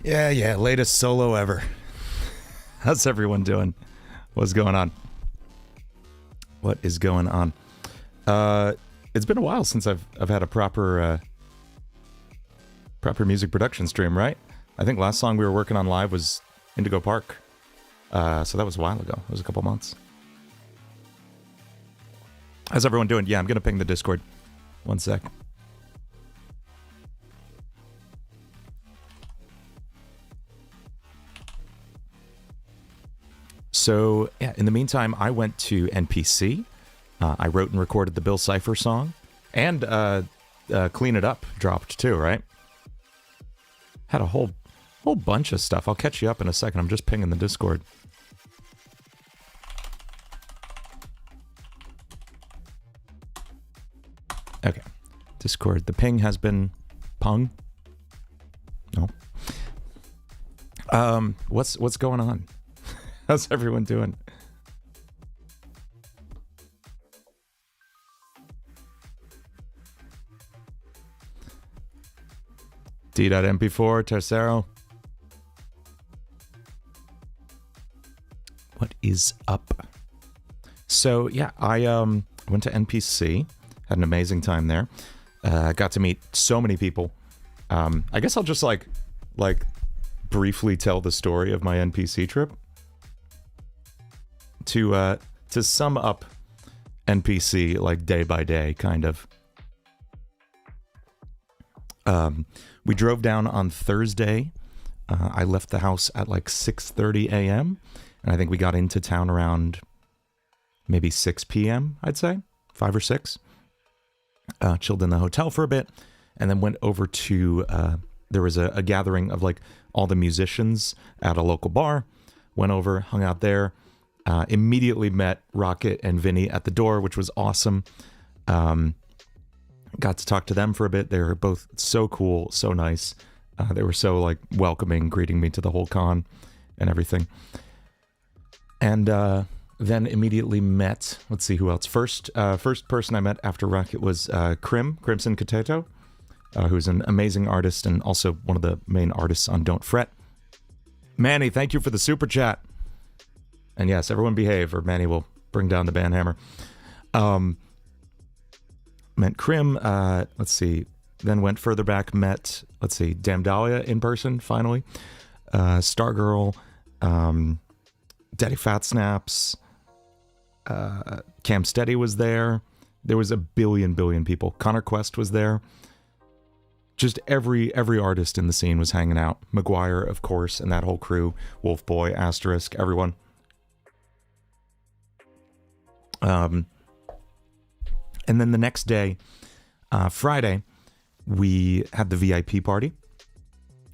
Yeah, latest solo ever. How's everyone doing? What's going on? What is going on? It's been a while since I've had a proper music production stream, right? I think last song we were working on live was Indigo Park. So that was a while ago. It was a couple months. How's everyone doing? Yeah, I'm gonna ping the Discord. One sec. So, yeah, in the meantime, I went to NPC. I wrote and recorded the Bill Cipher song. And Clean It Up dropped too, right? Had a whole bunch of stuff. I'll catch you up in a second. I'm just pinging the Discord. Okay. Discord. The ping has been pung. No. What's going on? How's everyone doing? D.MP4, Tercero. What is up? So, yeah, I went to NPC. Had an amazing time there. Got to meet so many people. I guess I'll just, like briefly tell the story of my NPC trip. To sum up NPC, like, day by day, kind of. We drove down on Thursday. I left the house at, like, 6:30 a.m., and I think we got into town around maybe 6 p.m., I'd say. 5 or 6. Chilled in the hotel for a bit, and then went over to, there was a gathering of, like, all the musicians at a local bar. Went over, hung out there. Immediately met Rocket and Vinny at the door, which was awesome. Got to talk to them for a bit. They were both so cool, so nice. They were so, like, welcoming, greeting me to the whole con and everything. And then immediately met, let's see who else. First person I met after Rocket was Crimson Potato, who's an amazing artist and also one of the main artists on Don't Fret. Manny, thank you for the super chat. And yes, everyone behave, or Manny will bring down the banhammer. Met Crim, let's see. Then went further back, met, let's see, Dahlia in person, finally. Stargirl, Daddy Fat Snaps, Cam Steady was there. There was a billion people. Connor Quest was there. Just every artist in the scene was hanging out. Maguire, of course, and that whole crew. Wolf Boy, Asterisk, everyone. And then the next day, Friday, we had the VIP party,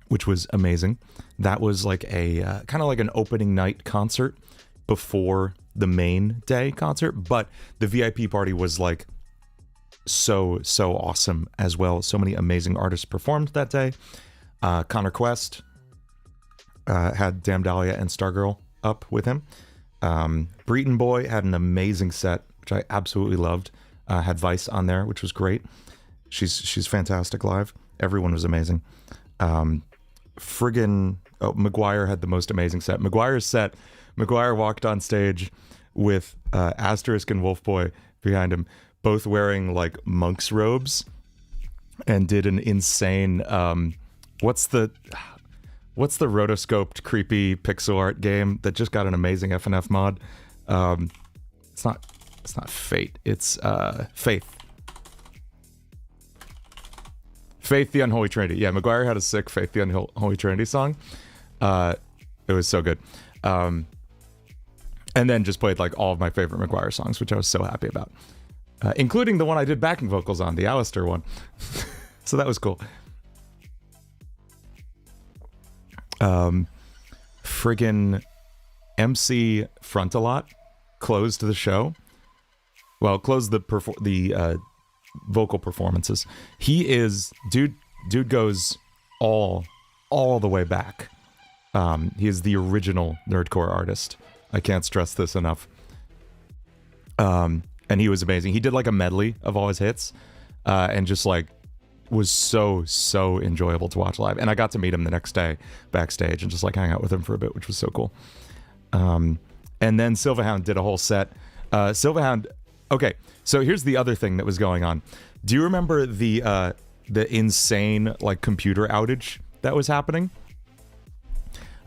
which was amazing. That was like a kind of like an opening night concert before the main day concert, but the VIP party was like so awesome as well. So many amazing artists performed that day. Connor Quest had Damn Dahlia and Stargirl up with him. Breton Boy had an amazing set, which I absolutely loved. Had Vice on there, which was great. She's fantastic live. Everyone was amazing. Maguire had the most amazing set. Maguire walked on stage with Asterisk and Wolf Boy behind him, both wearing like monk's robes, and did an insane what's the rotoscoped creepy pixel art game that just got an amazing FNAF mod? It's not Fate. It's Faith. Faith the Unholy Trinity. Yeah, Maguire had a sick Faith the Unholy Trinity song. It was so good. And then just played like all of my favorite Maguire songs, which I was so happy about. Including the one I did backing vocals on, the Alistair one. So that was cool. Friggin' MC Frontalot closed the show. Well, closed the vocal performances. He is dude goes all the way back. He is the original nerdcore artist. I can't stress this enough. And he was amazing. He did like a medley of all his hits, and just like was so enjoyable to watch live. And I got to meet him the next day backstage and just like hang out with him for a bit, which was so cool. And then Silverhound did a whole set. Silverhound, okay, so here's the other thing that was going on. Do you remember the insane like computer outage that was happening?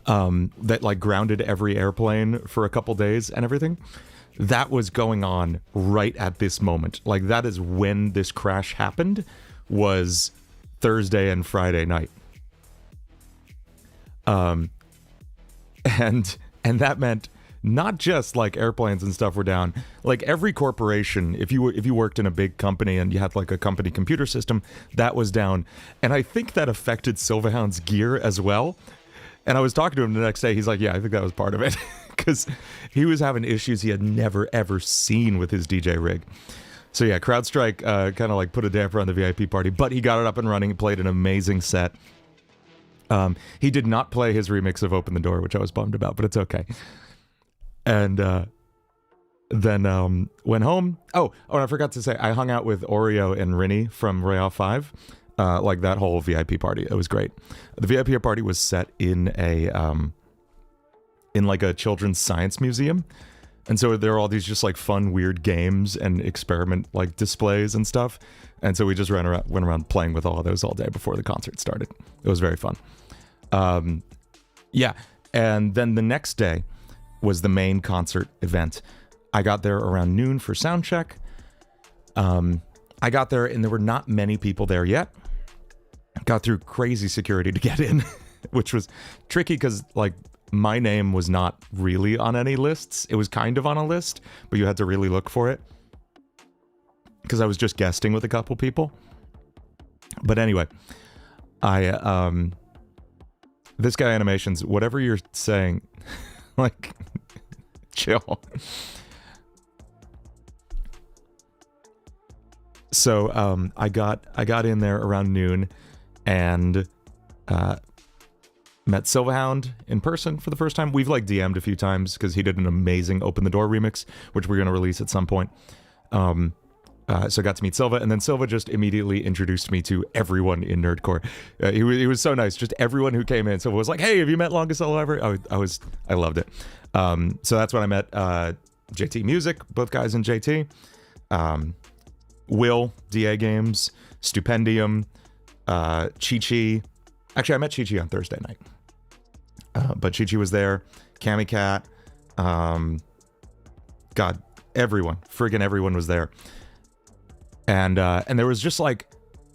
That like grounded every airplane for a couple days and everything? That was going on right at this moment. Like that is when this crash happened, was Thursday and Friday night. And that meant not just like airplanes and stuff were down, like every corporation, if you worked in a big company and you had like a company computer system, that was down. And I think that affected Silverhound's gear as well. And I was talking to him the next day. He's like, yeah, I think that was part of it. Because he was having issues he had never, ever seen with his DJ rig. So yeah, CrowdStrike kind of like put a damper on the VIP party, but he got it up and running, played an amazing set. He did not play his remix of Open the Door, which I was bummed about, but it's okay. And then went home. Oh, and I forgot to say, I hung out with Oreo and Rinny from Royale 5. Like that whole VIP party. It was great. The VIP party was set in a in like a children's science museum. And so there were all these just like fun, weird games and experiment like displays and stuff. And so we just went around playing with all of those all day before the concert started. It was very fun. Yeah. And then the next day was the main concert event. I got there around noon for sound check. I got there and there were not many people there yet. Got through crazy security to get in, which was tricky because like my name was not really on any lists. It was kind of on a list, but you had to really look for it because I was just guesting with a couple people. But anyway, this guy Animations, whatever you're saying, like, chill. So I got in there around noon and met Silverhound in person for the first time. We've like DM'd a few times because he did an amazing Open the Door remix, which we're going to release at some point. So I got to meet Silva, and then Silva just immediately introduced me to everyone in Nerdcore. He was so nice. Just everyone who came in. Silva was like, "Hey, have you met Longest Solo Ever?" I loved it. So that's when I met JT Music, both guys in JT. Will, DA Games, Stupendium, Chi-Chi. Actually, I met Chi-Chi on Thursday night. But Chi-Chi was there. Cammy Cat. God, everyone. Friggin' everyone was there. And there was just like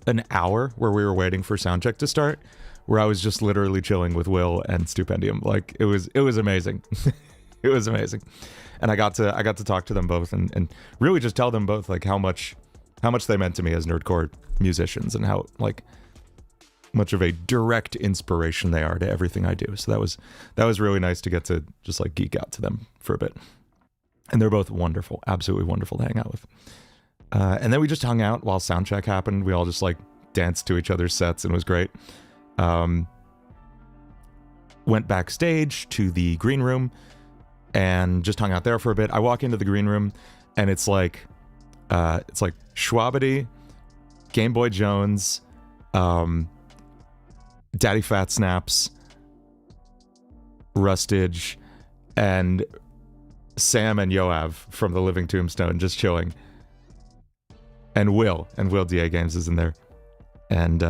an hour where we were waiting for soundcheck to start, where I was just literally chilling with Will and Stupendium. Like it was amazing. It was amazing. And I got to talk to them both and really just tell them both like how much they meant to me as nerdcore musicians and how like much of a direct inspiration they are to everything I do. So that was really nice to get to just like geek out to them for a bit. And they're both wonderful, absolutely wonderful to hang out with. And then we just hung out while soundcheck happened. We all just like danced to each other's sets and it was great. Went backstage to the green room and just hung out there for a bit. I walk into the green room and it's like Schwabity, Game Boy Jones, Daddy Fat Snaps, Rustage, and Sam and Yoav from the Living Tombstone just chilling. And Will DA Games is in there. And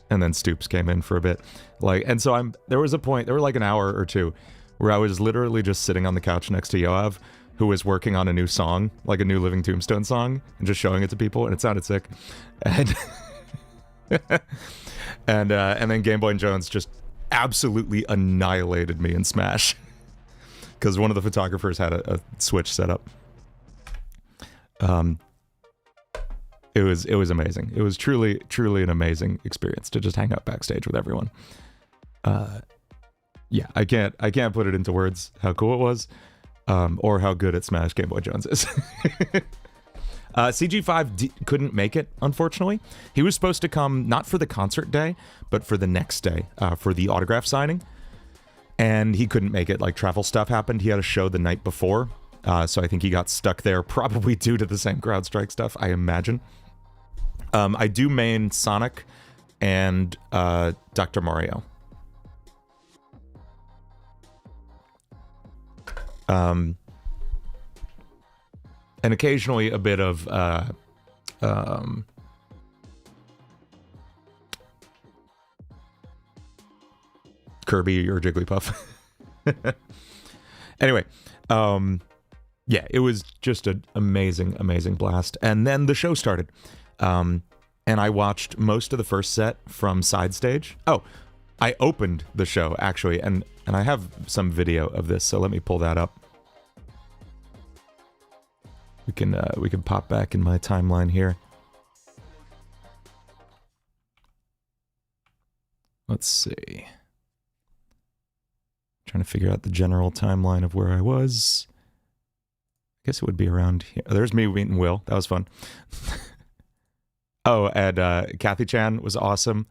then Stoops came in for a bit. And so there was a point, there were like an hour or two where I was literally just sitting on the couch next to Yoav, who was working on a new song, like a new Living Tombstone song, and just showing it to people, and it sounded sick. And and then Game Boy and Jones just absolutely annihilated me in Smash. Because one of the photographers had a Switch set up. It was amazing. It was truly an amazing experience to just hang out backstage with everyone. Yeah, I can't put it into words how cool it was, or how good at Smash Game Boy Jones is. CG5 couldn't make it, unfortunately. He was supposed to come not for the concert day, but for the next day, for the autograph signing. And he couldn't make it. Like, travel stuff happened. He had a show the night before. So I think he got stuck there, probably due to the same CrowdStrike stuff, I imagine. I do main Sonic and Dr. Mario. And occasionally a bit of Kirby or Jigglypuff. Anyway, yeah, it was just an amazing, amazing blast. And then the show started. And I watched most of the first set from Side Stage. Oh, I opened the show, actually, and I have some video of this, so let me pull that up. We can pop back in my timeline here. Let's see. Trying to figure out the general timeline of where I was. I guess it would be around here. There's me meeting Will. That was fun. Oh, and Kathy Chan was awesome.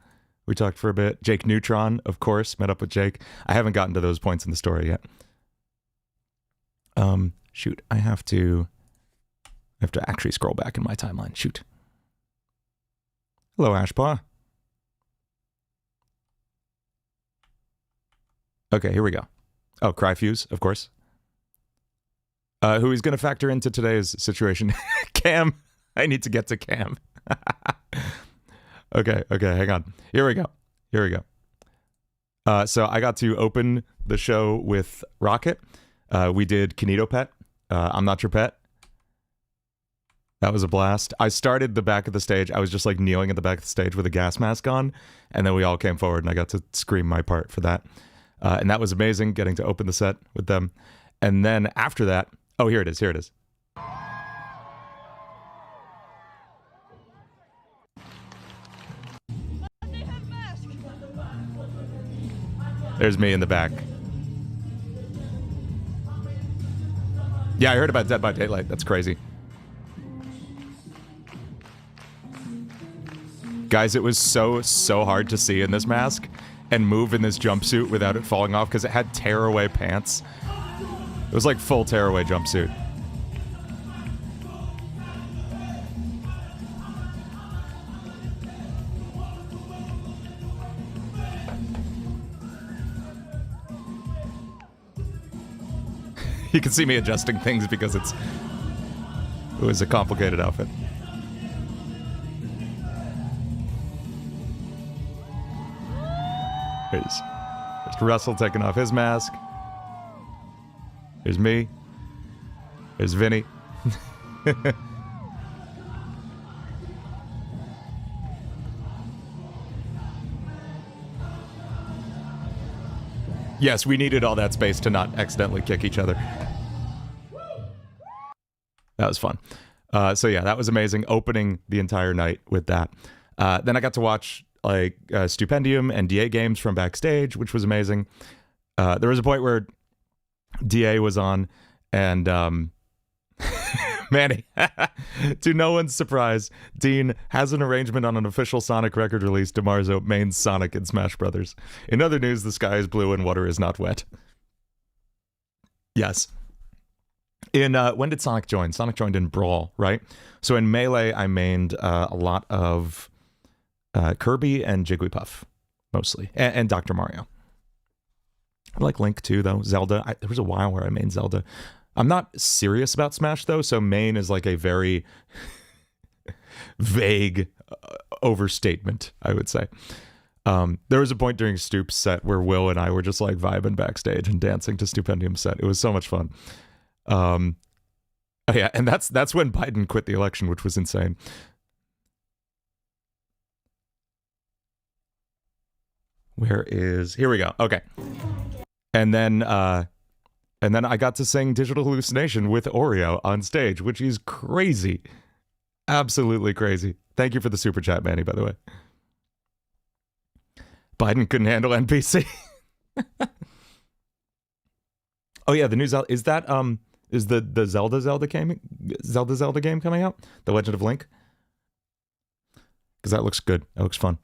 We talked for a bit. Jake Neutron, of course, met up with Jake. I haven't gotten to those points in the story yet. Shoot, I have to actually scroll back in my timeline. Shoot. Hello, Ashpaw. Okay, here we go. Oh, Cryfuse, of course. Who he's going to factor into today's situation. Cam. I need to get to Cam. Okay, hang on. Here we go. So I got to open the show with Rocket. We did Kinito Pet. I'm Not Your Pet. That was a blast. I started the back of the stage. I was just like kneeling at the back of the stage with a gas mask on. And then we all came forward and I got to scream my part for that. And that was amazing, getting to open the set with them. And then after that, oh, here it is. There's me in the back. Yeah, I heard about Dead by Daylight. That's crazy. Guys, it was so hard to see in this mask and move in this jumpsuit without it falling off because it had tearaway pants. It was like full tearaway jumpsuit. You can see me adjusting things because it was a complicated outfit. There's Russell taking off his mask. There's me. There's Vinny. Yes, we needed all that space to not accidentally kick each other. That was fun. So yeah, that was amazing. Opening the entire night with that. Then I got to watch like Stupendium and DA games from backstage, which was amazing. There was a point where DA was on and Manny, to no one's surprise, Dean has an arrangement on an official Sonic record release. DeMarzo mains Sonic in Smash Brothers. In other news, the sky is blue and water is not wet. Yes. In when did Sonic join? Sonic joined in Brawl, right? So in Melee, I mained a lot of Kirby and Jigglypuff, mostly, and Dr. Mario. I like Link too, though. Zelda. There was a while where I mained Zelda. I'm not serious about Smash, though, so main is like a very vague overstatement, I would say. There was a point during Stoop's set where Will and I were just like vibing backstage and dancing to Stupendium's set. It was so much fun. Oh yeah, and that's when Biden quit the election, which was insane. Here we go. Okay. And then I got to sing Digital Hallucination with Oreo on stage, which is crazy. Absolutely crazy. Thank you for the super chat, Manny, by the way. Biden couldn't handle NPC. Oh yeah, the new Zelda is that is the Zelda game coming out? The Legend of Link? Because that looks good. That looks fun.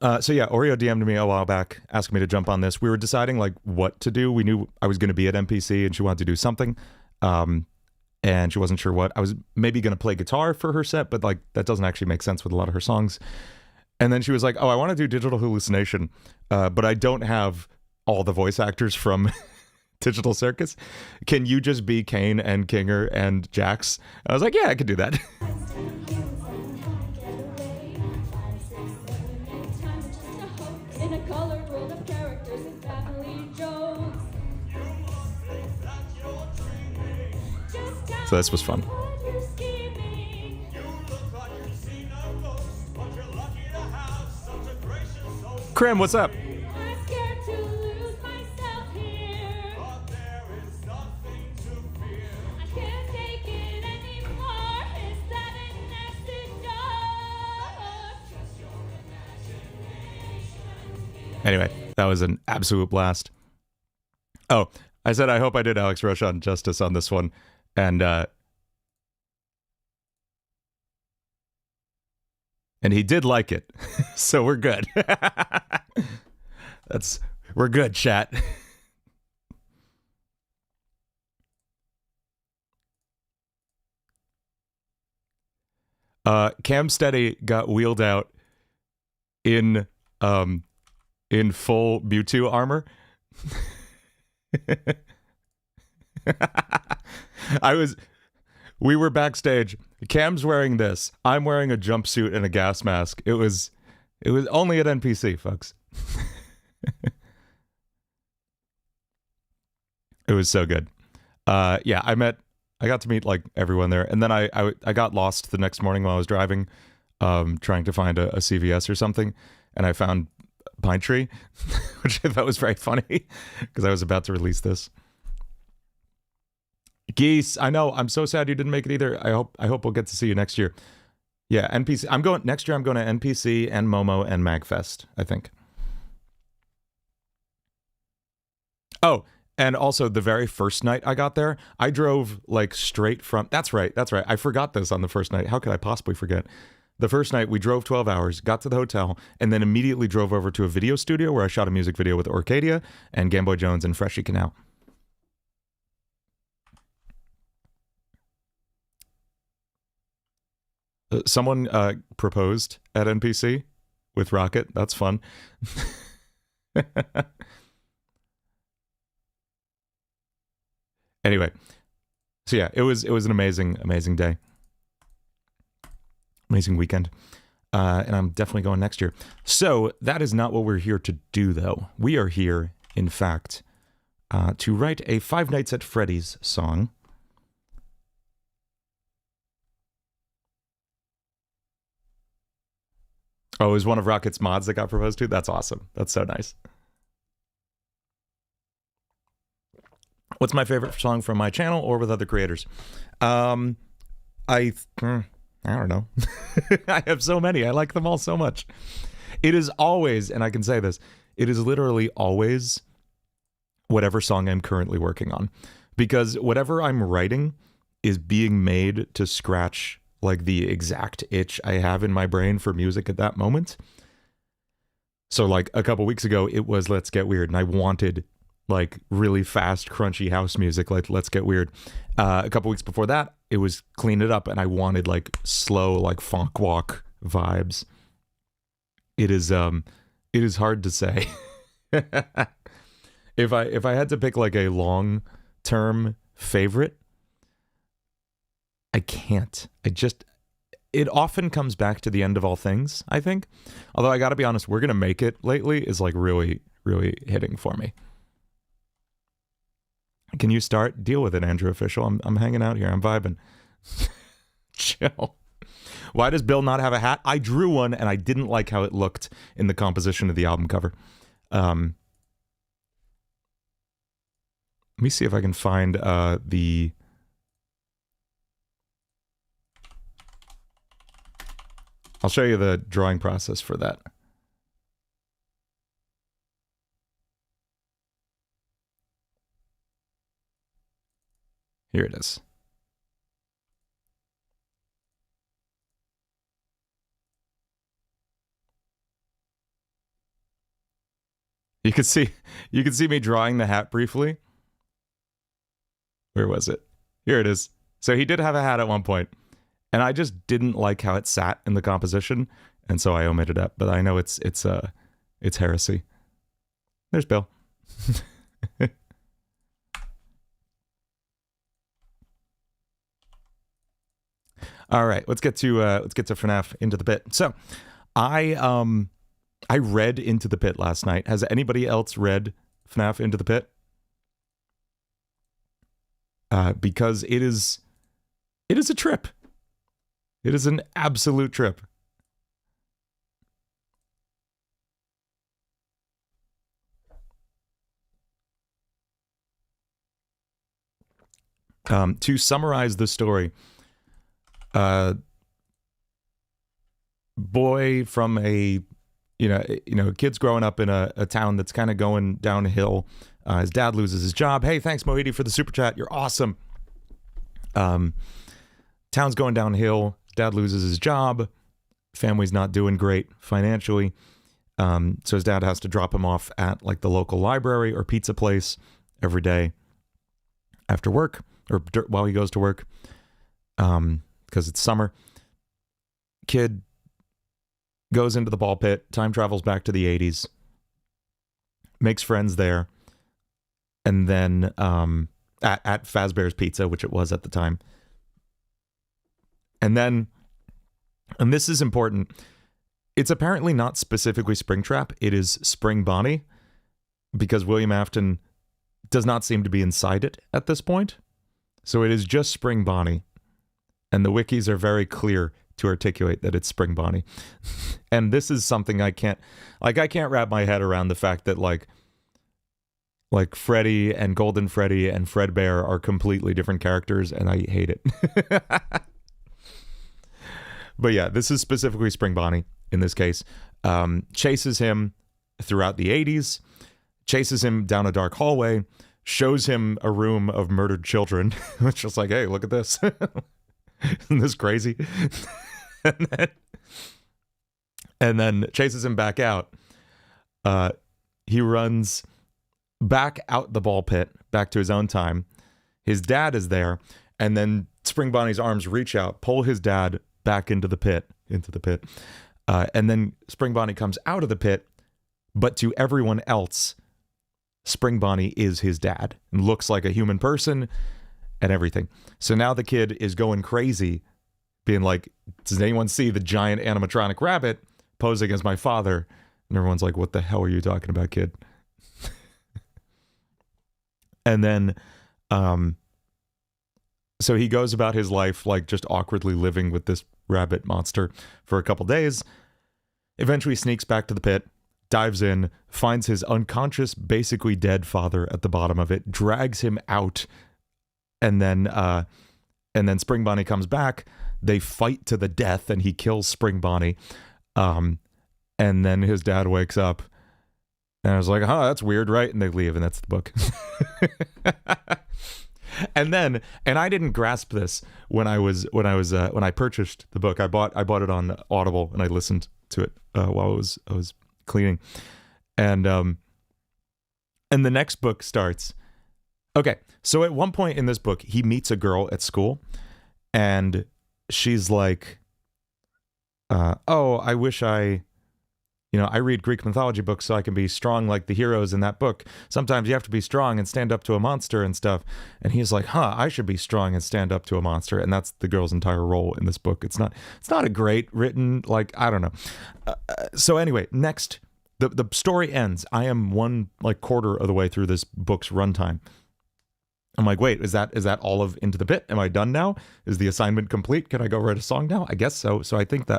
So yeah, Oreo DM'd me a while back, asking me to jump on this. We were deciding like what to do. We knew I was going to be at NPC and she wanted to do something. and she wasn't sure what. I was maybe going to play guitar for her set, but like that doesn't actually make sense with a lot of her songs. And then she was like, oh, I want to do Digital Hallucination, but I don't have all the voice actors from Digital Circus. Can you just be Kane and Kinger and Jax? I was like, yeah, I could do that. So this was fun. Krim, what's up? Anyway, that was an absolute blast. Oh, I said I hope I did Alex Roshan justice on this one. And he did like it. So we're good. We're good, chat. Cam Steady got wheeled out in full Mewtwo armor. We were backstage. Cam's wearing this. I'm wearing a jumpsuit and a gas mask. It was only at NPC, folks. It was so good. Yeah, I got to meet like everyone there, and then I got lost the next morning while I was driving, trying to find a CVS or something, and I found Pine Tree, which I thought was very funny because I was about to release this. Geese, I know. I'm so sad you didn't make it either. I hope we'll get to see you next year. Yeah, NPC. Next year. I'm going to NPC and Momo and Magfest, I think. Oh, and also the very first night I got there, I drove like straight from. That's right. I forgot this on the first night. How could I possibly forget? The first night we drove 12 hours, got to the hotel, and then immediately drove over to a video studio where I shot a music video with Orcadia and Gameboy Jones and Freshie Canal. Someone proposed at NPC with Rocket. That's fun. Anyway, so yeah, it was an amazing day, amazing weekend, and I'm definitely going next year. So that is not what we're here to do, though. We are here, in fact, to write a Five Nights at Freddy's song. Oh, it was one of Rocket's mods that got proposed to? That's awesome. That's so nice. What's my favorite song from my channel or with other creators? I don't know. I have so many. I like them all so much. It is always, and I can say this, it is literally always whatever song I'm currently working on. Because whatever I'm writing is being made to scratch like the exact itch I have in my brain for music at that moment. So like a couple weeks ago, it was Let's Get Weird, and I wanted like really fast, crunchy house music, like Let's Get Weird. A couple weeks before that, it was Clean It Up, and I wanted like slow, like funk walk vibes. It is hard to say. If I had to pick like a long-term favorite, I can't. It often comes back to The End of All Things, I think. Although I gotta be honest, We're Gonna Make It lately is like really, really hitting for me. Can you start? Deal with it, Andrew Official. I'm hanging out here. I'm vibing. Chill. Why does Bill not have a hat? I drew one and I didn't like how it looked in the composition of the album cover. Let me see if I can find the... I'll show you the drawing process for that. Here it is. You can see me drawing the hat briefly. Where was it? Here it is. So he did have a hat at one point, and I just didn't like how it sat in the composition, and so I omitted it. But I know it's heresy. There's Bill. All right, let's get to FNAF Into the Pit. So, I read Into the Pit last night. Has anybody else read FNAF Into the Pit? Because it is a trip. It is an absolute trip. To summarize the story, boy from a kid's growing up in a town that's kind of going downhill. His dad loses his job. Hey, thanks Moidi for the super chat. You're awesome. Town's going downhill. Dad loses his job. Family's not doing great financially. So his dad has to drop him off at like the local library or pizza place every day after work or while he goes to work. Because it's summer. Kid goes into the ball pit, time travels back to the 80s, makes friends there, and then at Fazbear's Pizza, which it was at the time. And this is important, it's apparently not specifically Springtrap, it is Spring Bonnie, because William Afton does not seem to be inside it at this point. So it is just Spring Bonnie. And the wikis are very clear to articulate that it's Spring Bonnie. And this is something I can't wrap my head around, the fact that like Freddy and Golden Freddy and Fredbear are completely different characters, and I hate it. But yeah, this is specifically Spring Bonnie in this case. Chases him throughout the 80s, chases him down a dark hallway, shows him a room of murdered children, which is like, hey, look at this. Isn't this crazy? and then chases him back out. He runs back out the ball pit, back to his own time. His dad is there, and then Spring Bonnie's arms reach out, pull his dad back into the pit. And then Spring Bonnie comes out of the pit, but to everyone else, Spring Bonnie is his dad and looks like a human person and everything. So now the kid is going crazy, being like, does anyone see the giant animatronic rabbit posing as my father? And everyone's like, what the hell are you talking about, kid? And then, so he goes about his life, like just awkwardly living with this rabbit monster for a couple days, eventually sneaks back to the pit, dives in, finds his unconscious, basically dead father at the bottom of it, drags him out, and then Spring Bonnie comes back. They fight to the death, and he kills Spring Bonnie. And then his dad wakes up, and I was like, "Oh, that's weird, right?" And they leave, and that's the book. And I didn't grasp this when I purchased the book. I bought it on Audible, and I listened to it while I was cleaning, and the next book starts. Okay, so at one point in this book, he meets a girl at school, and she's like, "Oh, I wish I read Greek mythology books so I can be strong like the heroes in that book. Sometimes you have to be strong and stand up to a monster and stuff." And he's like, I should be strong and stand up to a monster. And that's the girl's entire role in this book. It's not a great written, like, I don't know. So anyway, next, the story ends. I am one like quarter of the way through this book's runtime. I'm like, wait, is that all of Into the Pit? Am I done now? Is the assignment complete? Can I go write a song now? I guess so. So I think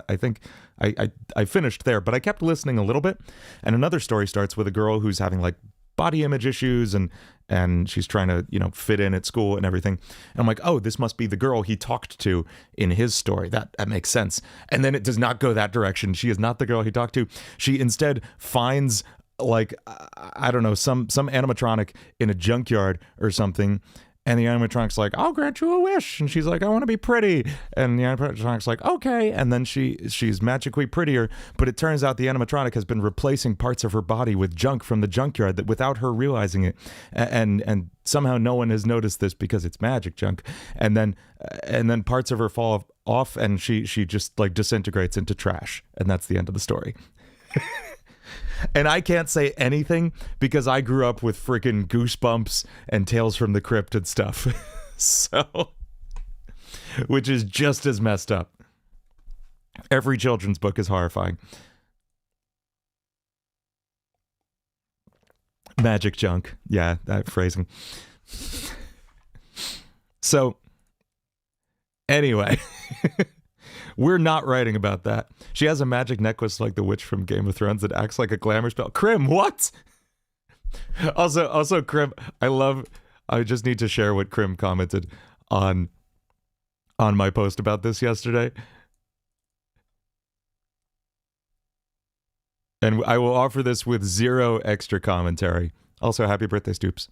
I finished there, but I kept listening a little bit. And another story starts with a girl who's having like body image issues, and she's trying to, fit in at school and everything. And I'm like, oh, this must be the girl he talked to in his story. That makes sense. And then it does not go that direction. She is not the girl he talked to. She instead finds, like, I don't know, some animatronic in a junkyard or something, And the animatronic's like, I'll grant you a wish. And she's like, I want to be pretty. And the animatronic's like, okay. And then she's magically prettier. But it turns out the animatronic has been replacing parts of her body with junk from the junkyard that without her realizing it. And somehow no one has noticed this because it's magic junk. And then parts of her fall off and she just like disintegrates into trash. And that's the end of the story. And I can't say anything because I grew up with freaking Goosebumps and Tales from the Crypt and stuff. So, which is just as messed up. Every children's book is horrifying. Magic junk. Yeah, that phrasing. So, anyway. We're not writing about that. She has a magic necklace like the witch from Game of Thrones that acts like a glamour spell. Krim, what? Also, Krim, I just need to share what Krim commented on my post about this yesterday. And I will offer this with 0 extra commentary. Also, happy birthday, Stoops.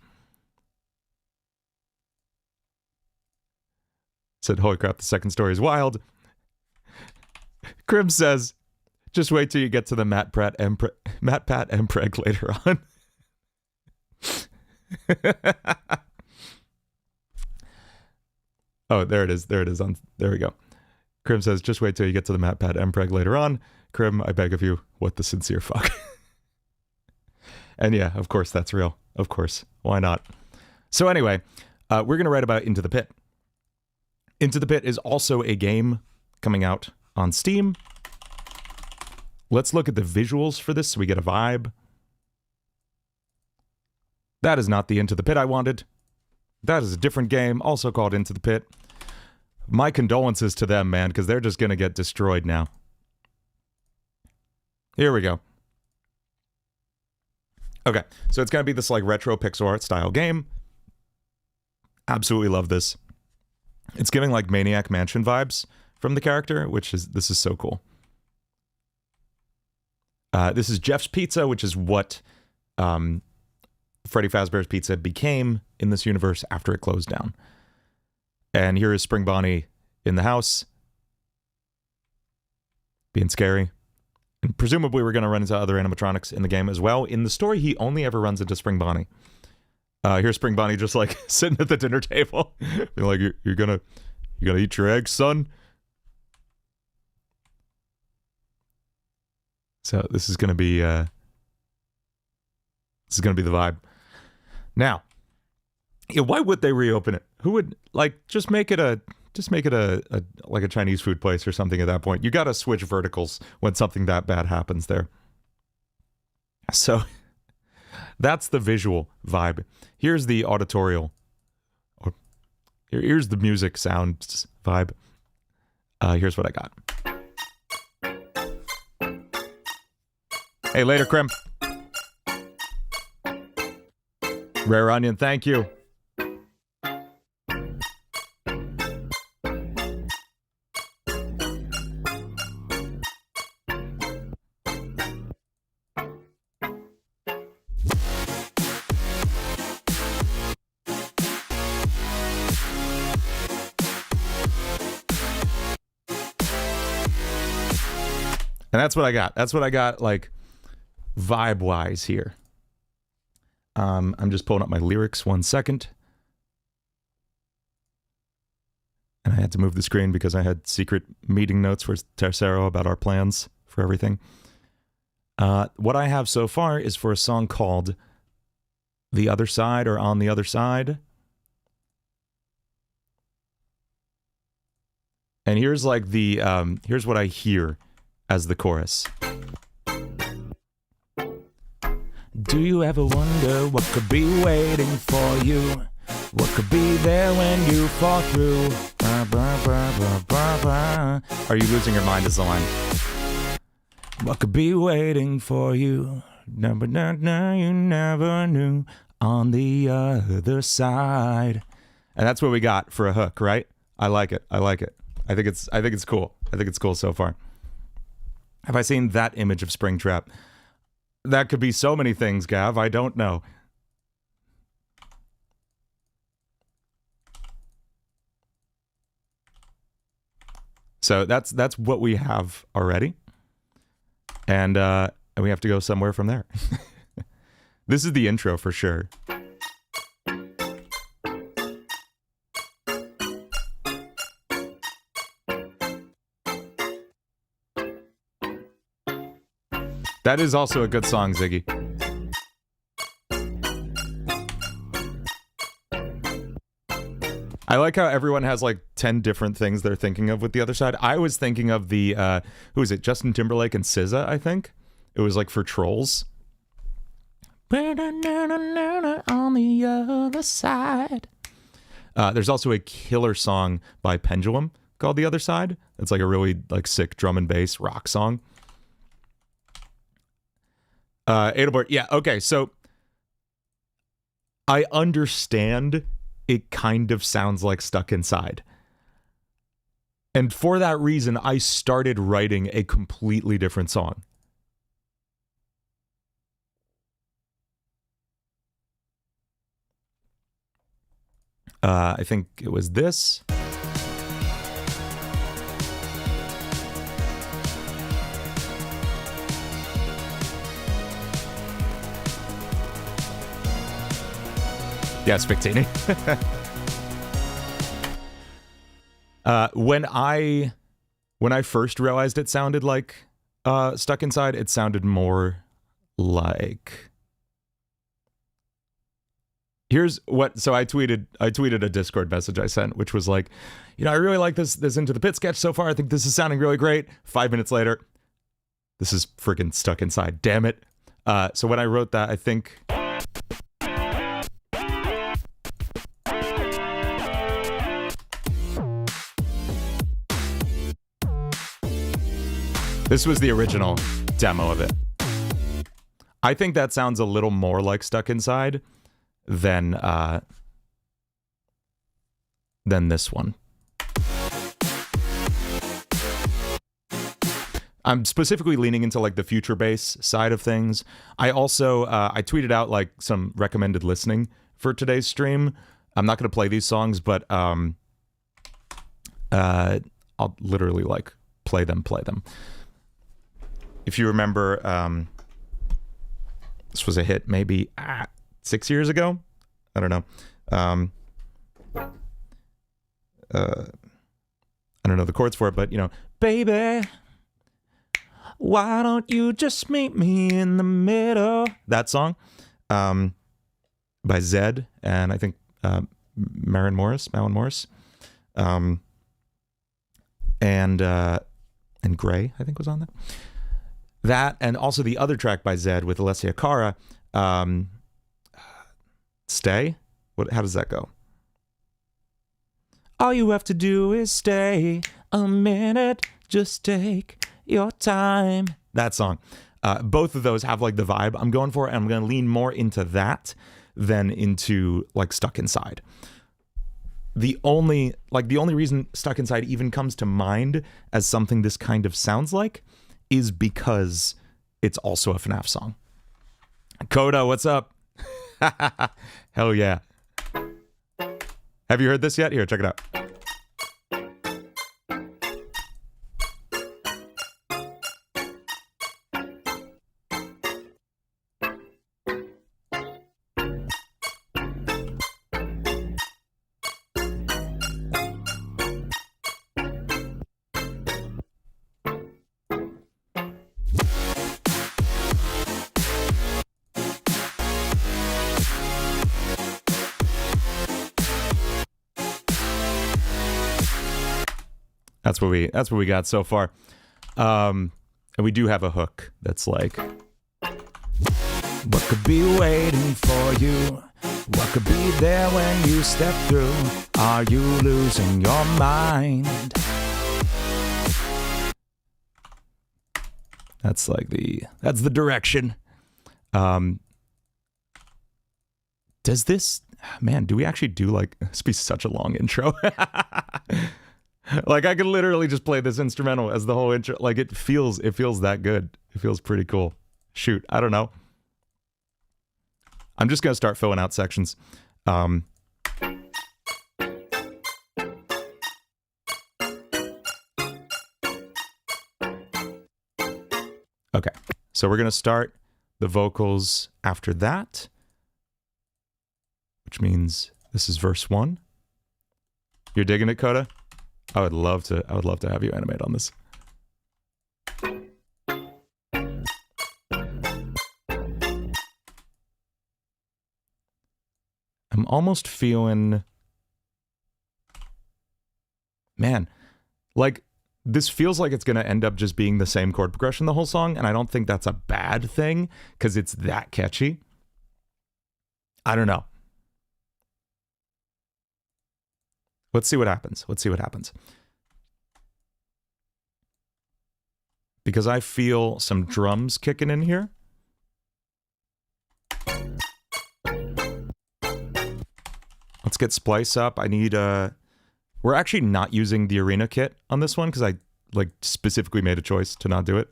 Said, holy crap, the second story is wild. Krim says, just wait till you get to the Matt Pat Empreg later on. Oh, there it is. There we go. Krim says, just wait till you get to the Matt Pat Empreg later on. Krim, I beg of you, what the sincere fuck? And yeah, of course, that's real. Of course. Why not? So anyway, we're going to write about Into the Pit. Into the Pit is also a game coming out on Steam. Let's look at the visuals for this so we get a vibe. That is not the Into the Pit I wanted. That is a different game, also called Into the Pit. My condolences to them, man, because they're just going to get destroyed now. Here we go. Okay, so it's going to be this like retro pixel art style game. Absolutely love this. It's giving like Maniac Mansion vibes from the character, this is so cool. This is Jeff's Pizza, which is what Freddy Fazbear's Pizza became in this universe after it closed down. And here is Spring Bonnie in the house, being scary. And presumably we're going to run into other animatronics in the game as well. In the story, he only ever runs into Spring Bonnie. Here's Spring Bonnie just like sitting at the dinner table. Being like, you're gonna eat your eggs, son? So this is gonna be the vibe. Now, yeah, why would they reopen it? Who would like just make it a like a Chinese food place or something at that point? You gotta switch verticals when something that bad happens there. So that's the visual vibe. Here's the auditorial. Here's the music sounds vibe. Here's what I got. Hey, later, Krim. Rare Onion, thank you. And that's what I got. That's what I got, like, vibe-wise here. I'm just pulling up my lyrics 1 second. And I had to move the screen because I had secret meeting notes for Tercero about our plans for everything. What I have so far is for a song called The Other Side or On the Other Side. And here's like the, here's what I hear as the chorus. Do you ever wonder what could be waiting for you? What could be there when you fall through? Bah, bah, bah, bah, bah, bah. Are you losing your mind is the line. What could be waiting for you? No, but no, you never knew. On the other side. And that's what we got for a hook, right? I like it. I like it. I think it's cool. I think it's cool so far. Have I seen that image of Springtrap? That could be so many things, Gav. I don't know. So that's what we have already. And we have to go somewhere from there. This is the intro for sure. That is also a good song, Ziggy. I like how everyone has like 10 different things they're thinking of with the other side. I was thinking of the, who is it? Justin Timberlake and SZA, I think. It was like for Trolls. On the other side. There's also a killer song by Pendulum called The Other Side. It's like a really like sick drum and bass rock song. Adelbert, yeah, okay, so I understand it kind of sounds like Stuck Inside. And for that reason, I started writing a completely different song. I think it was this. Yeah, Spictini. When I first realized it sounded like Stuck Inside, it sounded more like. Here's what. So I tweeted a Discord message I sent, which was like, you know, I really like this Into the Pit sketch so far. I think this is sounding really great. 5 minutes later, this is freaking Stuck Inside. Damn it. So when I wrote that, I think. This was the original demo of it. I think that sounds a little more like Stuck Inside than this one. I'm specifically leaning into like the future bass side of things. I also I tweeted out like some recommended listening for today's stream. I'm not going to play these songs, but I'll literally like play them. If you remember, this was a hit maybe 6 years ago. I don't know. I don't know the chords for it, but you know, baby, why don't you just meet me in the middle? That song, by Zed and I think Malin Morris, and Gray, I think was on that. That, and also the other track by Zed with Alessia Cara, Stay? How does that go? All you have to do is stay a minute, just take your time. That song. Both of those have like the vibe I'm going for, and I'm going to lean more into that than into like Stuck Inside. The only reason Stuck Inside even comes to mind as something this kind of sounds like is because it's also a FNAF song. Coda, what's up? Hell yeah. Have you heard this yet? Here, check it out. That's what we got so far. And we do have a hook that's like, what could be waiting for you? What could be there when you step through? Are you losing your mind? That's the direction. Does this, man, do we actually do like, this be such a long intro. Like I could literally just play this instrumental as the whole intro. Like it feels that good. It feels pretty cool. Shoot, I don't know. I'm just gonna start filling out sections. Okay, so we're going to start the vocals after that, which means this is verse 1. You're digging it, Coda? I would love to have you animate on this. I'm almost feeling, man, like this feels like it's going to end up just being the same chord progression the whole song, and I don't think that's a bad thing because it's that catchy. I don't know. Let's see what happens. Let's see what happens. Because I feel some drums kicking in here. Let's get Splice up. I need we're actually not using the arena kit on this one because I like specifically made a choice to not do it.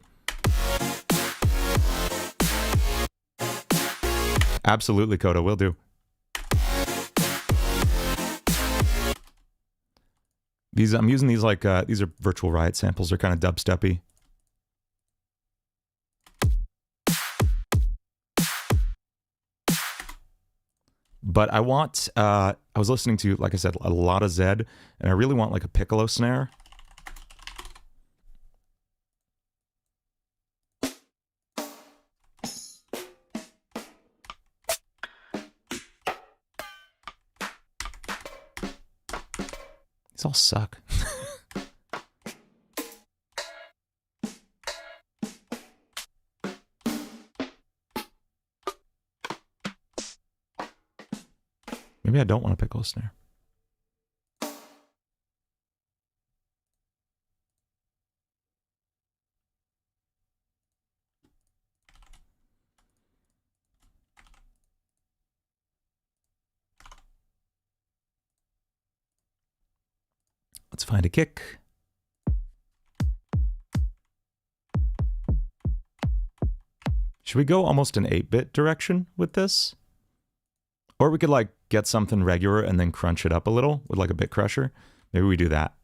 Absolutely, Coda, will do. These I'm using these like these are Virtual Riot samples. They're kind of dubsteppy. But I want, I was listening to, like I said, a lot of Zed, and I really want like a piccolo snare. These all suck. Maybe I don't want a piccolo snare. Let's find a kick. Should we go almost an 8-bit direction with this? Or we could like get something regular and then crunch it up a little with like a bit crusher. Maybe we do that.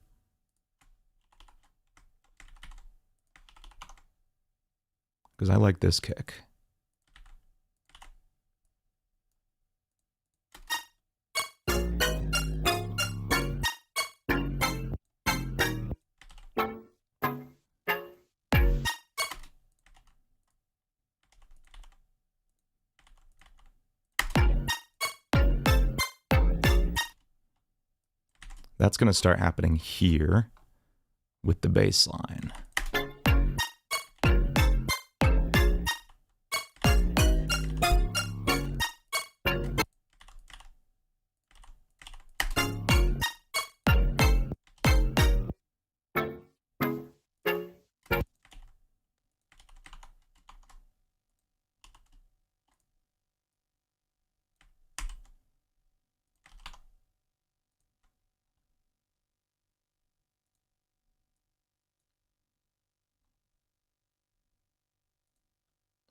Because I like this kick. That's going to start happening here with the bass line.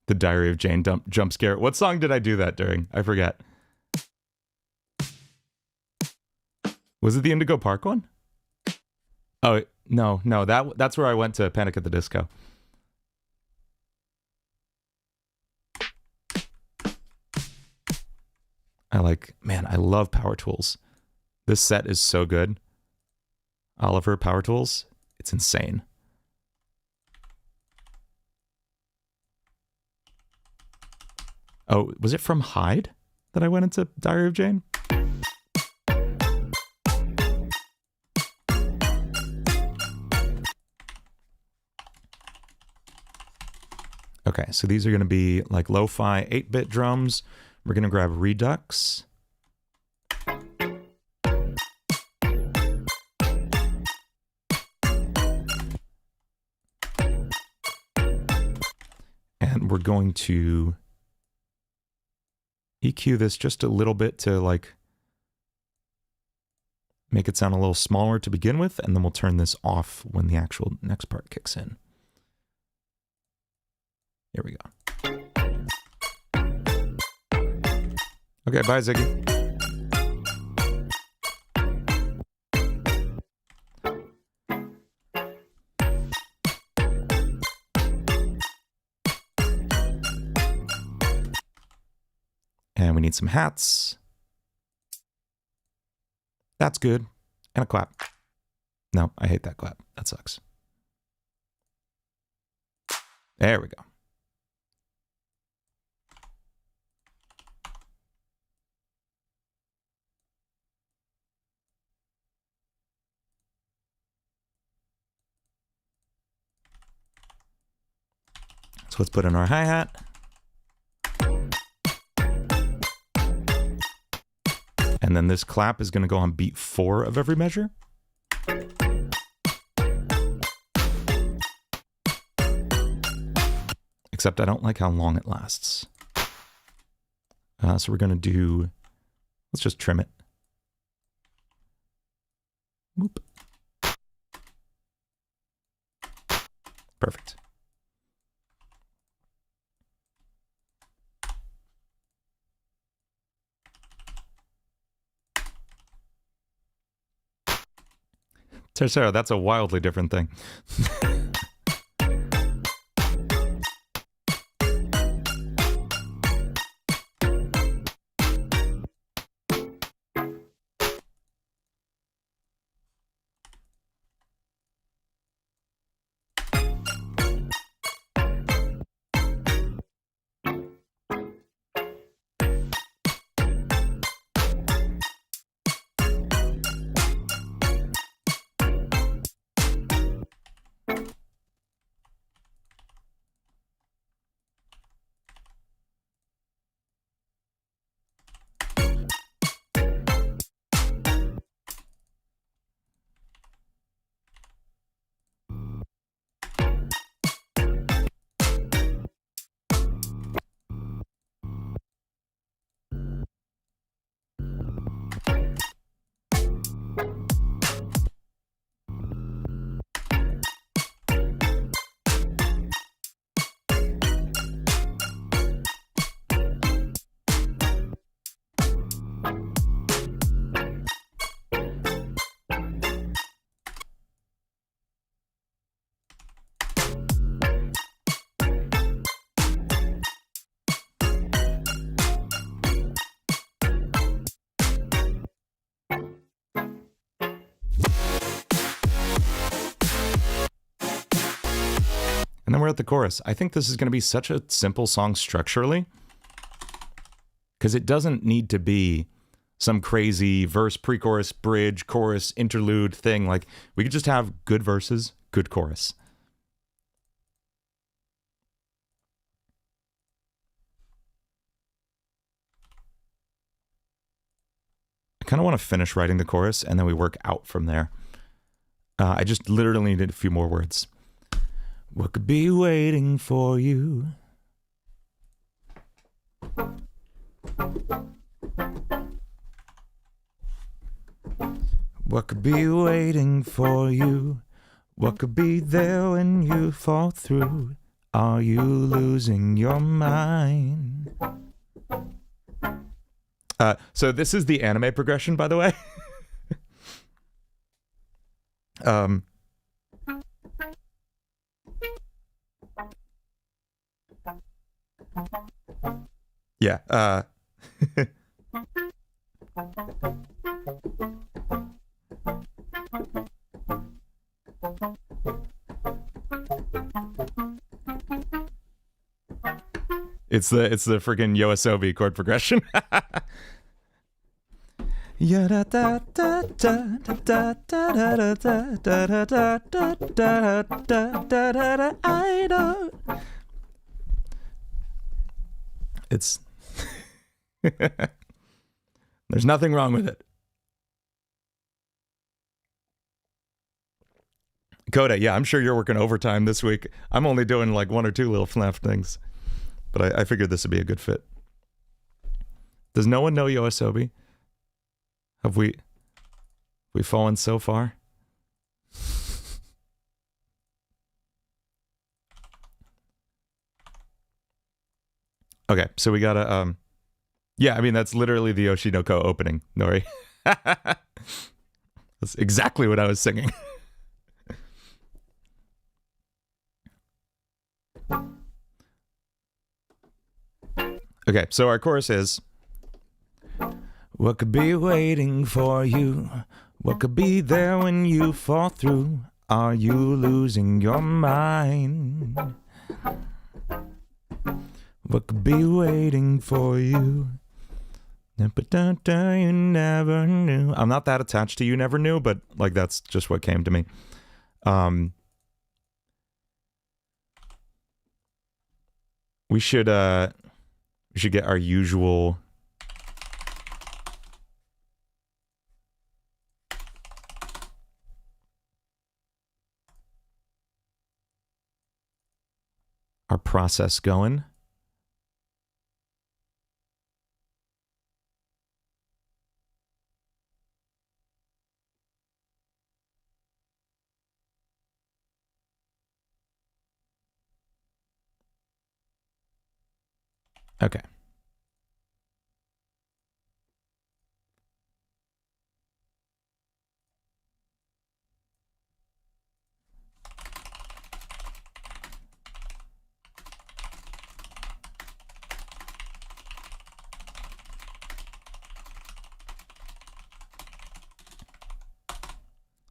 The Diary of Jane jump scare. What song did I do that during? I forget. Was it the Indigo Park one? Oh, no, that's where I went to Panic at the Disco. I love Power Tools. This set is so good. Oliver Power Tools, it's insane. Oh, was it from Hyde that I went into Diary of Jane? Okay, so these are going to be like lo-fi 8-bit drums. We're going to grab Redux. And we're going to EQ this just a little bit to like make it sound a little smaller to begin with, and then we'll turn this off when the actual next part kicks in. Here we go. Okay, bye, Ziggy. And we need some hats. That's good. And a clap. No, I hate that clap. That sucks. There we go. So let's put in our hi-hat. And then this clap is going to go on beat 4 of every measure. Except I don't like how long it lasts. So we're going to do, let's just trim it. Whoop. Perfect. Tercero, that's a wildly different thing. And then we're at the chorus. I think this is going to be such a simple song structurally, because it doesn't need to be some crazy verse, pre-chorus, bridge, chorus, interlude thing. Like, we could just have good verses, good chorus. I kind of want to finish writing the chorus, and then we work out from there. I just literally needed a few more words. What could be waiting for you? What could be waiting for you? What could be there when you fall through? Are you losing your mind? So this is the anime progression, by the way. Yeah. It's the freaking Yoasobi chord progression. I don't. It's there's nothing wrong with it. Coda, yeah, I'm sure you're working overtime this week. I'm only doing like 1 or 2 little FNAF things. But I figured this would be a good fit. Does no one know Yoasobi? Have we fallen so far? Okay, so we gotta yeah, I mean that's literally the Yoshinoko opening, Nori. That's exactly what I was singing. Okay, so our chorus is What could be waiting for you? What could be there when you fall through? Are you losing your mind? What could be waiting for you? You never knew. I'm not that attached to You Never Knew, but like that's just what came to me. We should get our usual process going. Okay.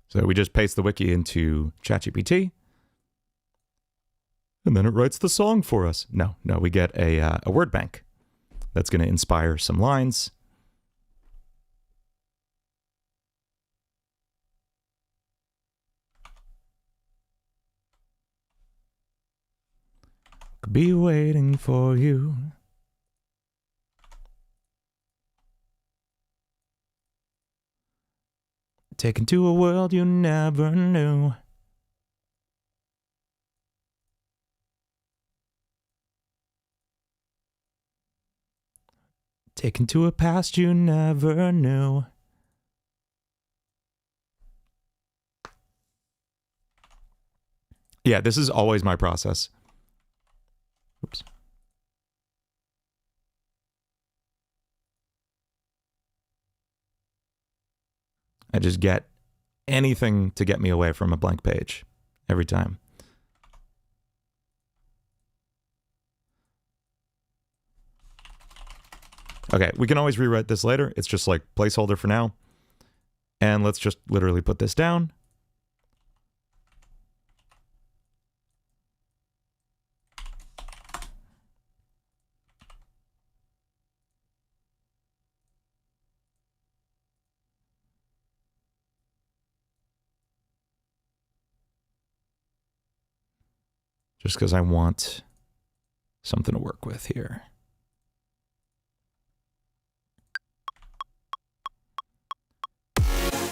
So we just paste the wiki into ChatGPT, and then it writes the song for us. No, we get a word bank that's going to inspire some lines. Could be waiting for you. Taken to a world you never knew. Taken to a past you never knew. Yeah, this is always my process. Oops. I just get anything to get me away from a blank page every time. Okay, we can always rewrite this later. It's just like placeholder for now. And let's just literally put this down. Just because I want something to work with here.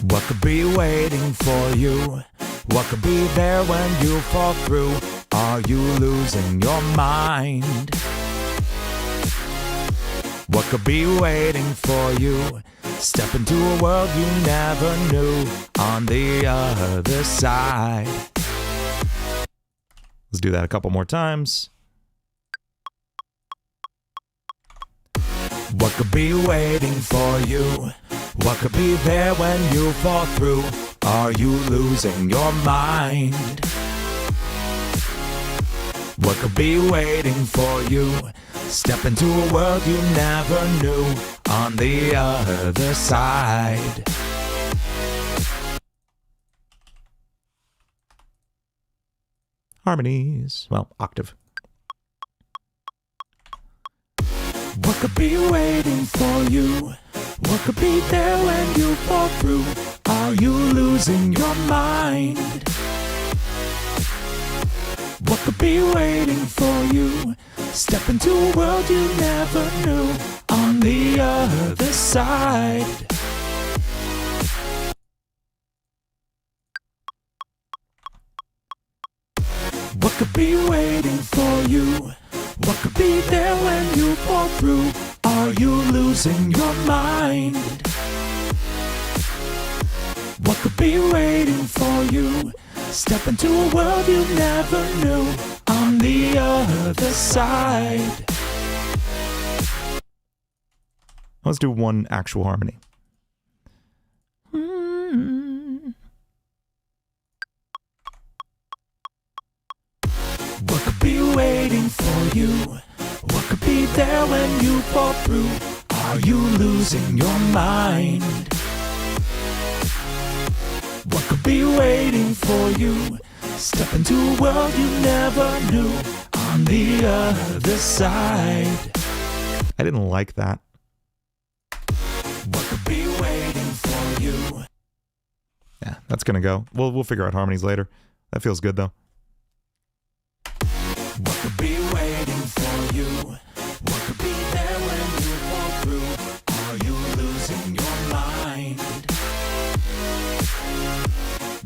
What could be waiting for you? What could be there when you fall through? Are you losing your mind? What could be waiting for you? Step into a world you never knew on the other side. Let's do that a couple more times. What could be waiting for you? What could be there when you fall through? Are you losing your mind? What could be waiting for you? Step into a world you never knew on the other side. Harmonies. Well, octave. What could be waiting for you? What could be there when you fall through? Are you losing your mind? What could be waiting for you? Step into a world you never knew on the other side. What could be waiting for you? What could be there when you fall through? Are you losing your mind? What could be waiting for you? Step into a world you never knew on the other side. Let's do one actual harmony. What could be waiting for you? What could be there when you fall through? Are you losing your mind? What could be waiting for you? Step into a world you never knew on the other side. I didn't like that. What could be waiting for you? Yeah, that's gonna go. We'll figure out harmonies later. That feels good though. What could be waiting for you? What could be there when you fall through? Are you losing your mind?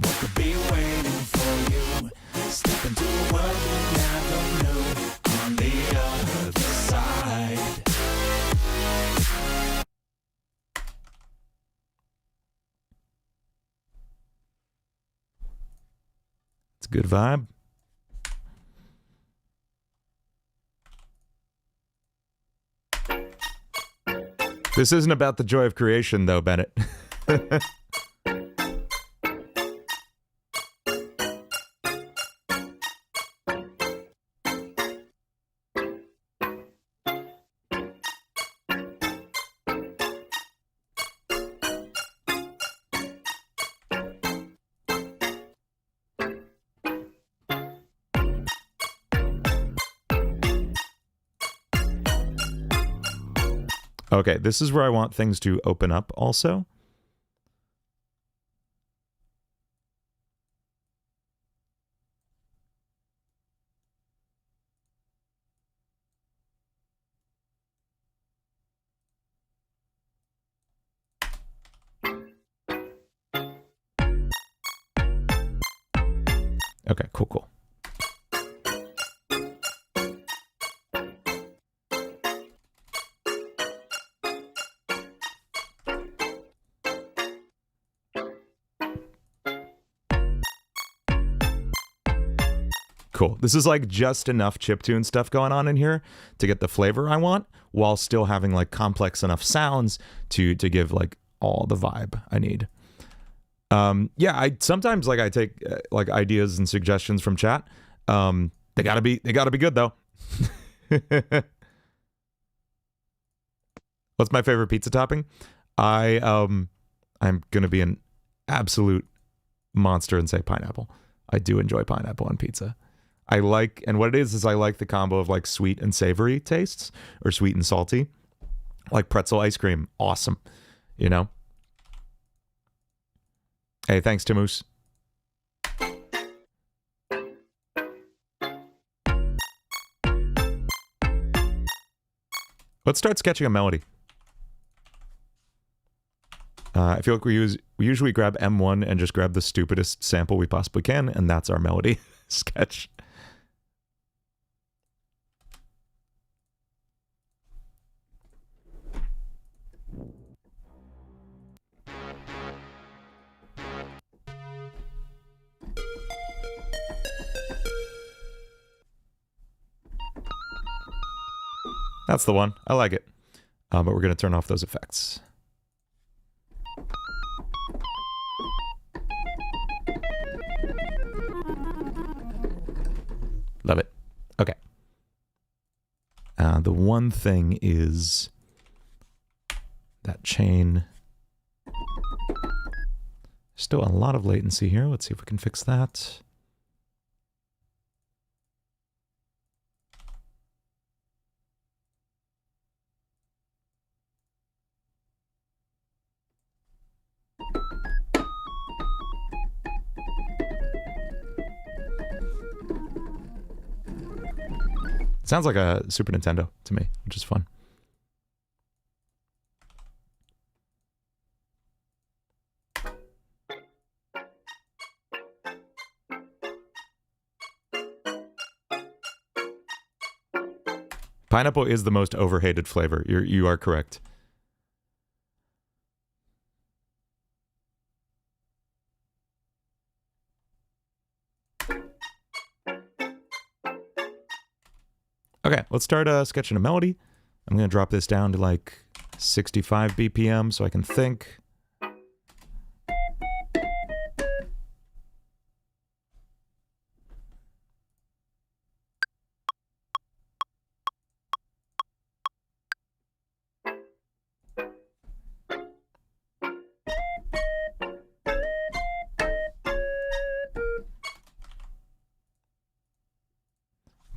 What could be waiting for you? Step into a world you never knew on the other side. It's a good vibe. This isn't about the joy of creation, though, Bennett. Okay, this is where I want things to open up also. Okay, cool. Cool. This is like just enough chiptune stuff going on in here to get the flavor I want, while still having like complex enough sounds to give like all the vibe I need. Yeah, I sometimes like I take like ideas and suggestions from chat. They gotta be good though. What's my favorite pizza topping? I'm gonna be an absolute monster and say pineapple. I do enjoy pineapple on pizza. I like, and what it is I like the combo of like sweet and savory tastes, or sweet and salty. Like pretzel ice cream, awesome. You know? Hey, thanks, Timus. Let's start sketching a melody. I feel like we usually grab M1 and just grab the stupidest sample we possibly can, and that's our melody sketch. That's the one. I like it. But we're going to turn off those effects. Love it. Okay. The one thing is that chain. Still a lot of latency here. Let's see if we can fix that. Sounds like a Super Nintendo to me, which is fun. Pineapple is the most overhated flavor. You are correct. Okay, let's start sketching a melody. I'm going to drop this down to like 65 BPM so I can think.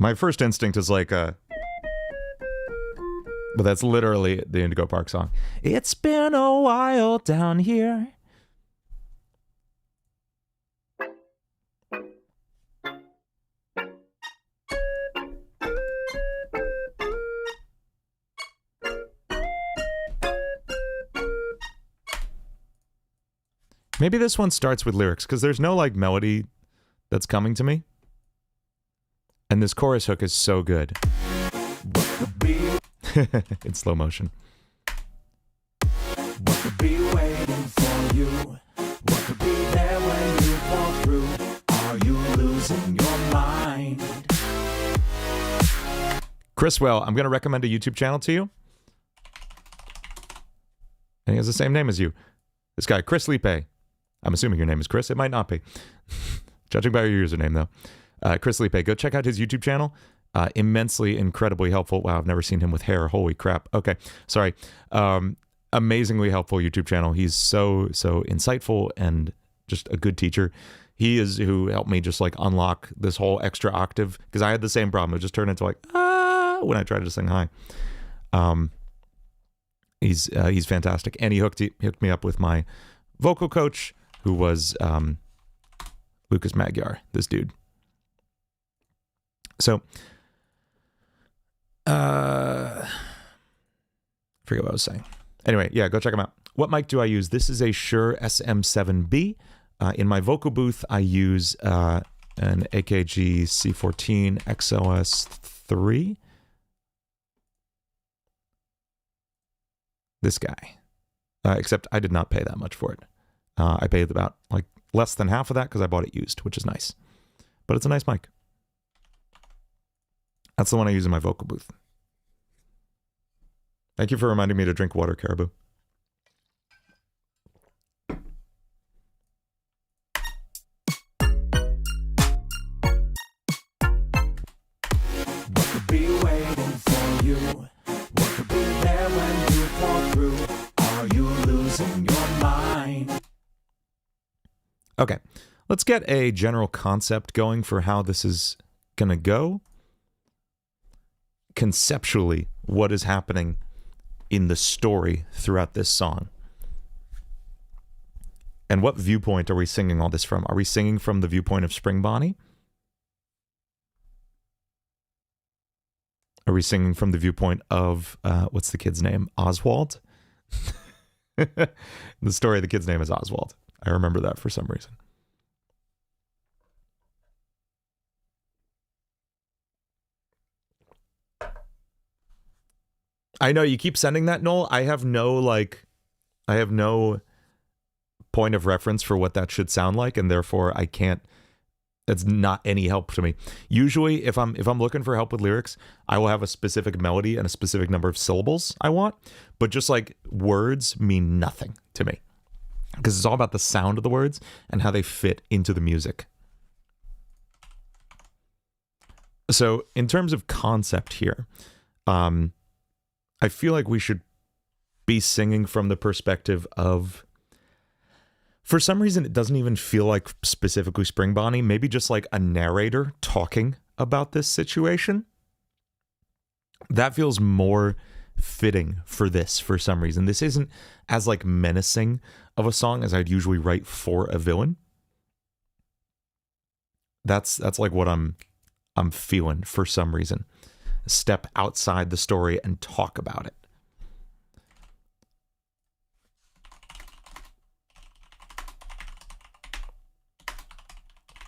My first instinct is like but that's literally the Indigo Park song. It's been a while down here. Maybe this one starts with lyrics, because there's no, like, melody that's coming to me. And this chorus hook is so good. In slow motion. What could be waiting for you? What could be there when you fall through? Are you losing your mind? Chriswell, I'm going to recommend a YouTube channel to you. And he has the same name as you. This guy, Chris Lipe. I'm assuming your name is Chris. It might not be. Judging by your username, though. Chris Lipe, go check out his YouTube channel. Immensely, incredibly helpful. Wow, I've never seen him with hair. Holy crap. Okay, sorry. Amazingly helpful YouTube channel. He's so insightful and just a good teacher. He is who helped me just like unlock this whole extra octave, because I had the same problem. It just turned into like, when I tried to sing high. He's fantastic. And he hooked me up with my vocal coach, who was Lucas Magyar, this dude. So, forget what I was saying. Anyway, yeah, go check them out. What mic do I use? This is a Shure SM7B. In my vocal booth, I use an AKG C14 XOS3. This guy. Except I did not pay that much for it. I paid about like less than half of that because I bought it used, which is nice. But it's a nice mic. That's the one I use in my vocal booth. Thank you for reminding me to drink water, Caribou. What could be waiting for you? What could be there when you fall through? Are you losing your mind? Okay, let's get a general concept going for how this is gonna go. Conceptually, what is happening in the story throughout this song? And what viewpoint are we singing all this from? Are we singing from the viewpoint of Spring Bonnie? Are we singing from the viewpoint of, what's the kid's name? Oswald? The story of the kid's name is Oswald. I remember that for some reason. I know you keep sending that, Noel. I have no point of reference for what that should sound like, and therefore I can't. It's not any help to me. Usually, if I'm looking for help with lyrics, I will have a specific melody and a specific number of syllables I want, but just like words mean nothing to me, because it's all about the sound of the words and how they fit into the music. So, in terms of concept here, I feel like we should be singing from the perspective of, for some reason, it doesn't even feel like specifically Spring Bonnie, maybe just like a narrator talking about this situation. That feels more fitting for this for some reason. This isn't as like menacing of a song as I'd usually write for a villain. That's like what I'm feeling for some reason. Step outside the story and talk about it.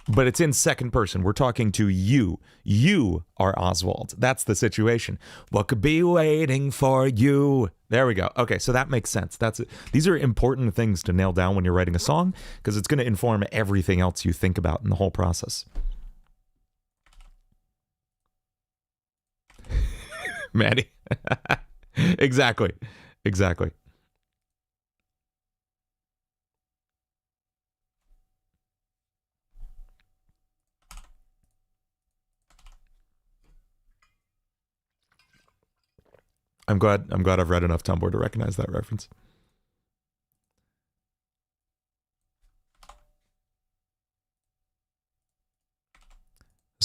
But it's in second person. We're talking to you. You are Oswald. That's the situation. What could be waiting for you? There we go. Okay, so that makes sense. These are important things to nail down when you're writing a song, because it's going to inform everything else you think about in the whole process. Maddie. Exactly. I'm glad I've read enough Tumblr to recognize that reference.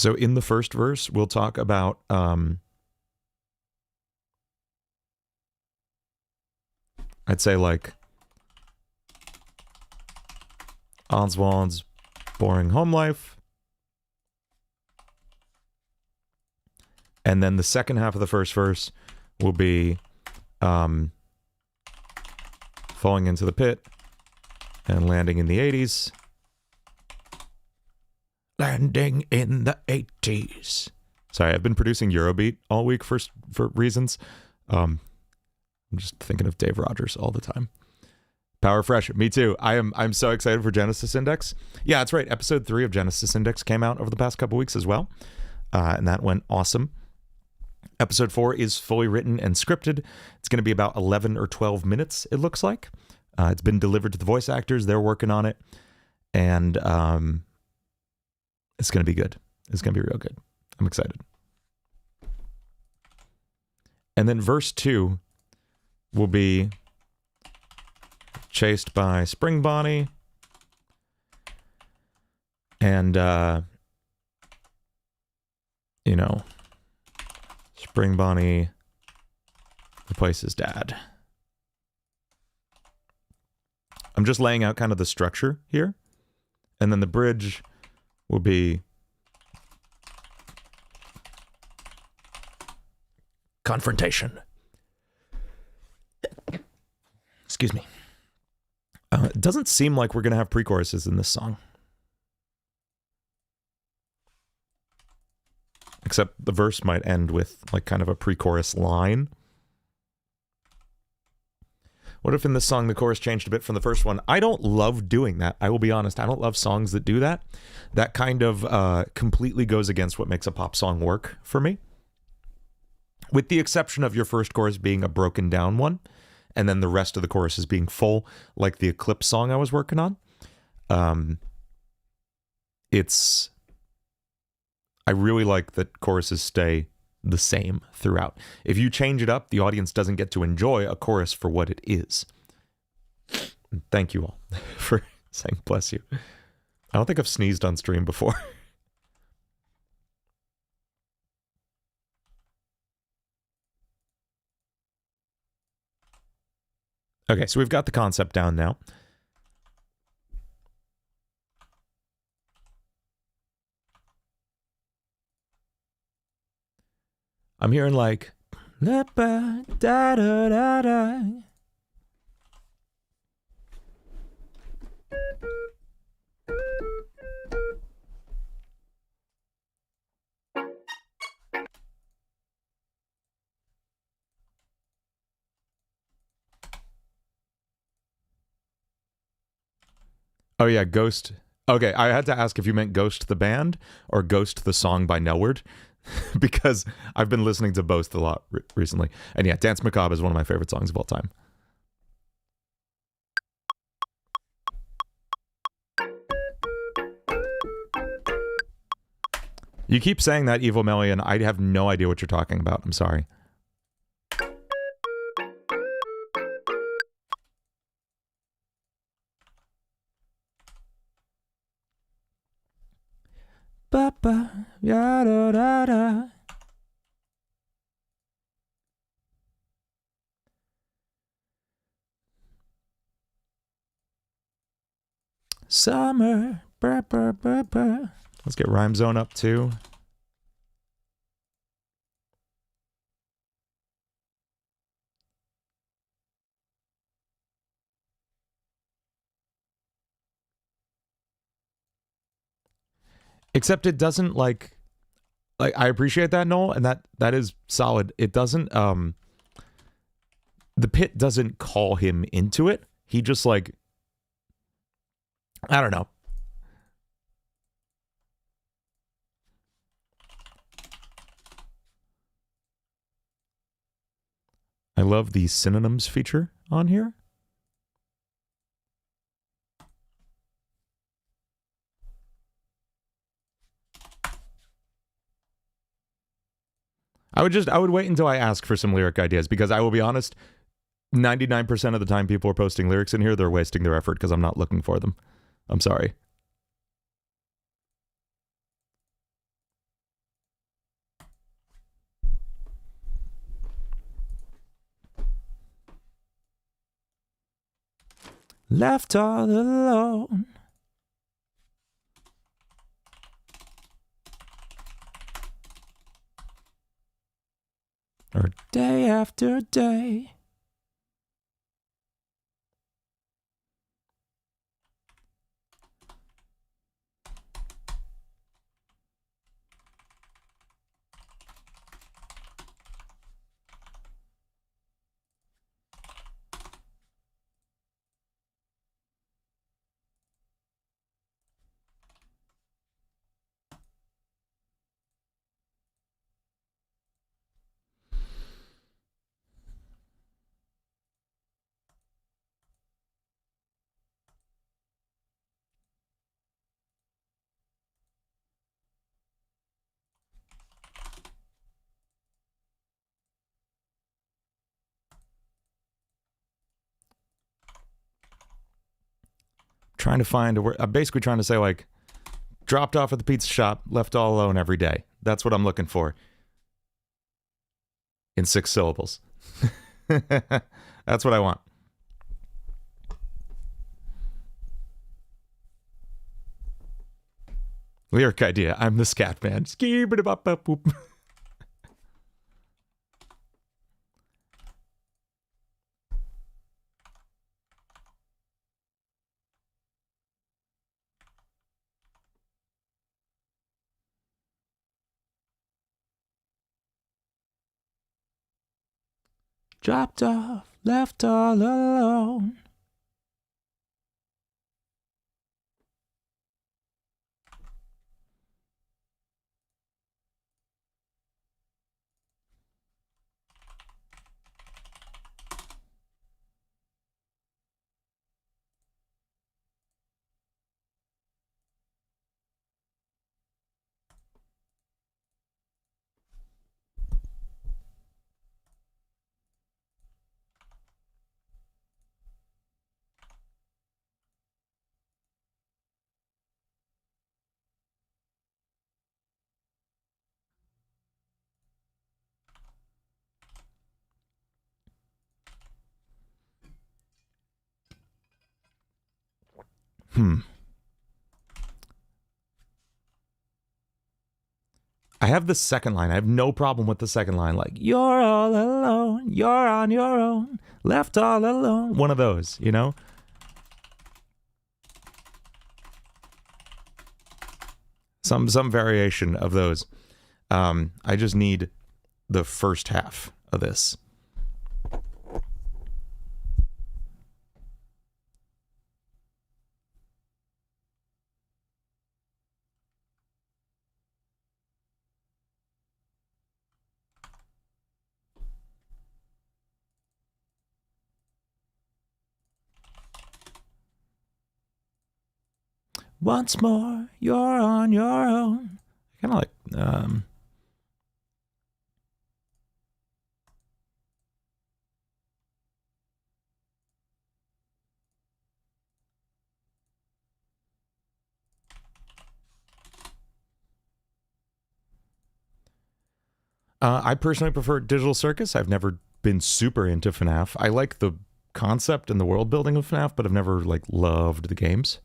So in the first verse, we'll talk about I'd say like Oswald's boring home life. And then the second half of the first verse will be falling into the pit and landing in the 80s. Landing in the 80s. Sorry, I've been producing Eurobeat all week for reasons. I'm just thinking of Dave Rogers all the time. Power Fresh, me too. I'm so excited for Genesis Index. Yeah, that's right. Episode 3 of Genesis Index came out over the past couple weeks as well, and that went awesome. Episode 4 is fully written and scripted. It's going to be about 11 or 12 minutes, it looks like. It's been delivered to the voice actors. They're working on it, and it's going to be good. It's going to be real good. I'm excited. And then verse 2 will be chased by Spring Bonnie. And, you know, Spring Bonnie replaces Dad. I'm just laying out kind of the structure here. And then the bridge will be confrontation. Excuse me. It doesn't seem like we're going to have pre-choruses in this song. Except the verse might end with like kind of a pre-chorus line. What if in this song the chorus changed a bit from the first one? I don't love doing that. I will be honest. I don't love songs that do that. That kind of completely goes against what makes a pop song work for me. With the exception of your first chorus being a broken down one, and then the rest of the choruses being full, like the Eclipse song I was working on. I really like that choruses stay the same throughout. If you change it up, the audience doesn't get to enjoy a chorus for what it is. Thank you all for saying bless you. I don't think I've sneezed on stream before. Okay, so we've got the concept down now. I'm hearing like da da da da da. Oh yeah, Ghost. Okay, I had to ask if you meant Ghost the band or Ghost the song by Nelward. Because I've been listening to both a lot recently. And yeah, Dance Macabre is one of my favorite songs of all time. You keep saying that, Evil Melian. I have no idea what you're talking about. I'm sorry. Ba-ba, ya-da-da-da. Summer. Ba, ba, ba, ba. Let's get Rhyme Zone up too. Except it doesn't like I appreciate that, Noel, and that is solid. It doesn't the pit doesn't call him into it. He just like, I don't know. I love the synonyms feature on here. I would wait until I ask for some lyric ideas, because I will be honest, 99% of the time people are posting lyrics in here, they're wasting their effort because I'm not looking for them. I'm sorry. left all alone. Or day after day. Trying to find a word. I'm basically trying to say, like, dropped off at the pizza shop, left all alone every day. That's what I'm looking for. In 6 syllables. That's what I want. Lyric idea. I'm the scat man. Skee-bidi-bop-bop-boop. Dropped off, left all alone. I have the second line. I have no problem with the second line. Like, you're all alone. You're on your own. Left all alone. One of those, you know? Some variation of those. I just need the first half of this. Once more, you're on your own. Kind of like, I personally prefer Digital Circus. I've never been super into FNAF. I like the concept and the world building of FNAF, but I've never, like, loved the games.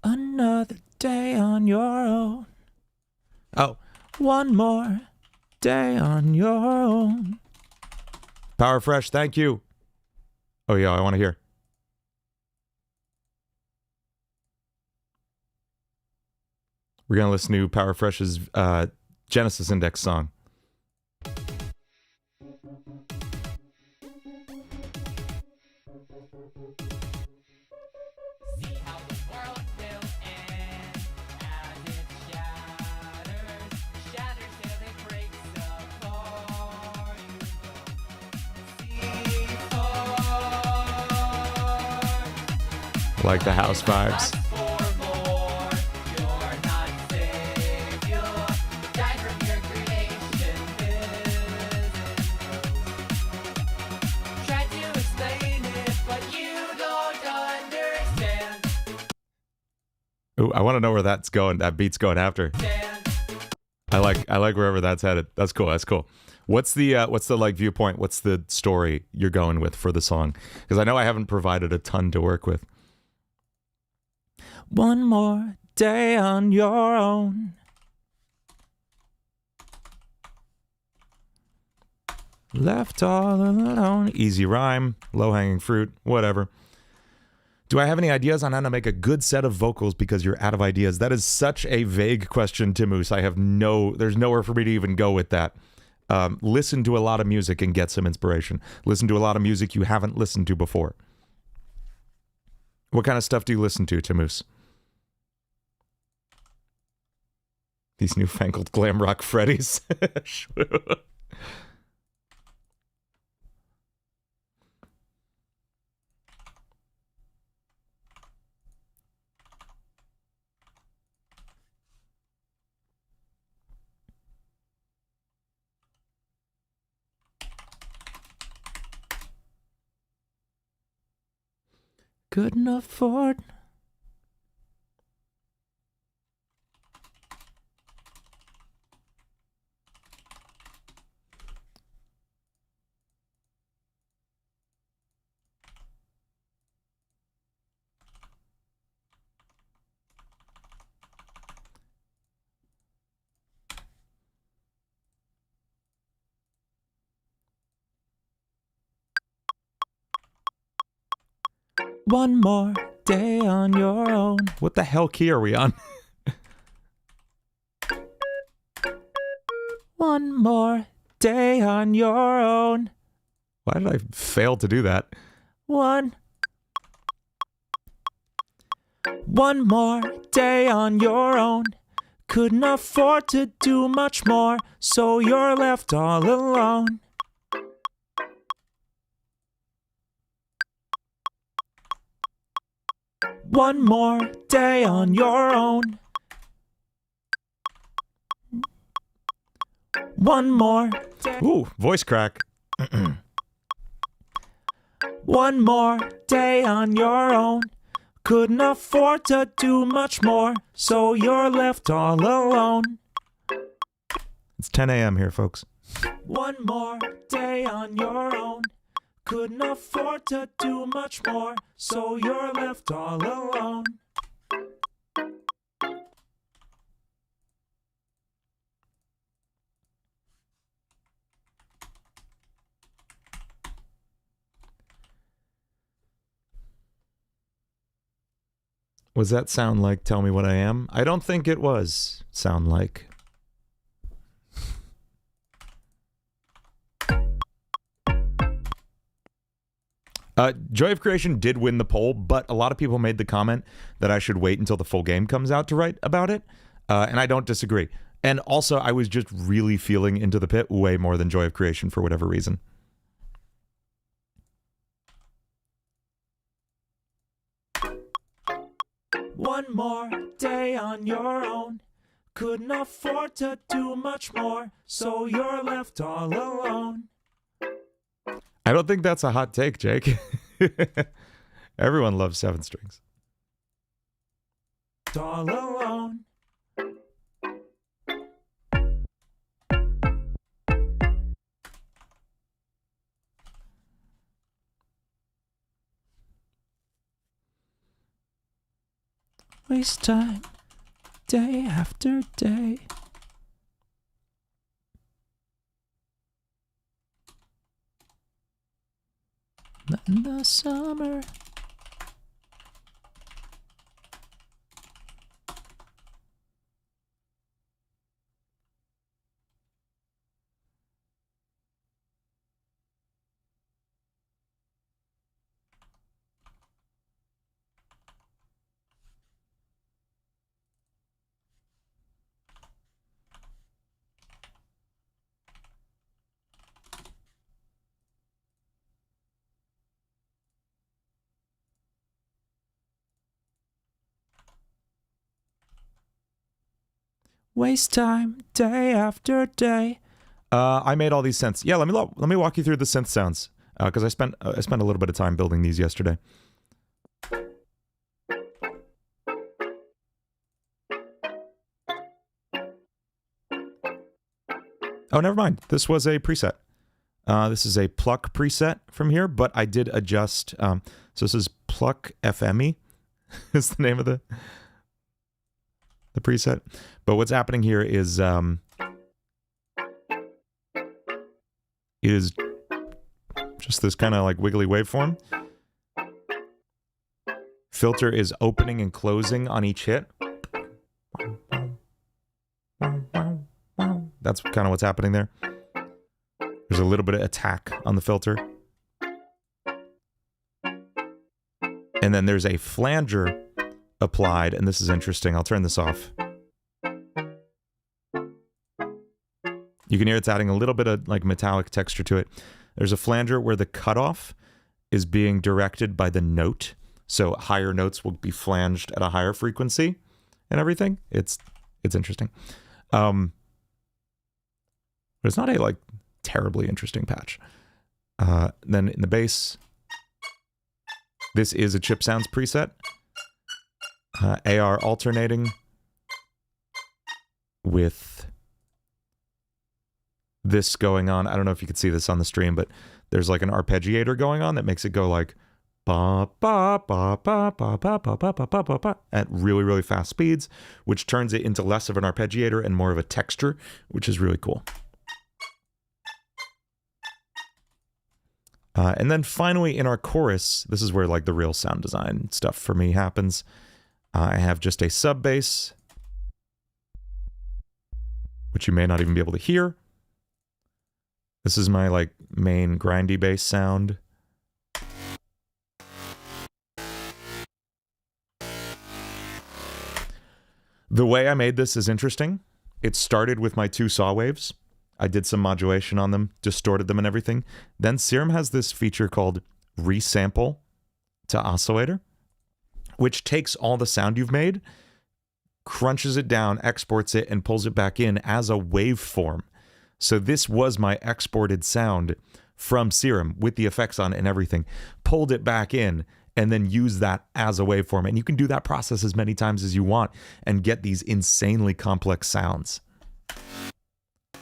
Another day on your own. Oh, one more day on your own. Power Fresh, thank you. Oh yeah, I want to hear. We're gonna listen to Power Fresh's Genesis Index song. Like the house vibes. Ooh, I want to know where that's going. That beat's going after. I like wherever that's headed. That's cool. That's cool. What's the like viewpoint? What's the story you're going with for the song? Because I know I haven't provided a ton to work with. One more day on your own. Left all alone. Easy rhyme, low-hanging fruit, whatever. Do I have any ideas on how to make a good set of vocals because you're out of ideas? That is such a vague question, Timus. There's nowhere for me to even go with that. Listen to a lot of music and get some inspiration. Listen to a lot of music you haven't listened to before. What kind of stuff do you listen to, Timus? These newfangled glam rock Freddies. Couldn't afford. One more day on your own. What the hell key are we on? One more day on your own. Why did I fail to do that? One more day on your own. Couldn't afford to do much more, so you're left all alone. One more day on your own. One more day. Ooh, voice crack. One more day on your own. Couldn't afford to do much more, so you're left all alone. It's 10 a.m. here, folks. One more day on your own. Couldn't afford to do much more, so you're left all alone. Was that sound like Tell Me What I Am? I don't think it was sound like. Joy of Creation did win the poll, but a lot of people made the comment that I should wait until the full game comes out to write about it, and I don't disagree. And also, I was just really feeling Into the Pit way more than Joy of Creation for whatever reason. One more day on your own. Couldn't afford to do much more, so you're left all alone. I don't think that's a hot take, Jake. Everyone loves 7 strings. All alone. Waste time, day after day. Not in the summer. Waste time, day after day. I made all these synths. Yeah, let me walk you through the synth sounds because I spent a little bit of time building these yesterday. Oh, never mind. This was a preset. This is a pluck preset from here, but I did adjust. So this is pluck FME is the name of the preset. But what's happening here is just this kind of like wiggly waveform. Filter is opening and closing on each hit. That's kind of what's happening there. There's a little bit of attack on the filter. And then there's a flanger applied, and this is interesting. I'll turn this off. You can hear it's adding a little bit of like metallic texture to it. There's a flanger where the cutoff is being directed by the note. So higher notes will be flanged at a higher frequency and everything. It's interesting. But it's not a like terribly interesting patch. Then in the bass, this is a Chip Sounds preset. AR alternating with this going on. I don't know if you can see this on the stream, but there's like an arpeggiator going on that makes it go like ba ba ba ba ba ba ba ba ba ba ba ba at really, really fast speeds, which turns it into less of an arpeggiator and more of a texture, which is really cool. And then finally in our chorus, this is where like the real sound design stuff for me happens. I have just a sub bass, which you may not even be able to hear. This is my like main grindy bass sound. The way I made this is interesting. It started with my two saw waves. I did some modulation on them, distorted them and everything. Then Serum has this feature called resample to oscillator, which takes all the sound you've made, crunches it down, exports it, and pulls it back in as a waveform. So this was my exported sound from Serum with the effects on it and everything, pulled it back in, and then use that as a waveform. And you can do that process as many times as you want and get these insanely complex sounds.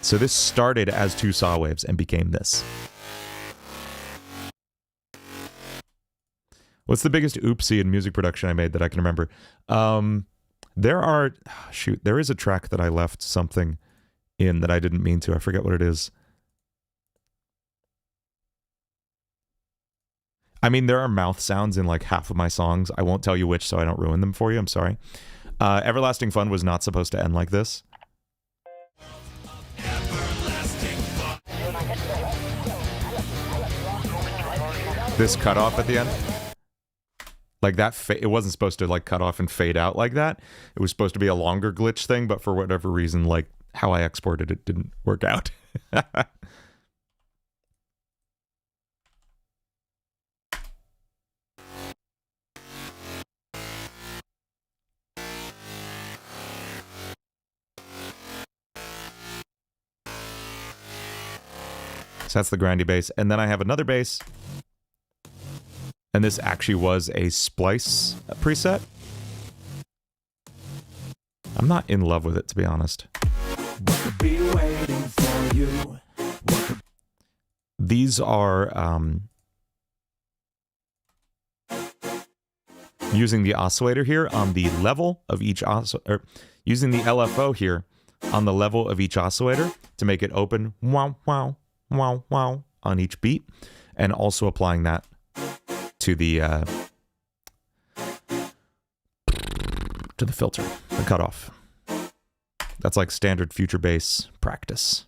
So this started as two saw waves and became this. What's the biggest oopsie in music production I made that I can remember? There is a track that I left something in that I didn't mean to. I forget what it is. I mean, there are mouth sounds in like half of my songs. I won't tell you which so I don't ruin them for you. I'm sorry. Everlasting Fun was not supposed to end like this. This cutoff at the end. Like that, it wasn't supposed to like cut off and fade out like that. It was supposed to be a longer glitch thing, but for whatever reason, like how I exported it didn't work out. So that's the grindy bass. And then I have another bass. And this actually was a splice preset. I'm not in love with it, to be honest. Be waiting for you. These are using the oscillator here on the level of each oscillator, using the LFO here on the level of each oscillator to make it open wow wow wow wow on each beat, and also applying that to the filter, the cutoff. That's like standard future bass practice.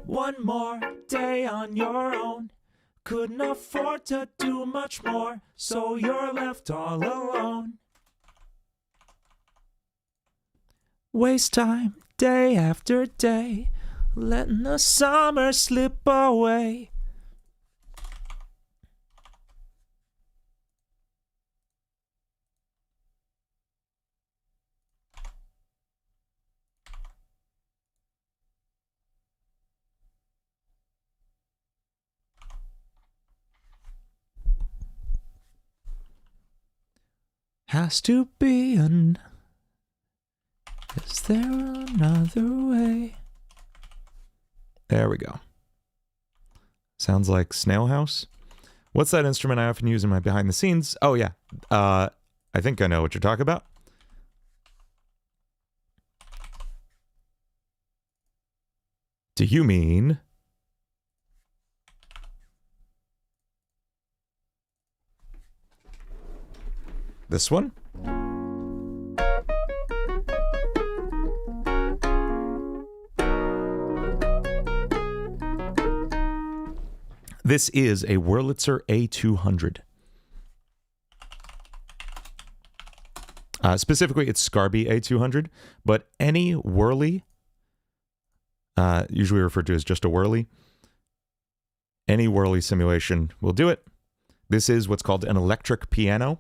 One more day on your own. Couldn't afford to do much more, so you're left all alone. Waste time, day after day, letting the summer slip away. Has to be an... Is there another way? There we go. Sounds like Snail House. What's that instrument I often use in my behind the scenes? Oh, yeah. I think I know what you're talking about. Do you mean... this one? This is a Wurlitzer A200. Specifically, it's Scarby A200, but any Whirly, usually referred to as just a Whirly, any Whirly simulation will do it. This is what's called an electric piano,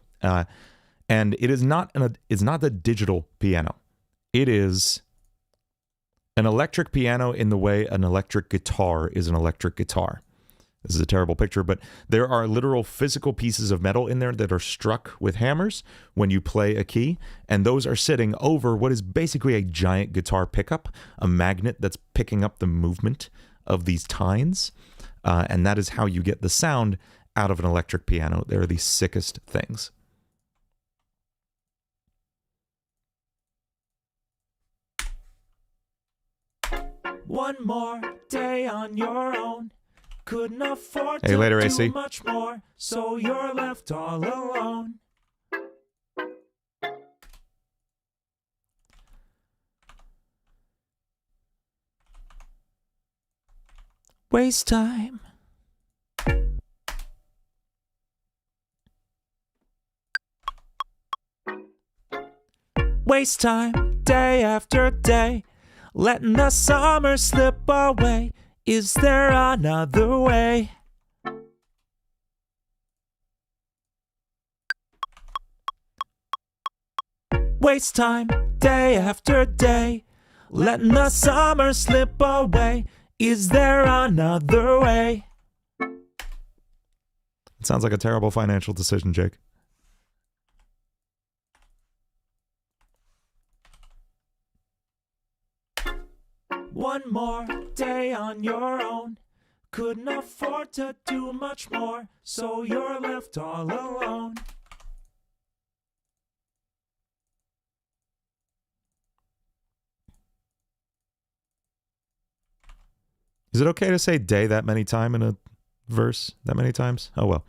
and it is not it's not the digital piano. It is an electric piano in the way an electric guitar is an electric guitar. This is a terrible picture, but there are literal physical pieces of metal in there that are struck with hammers when you play a key, and those are sitting over what is basically a giant guitar pickup, a magnet that's picking up the movement of these tines, and that is how you get the sound out of an electric piano. They're the sickest things. One more day on your own. Couldn't afford Hey, later, to AC. do much more, so you're left all alone. Waste time. Waste time, day after day, letting the summer slip away. Is there another way? Waste time, day after day, letting the summer slip away. Is there another way? It sounds like a terrible financial decision, Jake. One more day on your own. Couldn't afford to do much more, so you're left all alone. Is it okay to say day that many times in a verse that many times? Oh, well.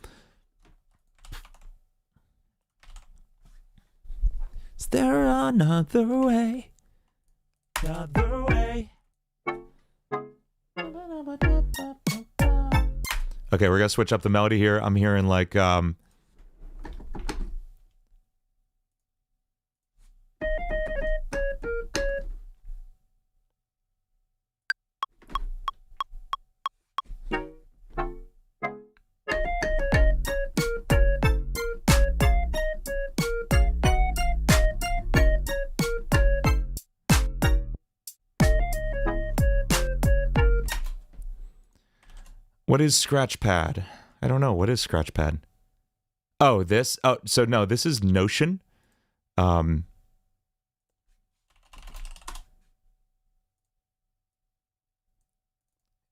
Is there another way? Another way. Okay, we're gonna switch up the melody here. I'm hearing like what is Scratchpad? I don't know. What is Scratchpad? Oh, this? Oh, so no, this is Notion.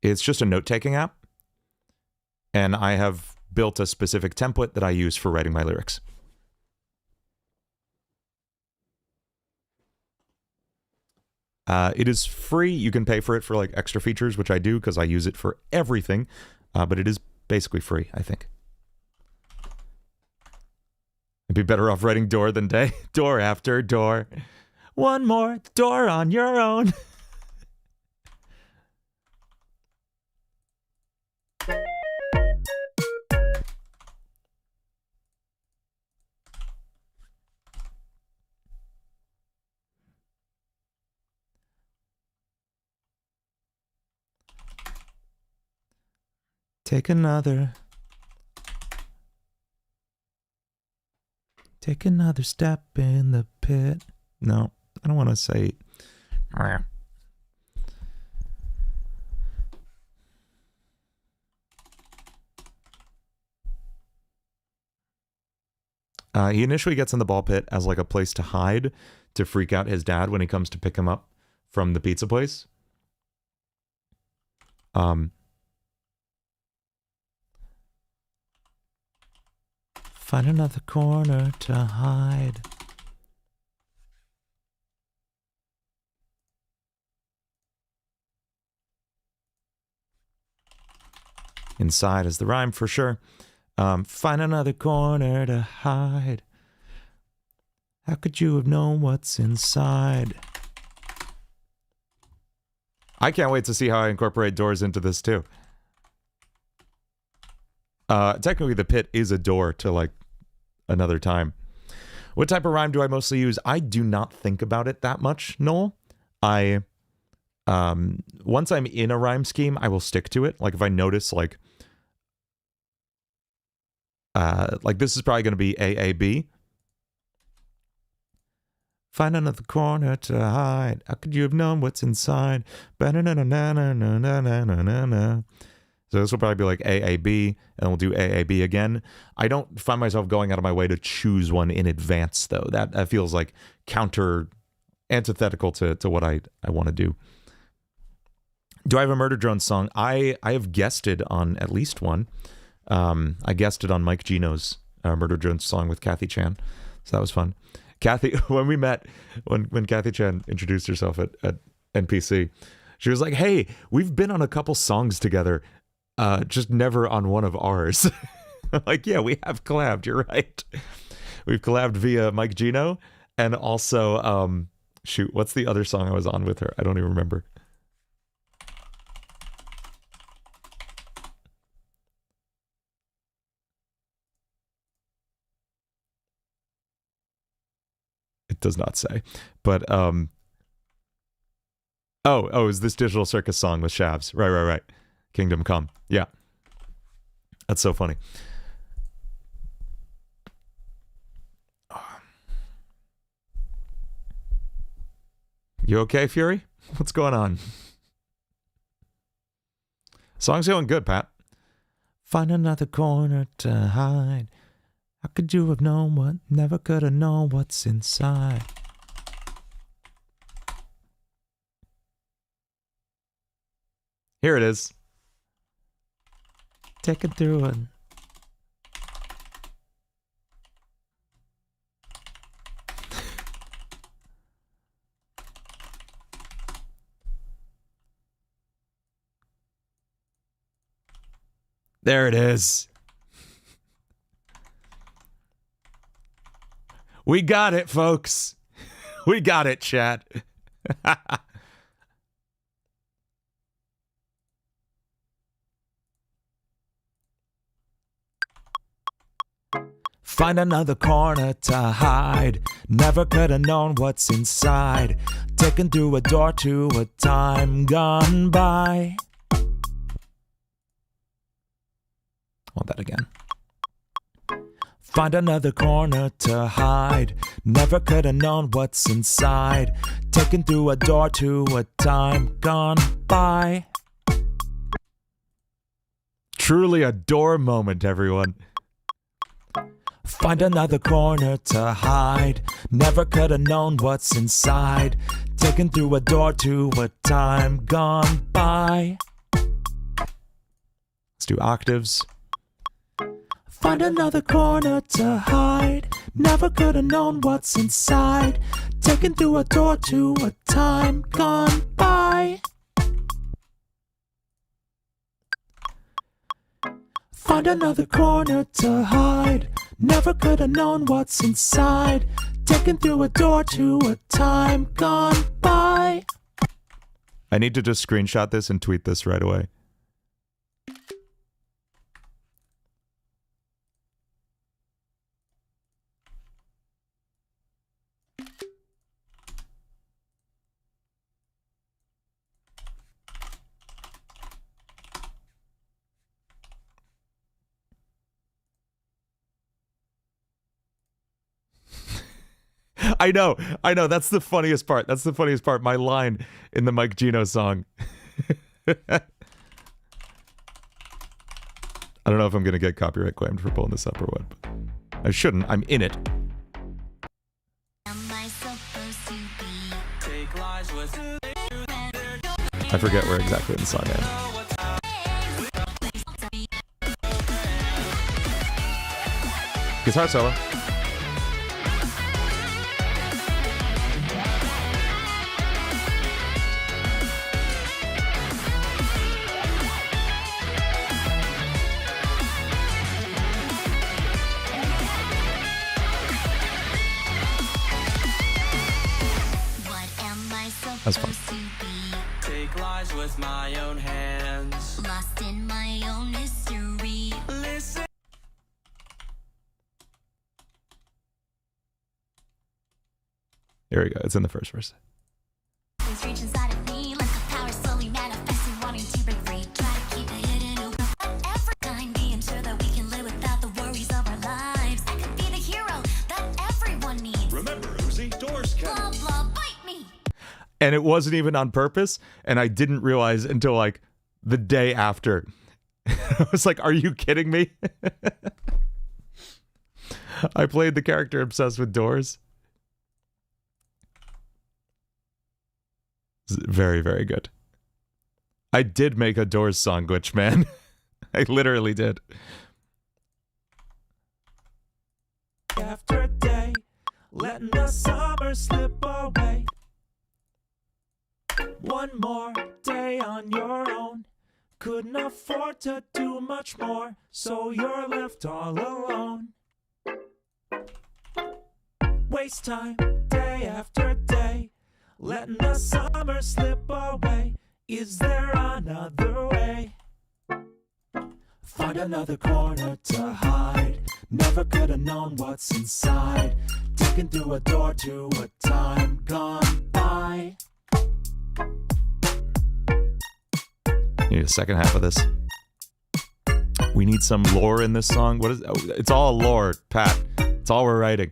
It's just a note-taking app. And I have built a specific template that I use for writing my lyrics. It is free. You can pay for it for like extra features, which I do because I use it for everything. But it is basically free, I think. I'd be better off writing door than day. Door after door. One more door on your own. Take another step in the pit. No, I don't want to say. He initially gets in the ball pit as like a place to hide to freak out his dad when he comes to pick him up from the pizza place. Find another corner to hide. Inside is the rhyme for sure. Find another corner to hide. How could you have known what's inside? I can't wait to see how I incorporate doors into this too. Technically the pit is a door to like another time. What type of rhyme do I mostly use? I do not think about it that much, Noel. Once I'm in a rhyme scheme, I will stick to it. Like if I notice like this is probably going to be AAB. Find another corner to hide. How could you have known what's inside? So this will probably be like AAB, and we'll do AAB again. I don't find myself going out of my way to choose one in advance, though. That feels like antithetical to what I want to do. Do I have a Murder Drone song? I have guested on at least one. I guested on Mike Gino's Murder Drone song with Kathy Chan, so that was fun. Kathy, when we met, when Kathy Chan introduced herself at NPC, she was like, "Hey, we've been on a couple songs together, just never on one of ours." Like, yeah, we have collabed. You're right. We've collabed via Mike Gino, and also, shoot, what's the other song I was on with her? I don't even remember. It does not say, but oh, is this Digital Circus song with Shabs? Right. Kingdom Come. Yeah, that's so funny. You okay, Fury? What's going on? Song's going good, Pat. Find another corner to hide. How could you have known what? Never could have known what's inside. Here it is. Take it through it. There it is. We got it, folks. We got it, chat. Find another corner to hide. Never could have known what's inside. Taken through a door to a time gone by. Want that again. Find another corner to hide. Never could have known what's inside. Taken through a door to a time gone by. Truly a door moment, everyone. Find another corner to hide. Never could have known what's inside. Taken through a door to a time gone by. Let's do octaves. Find another corner to hide. Never could have known what's inside. Taken through a door to a time gone by. Find another corner to hide. Never could have known what's inside. Taken through a door to a time gone by. I need to just screenshot this and tweet this right away. I know. That's the funniest part. My line in the Mike Gino song. I don't know if I'm going to get copyright claimed for pulling this up or what. But I shouldn't. I'm in it. I forget where exactly in the song I am. Guitar solo. That's fun. Take lies with my own hands. Lost in my own history. Listen. Here we go. It's in the first verse. Reach inside of me like a power slowly manifesting, wanting to break free. Try to keep it hidden open. Every time being sure that we can live without the worries of our lives. I could be the hero that everyone needs. Remember, Uzi, doors can. Blah blah, bite me. And it wasn't even on purpose, and I didn't realize until like the day after. I was like, are you kidding me? I played the character obsessed with doors. Very, very good. I did make a Doors song glitch, man. I literally did. After day, letting the summer slip away. One more day on your own. Couldn't afford to do much more, so you're left all alone. Waste time, day after day. Letting the summer slip away. Is there another way? Find another corner to hide. Never could have known what's inside. Taken through a door to a time gone by. Need a second half of this. We need some lore in this song. What is? Oh, it's all lore, Pat. It's all we're writing.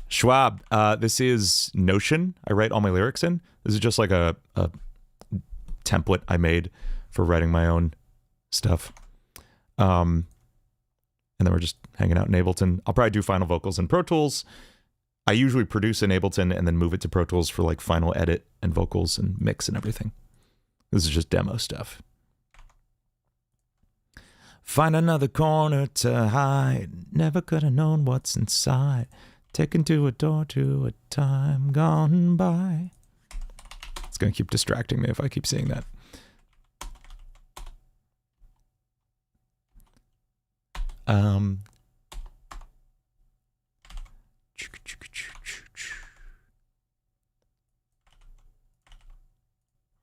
Schwab, this is Notion. I write all my lyrics in. This is just like a template I made for writing my own stuff. And then we're just hanging out in Ableton. I'll probably do final vocals in Pro Tools. I usually produce in Ableton and then move it to Pro Tools for like final edit and vocals and mix and everything. This is just demo stuff. Find another corner to hide. Never could have known what's inside. Taken to a door to a time gone by. It's going to keep distracting me if I keep seeing that.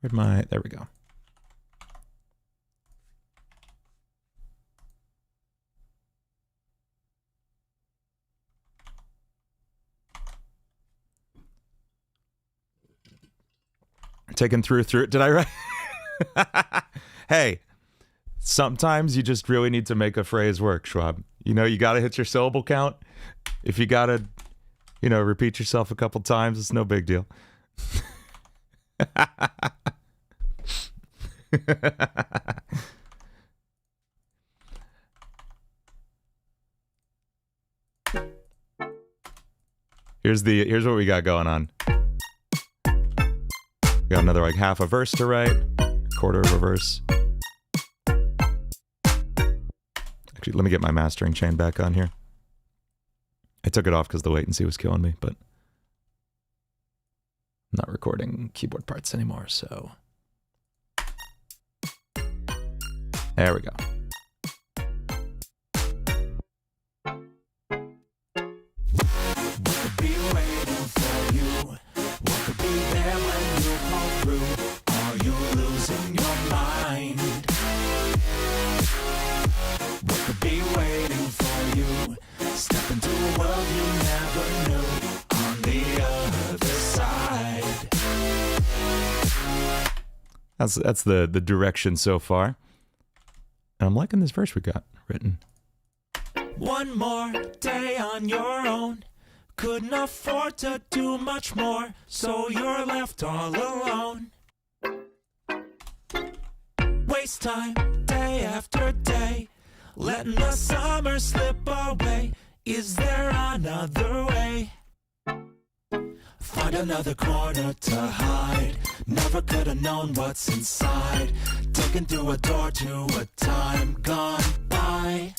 Where'd my... There we go. Taken through. Did I write? Hey, sometimes you just really need to make a phrase work, Schwab. You know, you got to hit your syllable count. If you got to, you know, repeat yourself a couple times, it's no big deal. Here's what we got going on. Got another like half a verse to write, a quarter of a verse. Actually, let me get my mastering chain back on here. I took it off because the latency was killing me, but I'm not recording keyboard parts anymore, so. There we go. That's the direction so far. And I'm liking this verse we got written. One more day on your own. Couldn't afford to do much more, so you're left all alone. Waste time, day after day, letting the summer slip away. Is there another way? Find another corner to hide. Never could have known what's inside. Taken through a door to a time gone by.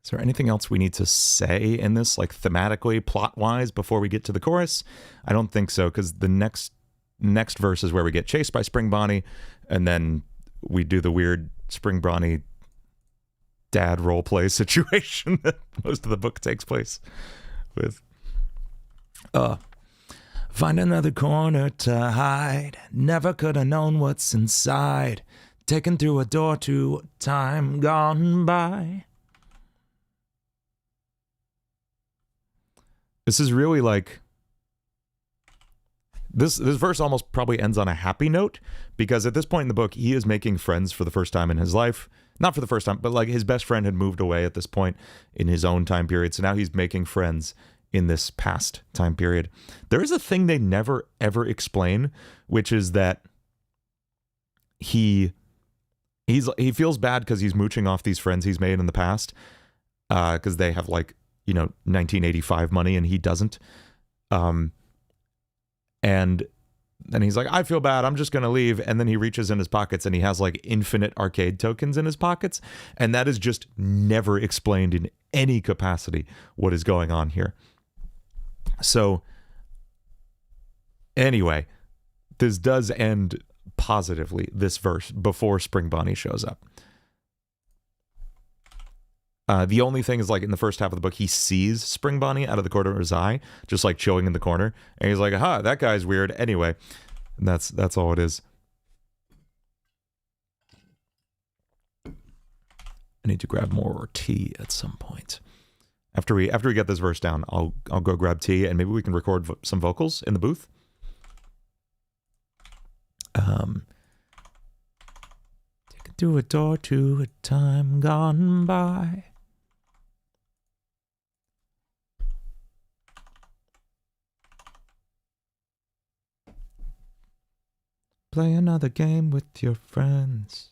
Is there anything else we need to say in this, like thematically, plot-wise, before we get to the chorus? I don't think so, because the next verse is where we get chased by Spring Bonnie, and then we do the weird Spring Bonnie dad roleplay situation that most of the book takes place with. Find another corner to hide. Never could have known what's inside. Taken through a door to time gone by. This is really like, this verse almost probably ends on a happy note, because at this point in the book, he is making friends for the first time in his life. Not for the first time, but like his best friend had moved away at this point in his own time period. So now he's making friends in this past time period. There is a thing they never ever explain, which is that he feels bad because he's mooching off these friends he's made in the past, because they have, like, you know, 1985 money and he doesn't. And then he's like, I feel bad, I'm just going to leave. And then he reaches in his pockets and he has like infinite arcade tokens in his pockets. And that is just never explained in any capacity what is going on here. So anyway, this does end positively, this verse, before Spring Bonnie shows up. The only thing is, like, in the first half of the book, he sees Spring Bonnie out of the corner of his eye, just like chilling in the corner, and he's like, aha, that guy's weird. Anyway, and that's all it is. I need to grab more tea at some point. After we get this verse down, I'll go grab tea, and maybe we can record some vocals in the booth. Take it through a door to a time gone by. Play another game with your friends.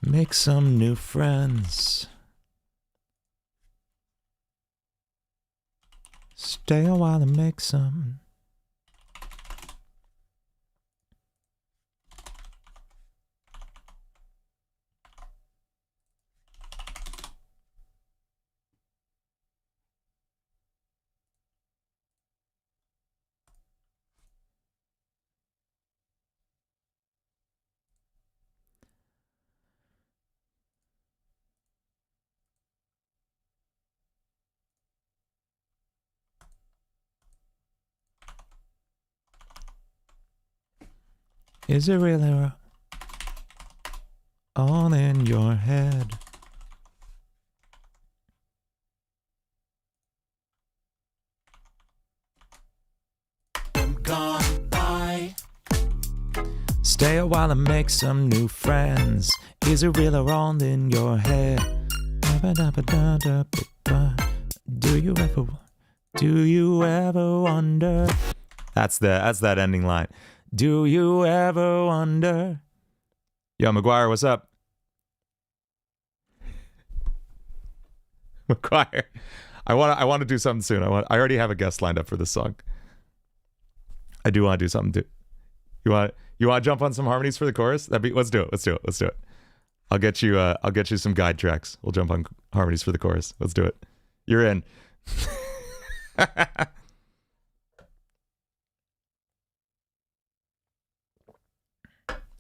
Make some new friends. Stay a while and make some. Is it really all in your head? Gone by. Stay a while and make some new friends. Is it real or all in your head? Do you ever wonder? That's that ending line. Do you ever wonder? Yo, McGuire, what's up? McGuire, I want to do something soon. I already have a guest lined up for this song. I do want to do something too. You want to jump on some harmonies for the chorus? Let's do it. I'll get you some guide tracks. We'll jump on harmonies for the chorus. Let's do it. You're in.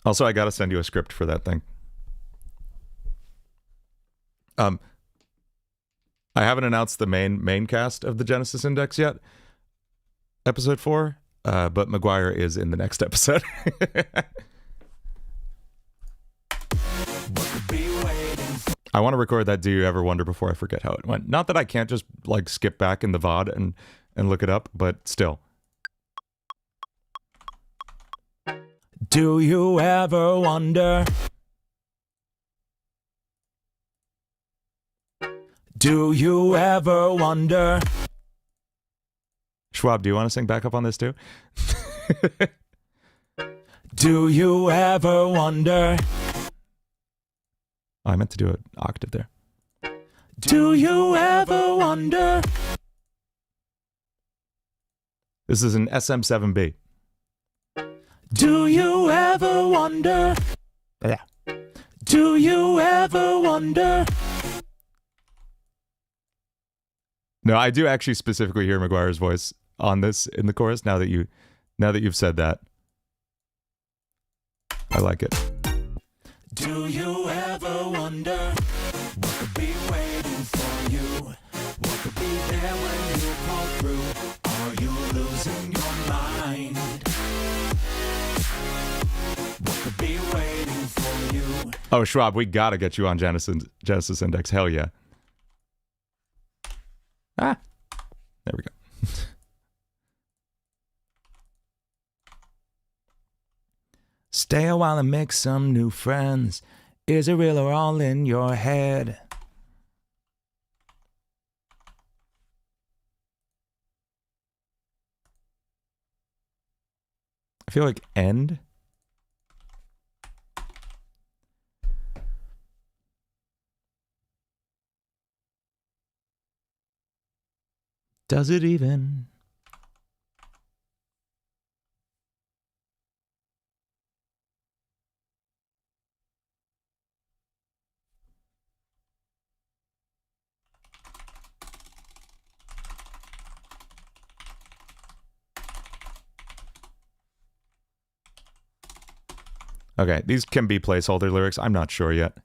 Also, I gotta send you a script for that thing. I haven't announced the main cast of the Genesis Index yet. Episode 4, but McGuire is in the next episode. I want to record that Do You Ever Wonder before I forget how it went. Not that I can't just like skip back in the VOD and look it up, but still. Do you ever wonder? Do you ever wonder? Schwab, do you want to sing back up on this too? Do you ever wonder? Oh, I meant to do an octave there. Do you ever wonder? This is an SM7B. Do you ever wonder? Yeah. Do you ever wonder? No, I do actually specifically hear McGuire's voice on this in the chorus now that you've said that. I like it. Do you ever wonder what could be waiting for you? What could be there when you call through? Are you losing your mind? What could be waiting for you? Oh, Schwab, we gotta get you on Genesis Index. Hell yeah. Ah, there we go. Stay a while and make some new friends. Is it real or all in your head? I feel like end. Does it even? Okay, these can be placeholder lyrics. I'm not sure yet.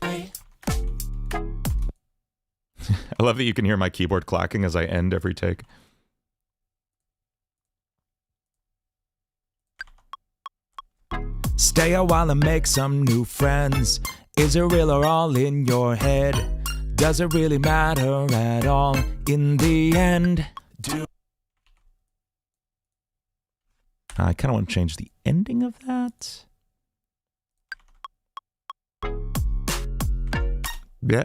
I love that you can hear my keyboard clacking as I end every take. Stay a while and make some new friends. Is it real or all in your head? Does it really matter at all in the end? I kind of want to change the ending of that. Yeah.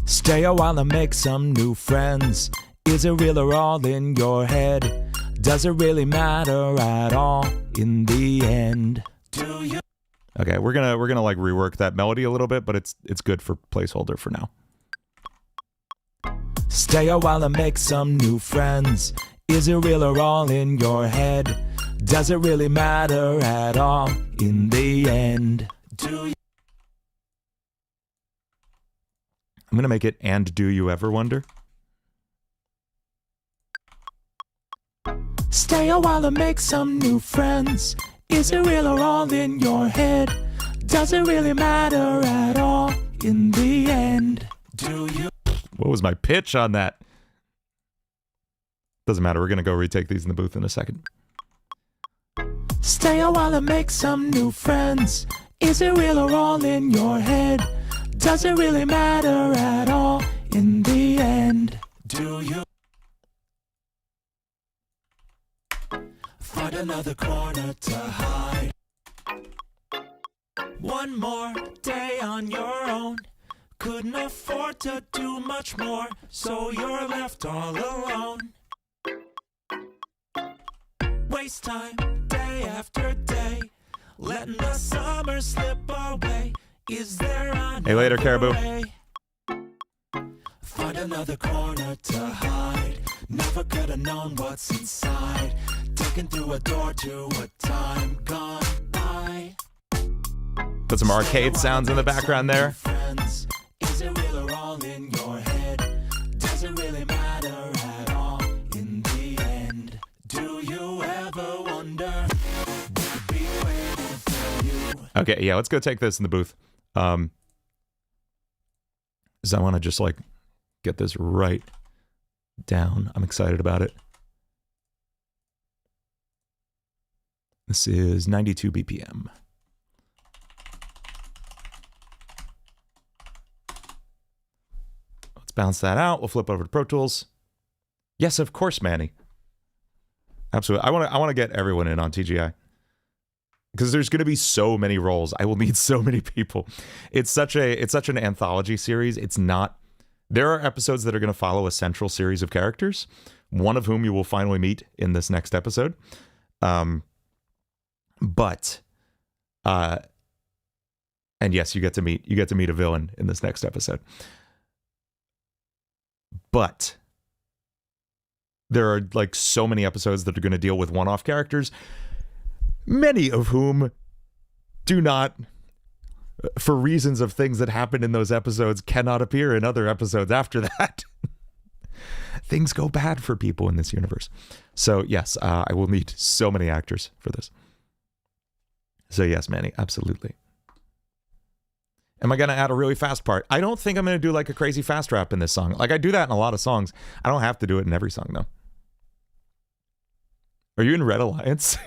Stay a while and make some new friends. Is it real or all in your head? Does it really matter at all in the end? Do you? Okay, we're gonna like rework that melody a little bit, but it's good for placeholder for now. Stay a while and make some new friends. Is it real or all in your head? Does it really matter at all in the end? Do you? I'm gonna make it and Do You Ever Wonder? Stay a while and make some new friends. Is it real or all in your head? Does it really matter at all in the end? Do you? What was my pitch on that? Doesn't matter, we're gonna go retake these in the booth in a second. Stay a while and make some new friends. Is it real or all in your head? Does it really matter at all in the end? Do you? Find another corner to hide. One more day on your own. Couldn't afford to do much more, so you're left all alone. Waste time, day after day, letting the summer slip away. Is there another Hey, later, Caribou. way? Find another corner to hide. Never could have known what's inside. Taken through a door to a time gone by. Put some arcade sounds in the background there. Friends, is it real or all in your head? Does it really matter at all in the end? Do you ever wonder what could be waiting for you? Okay, yeah, let's go take this in the booth. 'Cause I want to just like get this right down. I'm excited about it. This is 92 BPM. bounce that out. We'll flip over to Pro Tools. Yes, of course, Manny. Absolutely. I want to get everyone in on TGI. Because there's going to be so many roles. I will need so many people. It's such an anthology series. It's not. There are episodes that are going to follow a central series of characters, one of whom you will finally meet in this next episode. And yes, you get to meet a villain in this next episode. But there are like so many episodes that are going to deal with one-off characters, many of whom do not, for reasons of things that happen in those episodes, cannot appear in other episodes after that. Things go bad for people in this universe. So yes, I will need so many actors for this. So yes, Manny, absolutely. Am I going to add a really fast part? I don't think I'm going to do like a crazy fast rap in this song. Like I do that in a lot of songs. I don't have to do it in every song though. Are you in Red Alliance?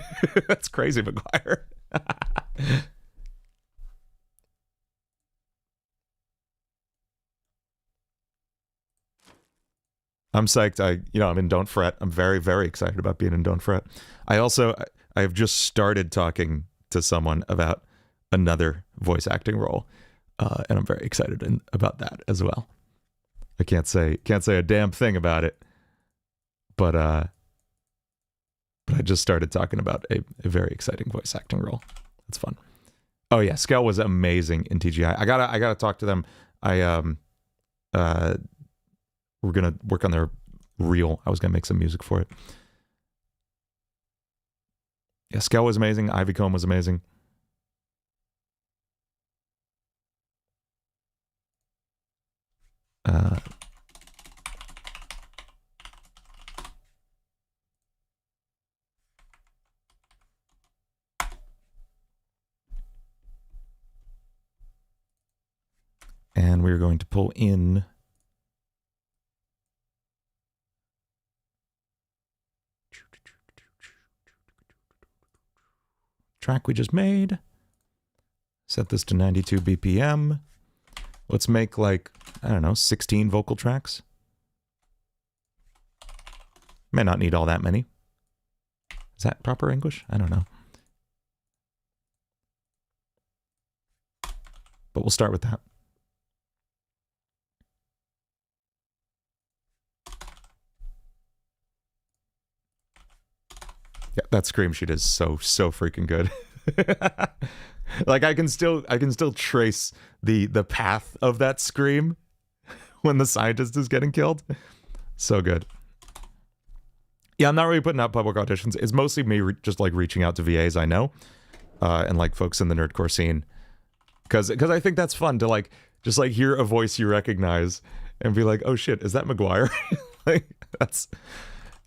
That's crazy, McGuire. I'm psyched. I'm in Don't Fret. I'm very, very excited about being in Don't Fret. I have just started talking to someone about another voice acting role, and I'm very excited about that as well. I can't say a damn thing about it, but I just started talking about a very exciting voice acting role. It's fun. Oh yeah, Skell was amazing in TGI. I gotta talk to them. We're gonna work on their reel. I was gonna make some music for it. Yeah, Skell was amazing. Ivy Comb was amazing. And we're going to pull in track we just made. Set this to 92 BPM. Let's make like, I don't know, 16 vocal tracks. May not need all that many. Is that proper English? I don't know. But we'll start with that. Yeah, that scream sheet is so freaking good. Like I can still trace the path of that scream when the scientist is getting killed. So good. Yeah, I'm not really putting out public auditions. It's mostly me just like reaching out to VAs I know, and like folks in the nerdcore scene, because I think that's fun to like just like hear a voice you recognize and be like, oh shit, is that McGuire? Like that's.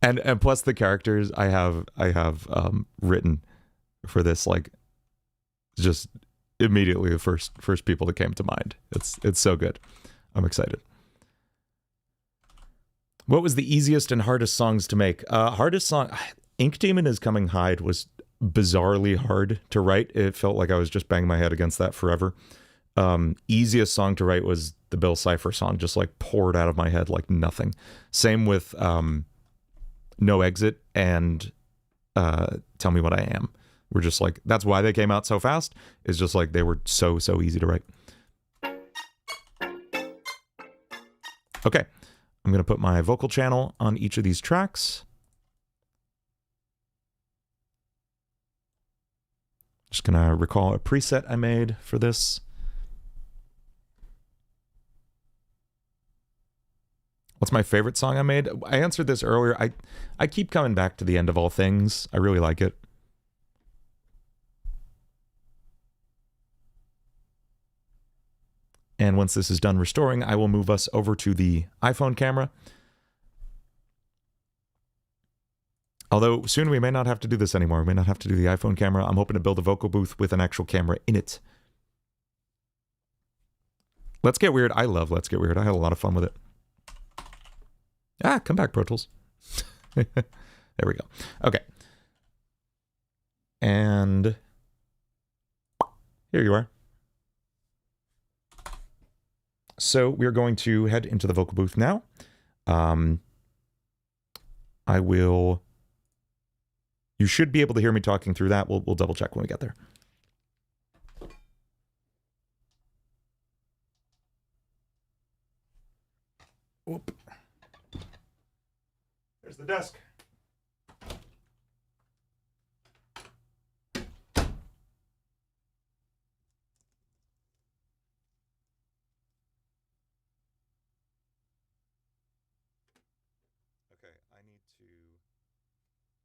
And plus the characters I have written for this, like just immediately the first people that came to mind. It's so good. I'm excited. What was the easiest and hardest songs to make? Hardest song, Ink Demon is Coming Hide was bizarrely hard to write. It felt like I was just banging my head against that forever. Easiest song to write was the Bill Cipher song, just like poured out of my head like nothing. Same with No Exit and Tell Me What I Am. We're just like, that's why they came out so fast, is just like they were so easy to write. Okay, I'm gonna put my vocal channel on each of these tracks. Just gonna recall a preset I made for this. What's my favorite song I made? I answered this earlier. I keep coming back to The End of All Things. I really like it. And once this is done restoring, I will move us over to the iPhone camera. Although soon we may not have to do this anymore. We may not have to do the iPhone camera. I'm hoping to build a vocal booth with an actual camera in it. Let's Get Weird. I love Let's Get Weird. I had a lot of fun with it. Ah, come back, Pro Tools. There we go. Okay. And here you are. So we're going to head into the vocal booth now. You should be able to hear me talking through that. We'll double check when we get there. Whoop. There's the desk. Okay, I need to...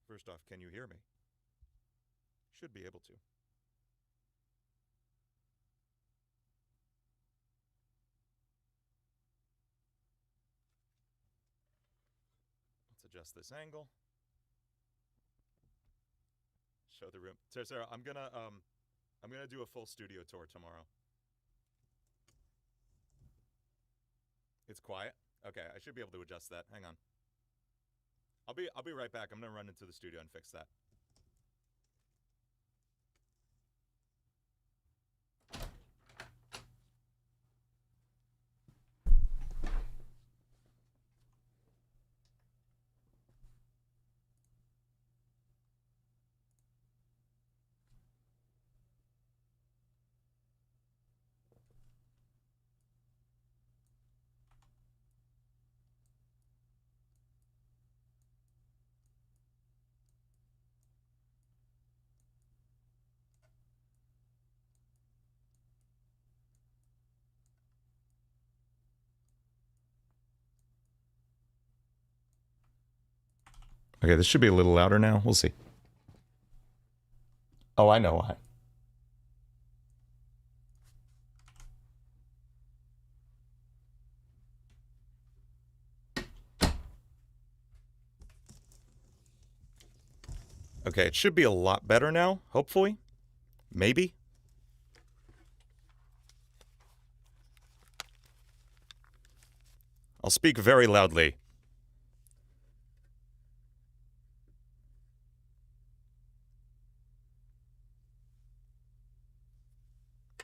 First off, can you hear me? Should be able to. Let's adjust this angle. Show the room. Sarah, I'm gonna do a full studio tour tomorrow. It's quiet? Okay, I should be able to adjust that. Hang on. I'll be right back. I'm gonna run into the studio and fix that. Okay, this should be a little louder now. We'll see. Oh, I know why. Okay, it should be a lot better now, hopefully. Maybe. I'll speak very loudly.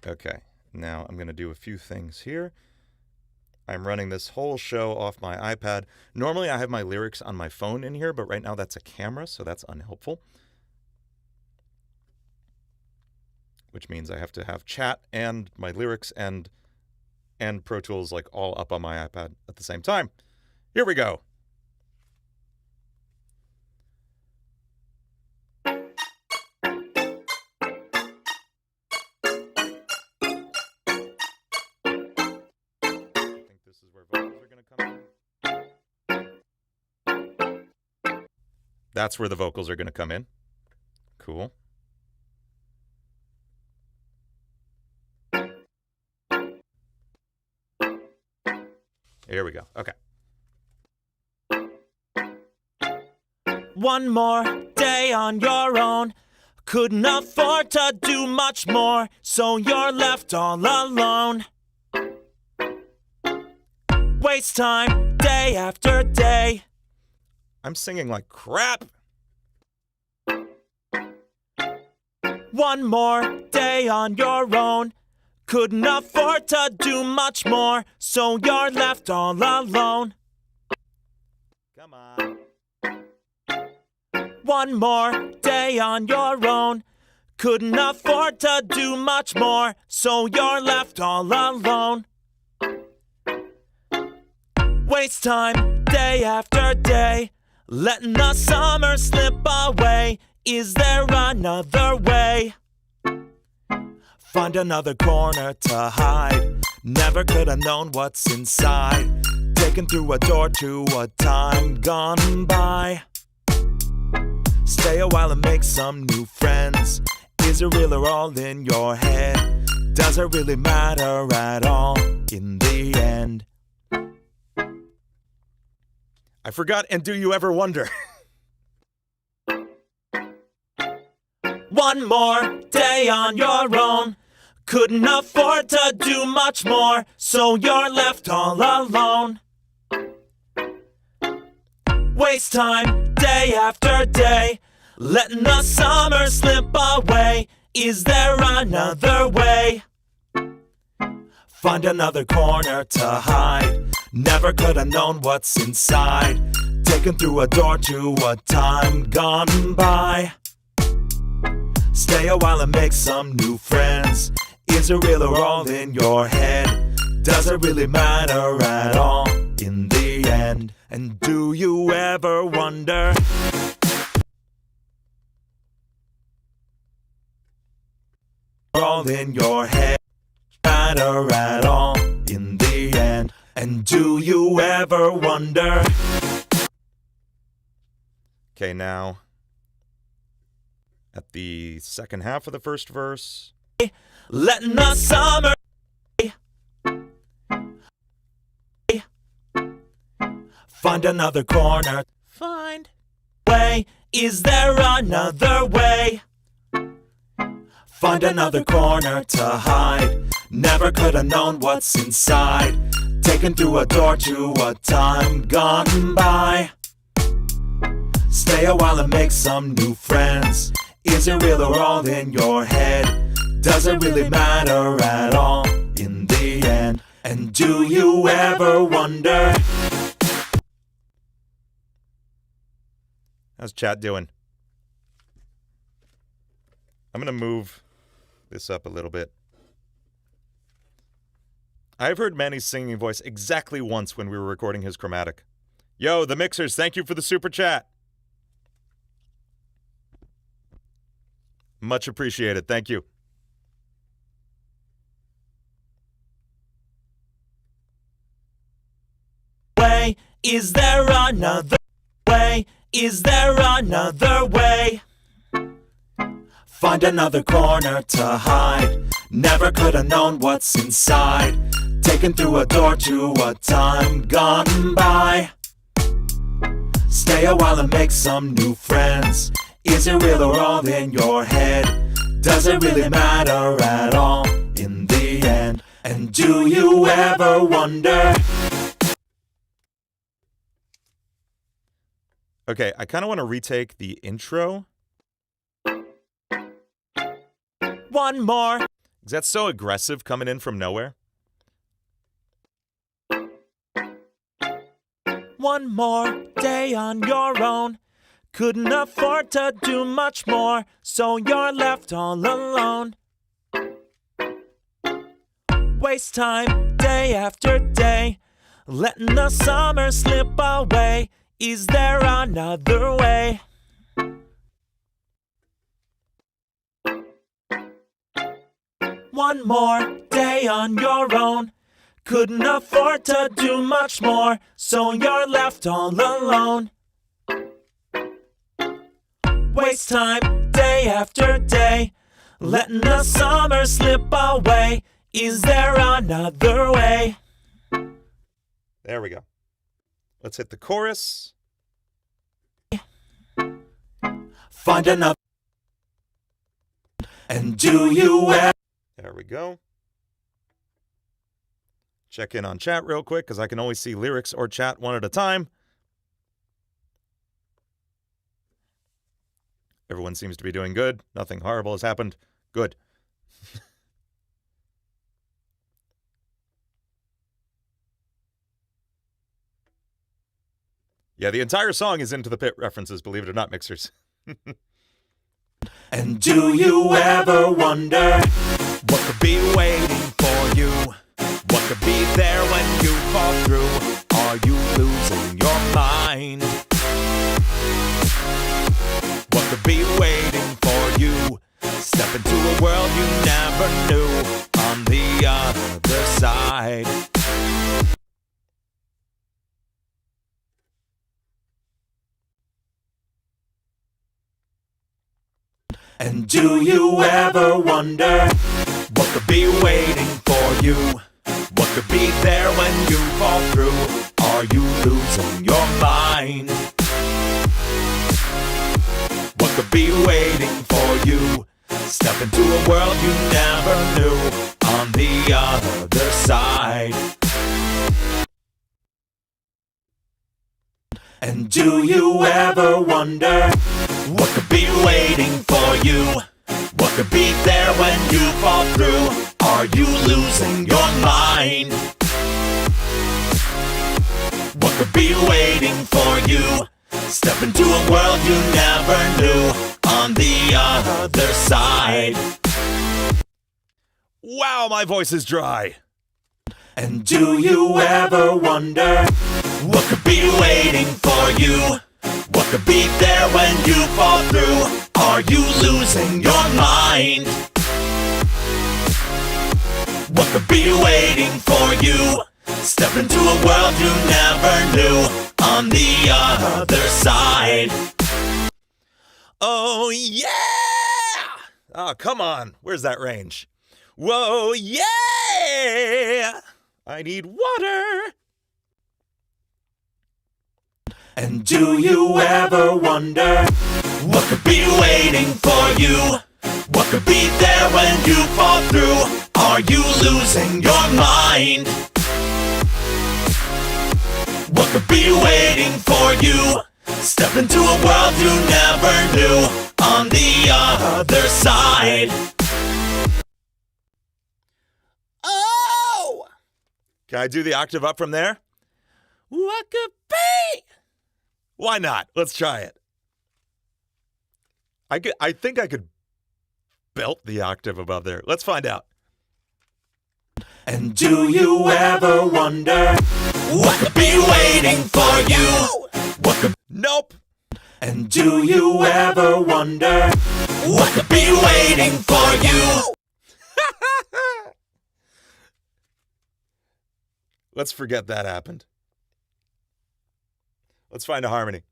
Okay, now I'm going to do a few things here. I'm running this whole show off my iPad. Normally I have my lyrics on my phone in here, but right now that's a camera, so that's unhelpful. Which means I have to have chat and my lyrics and Pro Tools like all up on my iPad at the same time. Here we go. That's where the vocals are going to come in. Cool. Here we go. Okay. One more day on your own. Couldn't afford to do much more, so you're left all alone. Waste time day after day. I'm singing like crap. One more day on your own. Couldn't afford to do much more, so you're left all alone. Come on. One more day on your own. Couldn't afford to do much more, so you're left all alone. Waste time day after day, letting the summer slip away. Is there another way? Find another corner to hide. Never could have known what's inside. Taken through a door to a time gone by. Stay a while and make some new friends. Is it real or all in your head? Does it really matter at all in the end? I forgot, and do you ever wonder? One more day on your own. Couldn't afford to do much more, so you're left all alone. Waste time day after day, letting the summer slip away. Is there another way? Find another corner to hide. Never could have known what's inside. Taken through a door to a time gone by. Stay a while and make some new friends. Is it real or all in your head? Does it really matter at all in the end? And do you ever wonder? All in your head, matter at all in the end? And do you ever wonder? Okay, now at the second half of the first verse. Letting the summer find another corner. Find way. Is there another way? Find another corner to hide. Never could have known what's inside. Taken through a door to a time gone by. Stay a while and make some new friends. Is it real or all in your head? Does it really matter at all in the end? And do you ever wonder? How's chat doing? I'm going to move this up a little bit. I've heard Manny's singing voice exactly once when we were recording his chromatic. Yo, the mixers, thank you for the super chat. Much appreciated. Thank you. Way, is there another way? Is there another way? Find another corner to hide. Never could have known what's inside. Taken through a door to a time gone by. Stay a while and make some new friends. Is it real or all in your head? Does it really matter at all in the end? And do you ever wonder? Okay, I kind of want to retake the intro. One more. Is that so aggressive coming in from nowhere? One more day on your own. Couldn't afford to do much more, so you're left all alone. Waste time day after day, letting the summer slip away. Is there another way? One more day on your own. Couldn't afford to do much more, so you're left all alone. Waste time day after day, letting the summer slip away. Is there another way? There we go. Let's hit the chorus. Find another. And do you ever? There we go. Check in on chat real quick, because I can always see lyrics or chat one at a time. Everyone seems to be doing good. Nothing horrible has happened. Good. Yeah, the entire song is Into the Pit references, believe it or not, mixers. And do you ever wonder what could be waiting for you? What could be there when you fall through? Are you losing your mind? What could be waiting for you? Step into a world you never knew on the other side. And do you ever wonder what could be waiting for you? What could be there when you fall through? Are you losing your mind? What could be waiting for you? Step into a world you never knew on the other side. And do you ever wonder what could be waiting for you? What could be there when you fall through? Are you losing your mind? What could be waiting for you? Step into a world you never knew on the other side. Wow, my voice is dry. And do you ever wonder what could be waiting for you? What could be there when you fall through? Are you losing your mind? What could be waiting for you? Step into a world you never knew on the other side. Oh yeah! Oh, come on. Where's that range? Whoa, yeah! I need water. And do you ever wonder what could be waiting for you? What could be there when you fall through? Are you losing your mind? What could be waiting for you? Step into a world you never knew on the other side. Oh! Can I do the octave up from there? What could be? Why not? Let's try it. I think I could belt the octave above there. Let's find out. And do you ever wonder what could be waiting for you? What could... Nope. And do you ever wonder what could be waiting for you? Let's forget that happened. Let's find a harmony.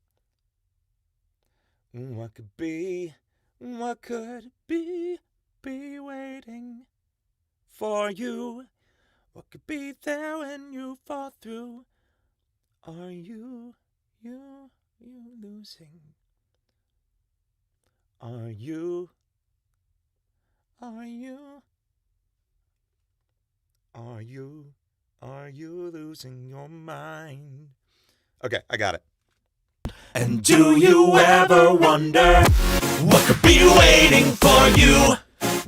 What could be waiting for you? What could be there when you fall through? Are you losing? Are you losing your mind? Okay, I got it. And do you ever wonder what could be waiting for you?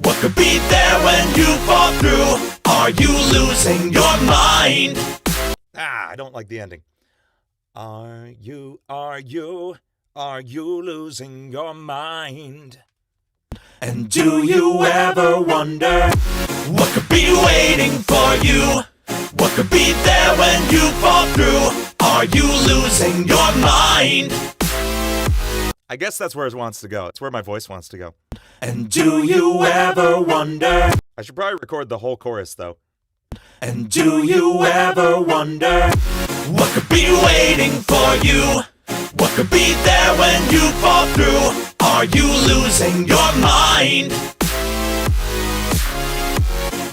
What could be there when you fall through? Are you losing your mind? I don't like the ending. Are you losing your mind? And do you ever wonder what could be waiting for you? What could be there when you fall through? Are you losing your mind? I guess that's where it wants to go. It's where my voice wants to go. And do you ever wonder? I should probably record the whole chorus, though. And do you ever wonder what could be waiting for you? What could be there when you fall through? Are you losing your mind?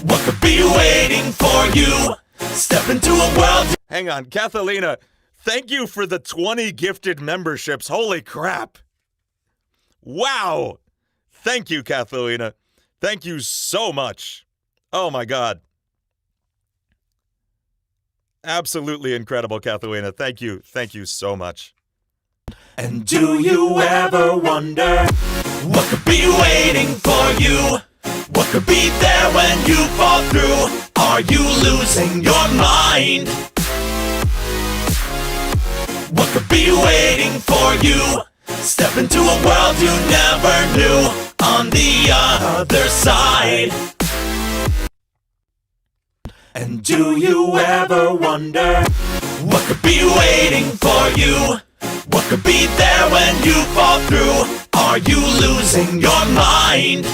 What could be waiting for you? Step into a world... Hang on, Kathalina, thank you for the 20 gifted memberships. Holy crap. Wow. Thank you, Kathalina. Thank you so much. Oh my God. Absolutely incredible, Kathalina. Thank you. Thank you so much. And do you ever wonder what could be waiting for you? What could be there when you fall through? Are you losing your mind? What could be waiting for you? Step into a world you never knew on the other side. And do you ever wonder what could be waiting for you? What could be there when you fall through? Are you losing your mind?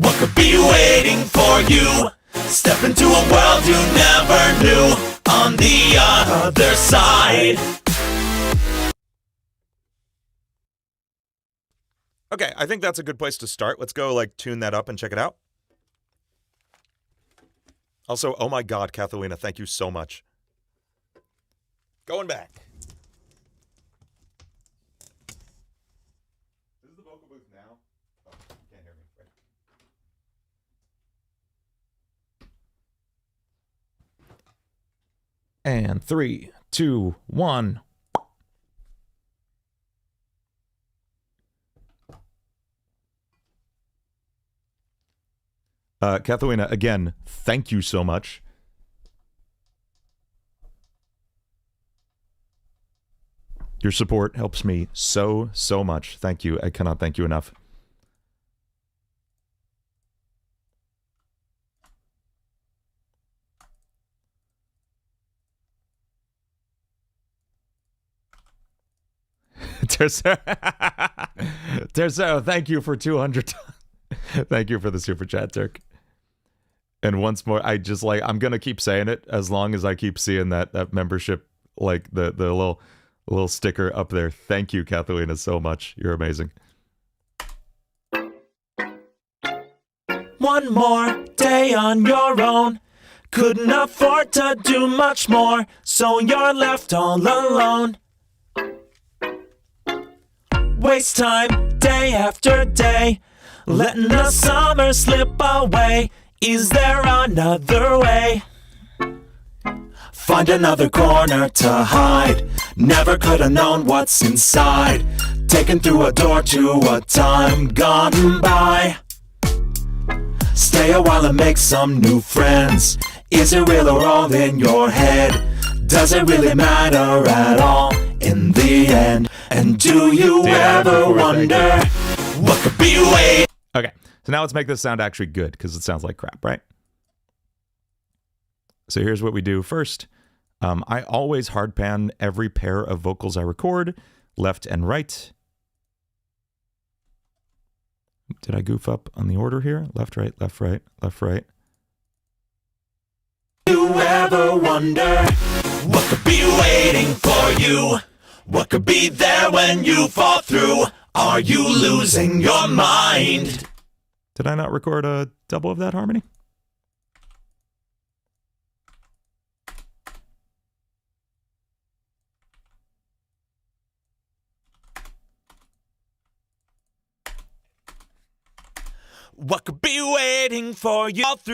What could be waiting for you? Step into a world you never knew on the other side. Okay, I think that's a good place to start. Let's go, tune that up and check it out. Also, oh my God, Kathalina, thank you so much. Going back. This is the vocal booth now. Oh, you can't hear me. Right. And 3, 2, 1. Katharina, again, thank you so much. Your support helps me so much. Thank you. I cannot thank you enough. Tercero, thank you for 200. Thank you for the super chat, Turk. And once more, I just like, I'm gonna keep saying it as long as I keep seeing that membership, like the little sticker up there. Thank you, Katharina, so much. You're amazing. One more day on your own. Couldn't afford to do much more, so you're left all alone. Waste time day after day, letting the summer slip away. Is there another way? Find another corner to hide. Never could have known what's inside. Taken through a door to a time gone by. Stay a while and make some new friends. Is it real or all in your head? Does it really matter at all in the end? And do you ever wonder what could be waiting? Okay, so now let's make this sound actually good, because it sounds like crap, right? So here's what we do first. I always hard pan every pair of vocals I record, left and right. Did I goof up on the order here? Left, right, left, right, left, right. You ever wonder what could be waiting for you? What could be there when you fall through? Are you losing your mind? Did I not record a double of that harmony? What could be waiting for you all through?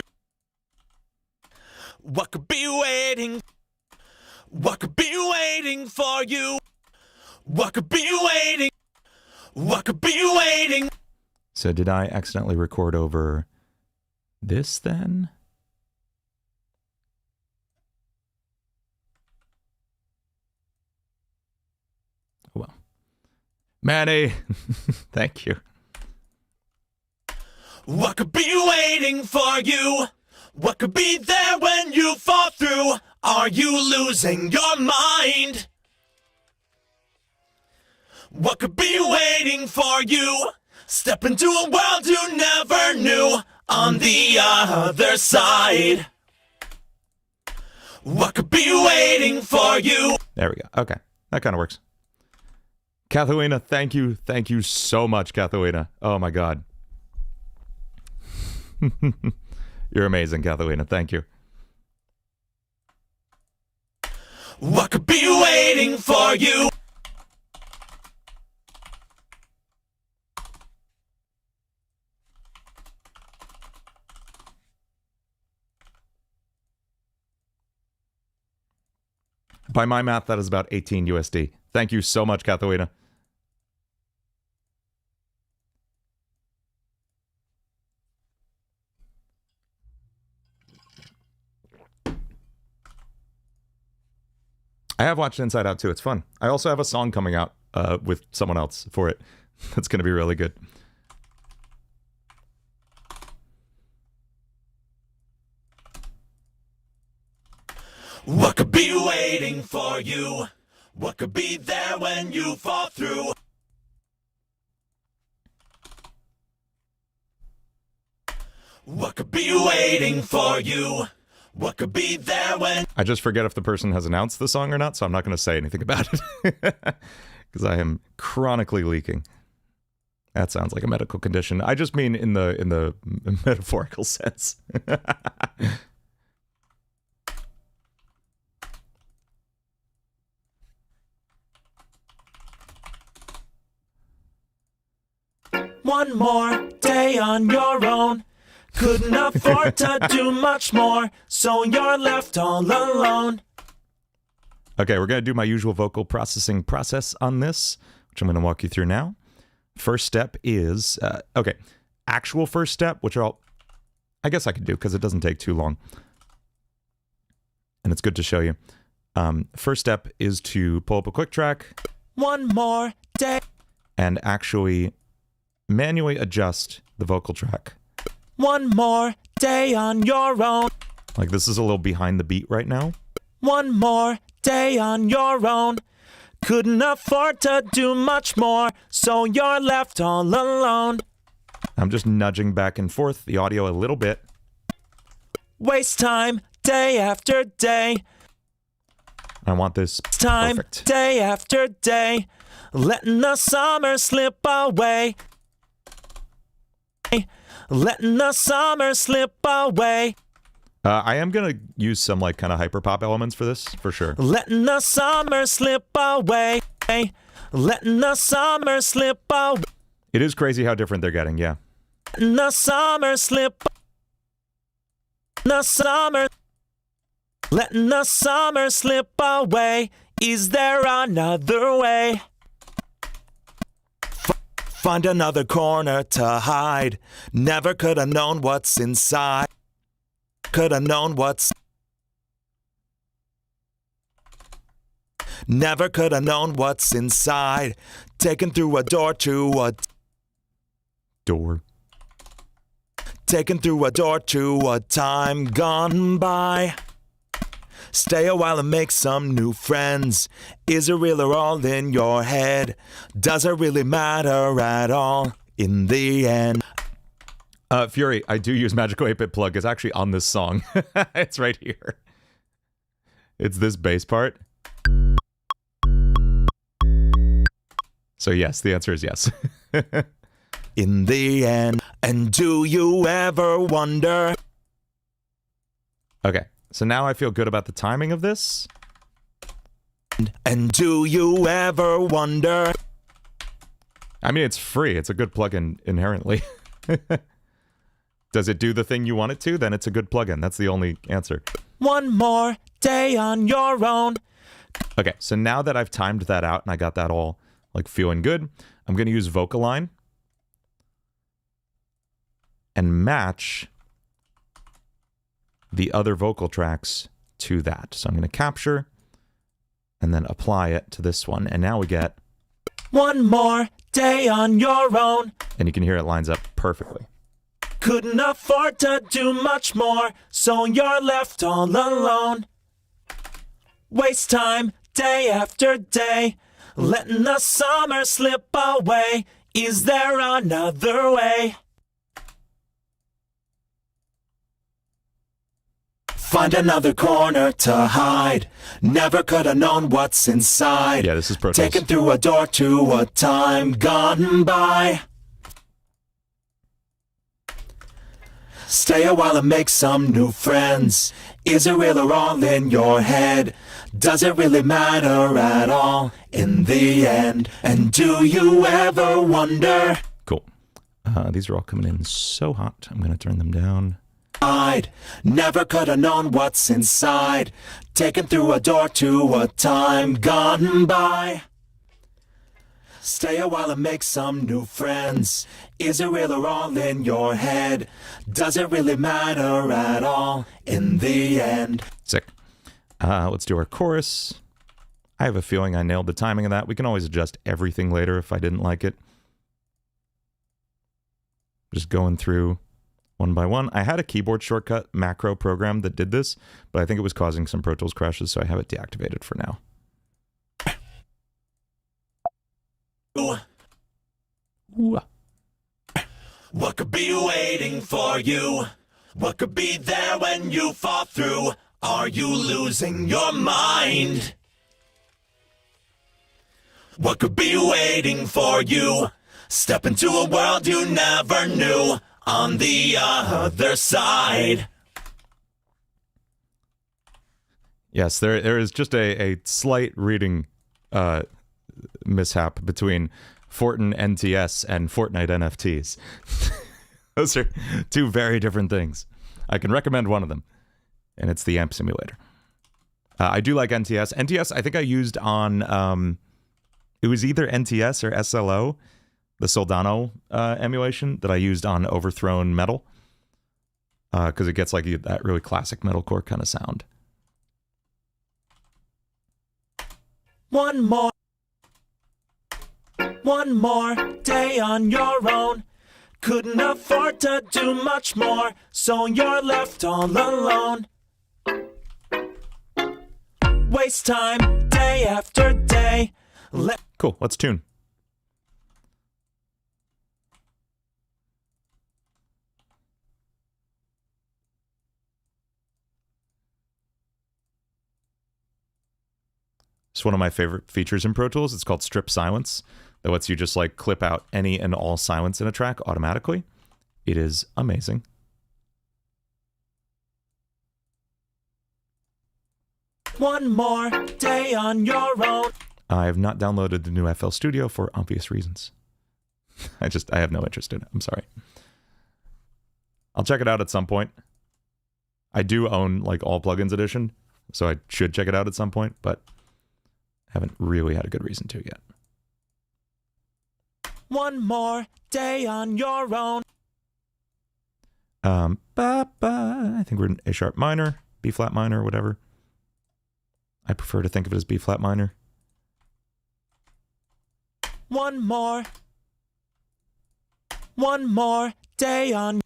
What could be waiting? What could be waiting for you? What could be waiting? What could be waiting? So did I accidentally record over this then? Well, Manny, thank you. What could be waiting for you? What could be there when you fall through? Are you losing your mind? What could be waiting for you? Step into a world you never knew on the other side. What could be waiting for you? There we go. Okay, that kind of works. Katharina, thank you. Thank you so much, Katharina. Oh my God. You're amazing, Katharina. Thank you. What could be waiting for you? By my math, that is about 18 USD. Thank you so much, Katharina. I have watched Inside Out too. It's fun. I also have a song coming out with someone else for it. That's going to be really good. What could be waiting for you? What could be there when you fall through? What could be waiting for you? What could be there when... I just forget if the person has announced the song or not, so I'm not going to say anything about it. Because I am chronically leaking. That sounds like a medical condition. I just mean in the metaphorical sense. One more day on your own. Couldn't afford to do much more, so you're left all alone. Okay, we're going to do my usual vocal processing process on this, which I'm going to walk you through now. First step is, okay, actual first step, which I'll I guess I could do because it doesn't take too long. And it's good to show you. First step is to pull up a quick track. One more day. And actually manually adjust the vocal track. One more day on your own. Like this is a little behind the beat right now. One more day on your own. Couldn't afford to do much more, so you're left all alone. I'm just nudging back and forth the audio a little bit. Waste time, day after day. I want this Time, perfect. day after day. Letting the summer slip away. Letting the summer slip away. I am going to use some like kind of hyperpop elements for this, for sure. Letting the summer slip away. Letting the summer slip away. It is crazy how different they're getting, yeah. Letting the summer slip. The summer. Letting the summer slip away. Is there another way? Find another corner to hide. Never could have known what's inside. Could have known what's. Never could have known what's inside. Taken through a door to a. Door. Taken through a door to a time gone by. Stay a while and make some new friends. Is it real or all in your head? Does it really matter at all in the end? Fury, I do use Magical 8-Bit plug. It's actually on this song. It's right here. It's this bass part. So yes, the answer is yes. In the end. And do you ever wonder? Okay, so now I feel good about the timing of this. And do you ever wonder? I mean, it's free. It's a good plugin inherently. Does it do the thing you want it to? Then it's a good plugin. That's the only answer. One more day on your own. Okay, so now that I've timed that out and I got that all like feeling good, I'm going to use Vocaline and match the other vocal tracks to that. So I'm going to capture and then apply it to this one. And now we get one more day on your own. And you can hear it lines up perfectly. Couldn't afford to do much more, so you're left all alone. Waste time, day after day, letting the summer slip away. Is there another way? Find another corner to hide. Never could have known what's inside. Yeah, this is Pro Tools. Taken through a door to a time gone by. Stay a while and make some new friends. Is it real or all in your head? Does it really matter at all in the end? And do you ever wonder? Cool. These are all coming in so hot. I'm going to turn them down. Never could have known what's inside. Taken through a door to a time gone by. Stay a while and make some new friends. Is it real or all in your head? Does it really matter at all in the end? Sick. Let's do our chorus. I have a feeling I nailed the timing of that. We can always adjust everything later if I didn't like it. Just going through one by one. I had a keyboard shortcut macro program that did this, but I think it was causing some Pro Tools crashes, so I have it deactivated for now. Ooh. What could be waiting for you? What could be there when you fall through? Are you losing your mind? What could be waiting for you? Step into a world you never knew on the other side. Yes, there is just a slight reading mishap between Fortin NTS and Fortnite NFTs. Those are two very different things. I can recommend one of them, and it's the Amp Simulator. I do like NTS. NTS, I think I used on, it was either NTS or SLO, the Soldano emulation that I used on Overthrown Metal. because it gets like that really classic metalcore kind of sound. One more day on your own. Couldn't afford to do much more, so you're left all alone. Waste time day after day. Cool, let's tune. It's one of my favorite features in Pro Tools. It's called Strip Silence. That lets you just like clip out any and all silence in a track automatically. It is amazing. One more day on your own. I have not downloaded the new FL Studio for obvious reasons. I have no interest in it. I'm sorry. I'll check it out at some point. I do own like all plugins edition, so I should check it out at some point, but haven't really had a good reason to yet. One more day on your own. I think we're in A sharp minor, B flat minor, whatever. I prefer to think of it as B flat minor. One more day on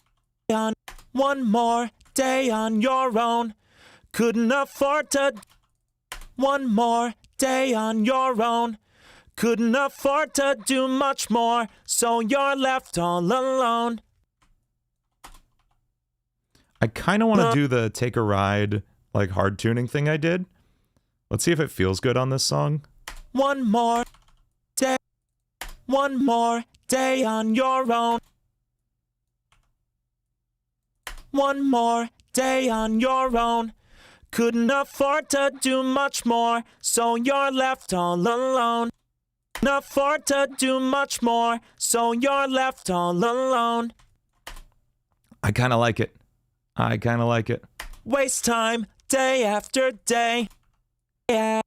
one more day on your own. Couldn't afford to. One more day on your own. Couldn't afford to do much more, so you're left all alone. I kind of want to do the take a ride, like hard tuning thing I did. Let's see if it feels good on this song. One more day on your own. One more day on your own. Couldn't afford to do much more, so you're left all alone. Couldn't afford to do much more, so you're left all alone. I kind of like it. Waste time day after day. Yeah.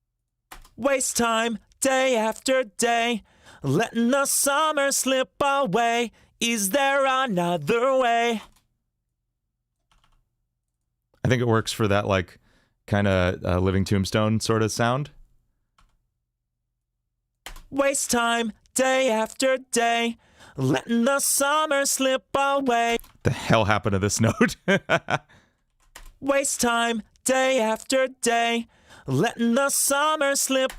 Waste time day after day. Letting the summer slip away. Is there another way? I think it works for that like kind of Living Tombstone sort of sound. Waste time day after day. Letting the summer slip away. The hell happened to this note? Waste time day after day. Letting the summer slip.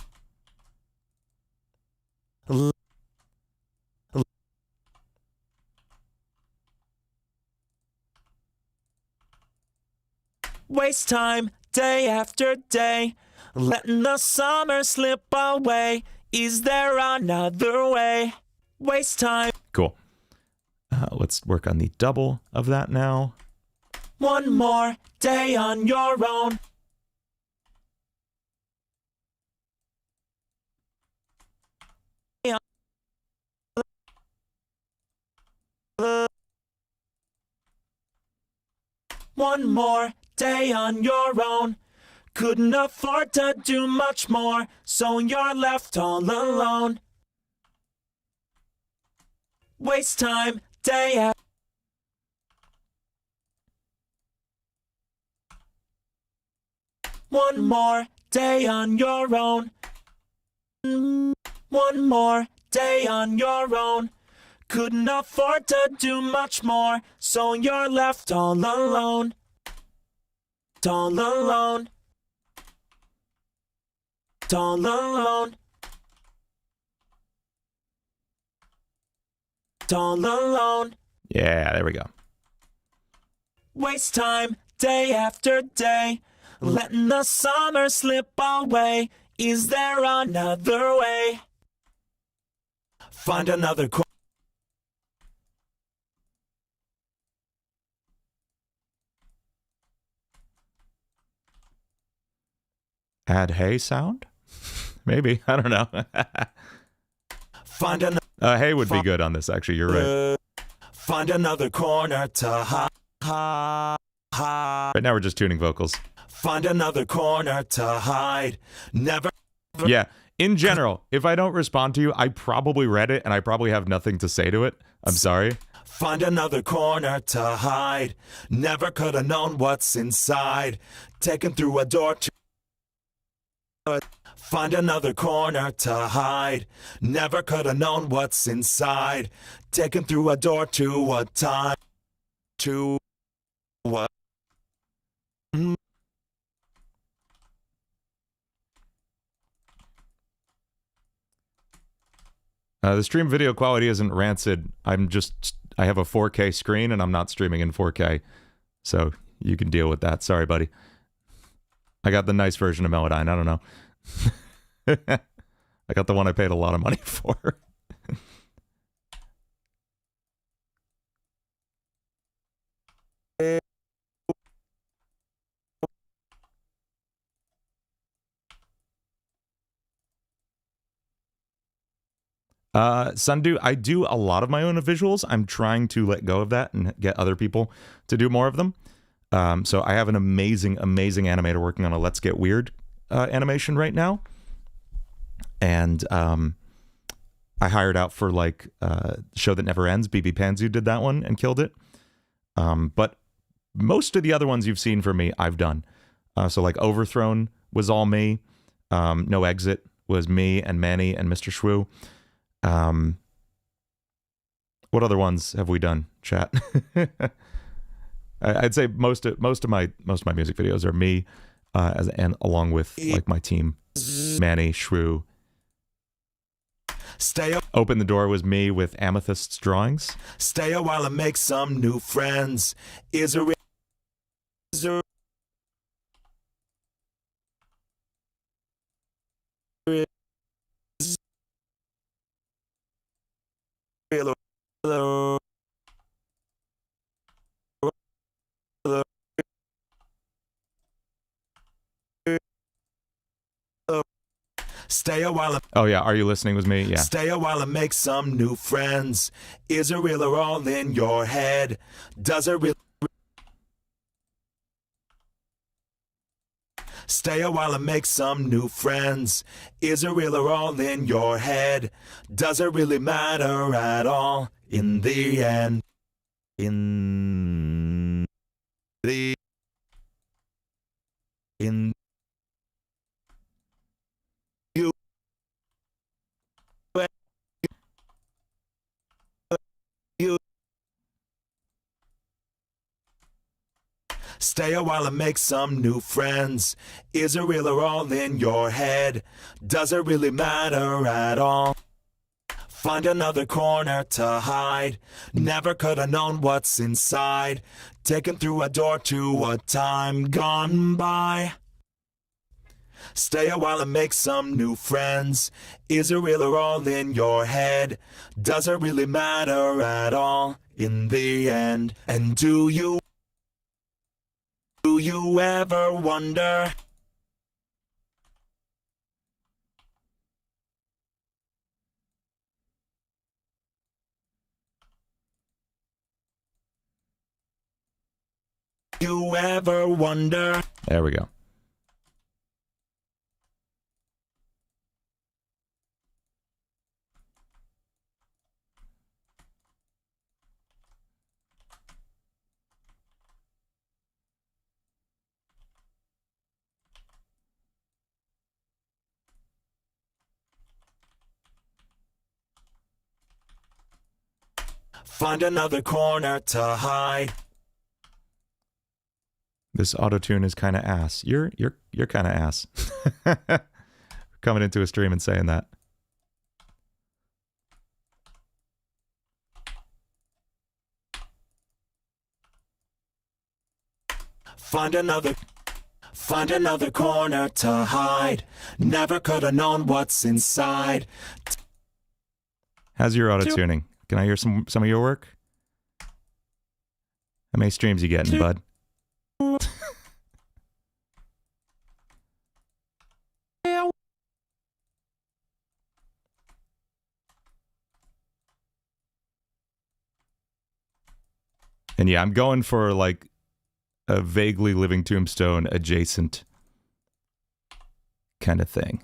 Waste time day after day. Letting the summer slip away. Is there another way? Waste time. Cool. Let's work on the double of that now. One more day on your own. One more day on your own. Couldn't afford to do much more, so you're left all alone. Waste time day after. One more day on your own. One more day on your own. Couldn't afford to do much more, so you're left all alone. All alone. All alone. All alone. Yeah, there we go. Waste time day after day. Letting the summer slip away. Is there another way? Find another Add hay sound? Maybe. I don't know. Find another. Hay would be good on this, actually. You're right. Find another corner to hide. Right now we're just tuning vocals. Find another corner to hide. Never. Yeah. In general, if I don't respond to you, I probably read it and I probably have nothing to say to it. I'm sorry. Find another corner to hide. Never could have known what's inside. Taken through a door to find another corner to hide. Never could have known what's inside. Taken through a door to a time. To what? The stream video quality isn't rancid. I have a 4K screen and I'm not streaming in 4K. So you can deal with that. Sorry, buddy. I got the nice version of Melodyne. I don't know. I got the one I paid a lot of money for. Sundew, I do a lot of my own visuals. I'm trying to let go of that and get other people to do more of them. So I have an amazing animator working on a Let's Get Weird animation right now. And I hired out for like Show That Never Ends. BB Panzu did that one and killed it. But most of the other ones you've seen from me, I've done. So like Overthrown was all me. No Exit was me and Manny and Mr. Shwoo. What other ones have we done, chat? I'd say most of my music videos are me, and along with like my team, Manny, Shrew. Stay up. Open the Door was me with Amethyst's drawings. Stay a while and make some new friends. Is a Stay a while. Oh yeah, Are You Listening was me? Yeah. Stay a while and make some new friends. Is it real or all in your head? Does it really? Stay a while and make some new friends. Is it real or all in your head? Does it really matter at all in the end? In the in you you stay a while and make some new friends. Is it real or all in your head? Does it really matter at all? Find another corner to hide. Never could have known what's inside. Taken through a door to a time gone by. Stay a while and make some new friends. Is it real or all in your head? Does it really matter at all in the end? And do you ever wonder? You ever wonder? There we go. Find another corner to hide. This autotune is kind of ass. You're kind of ass. Coming into a stream and saying that. Find another corner to hide. Never could have known what's inside. How's your autotuning? Can I hear some of your work? How many streams you getting, bud? And yeah, I'm going for like a vaguely Living Tombstone adjacent kind of thing.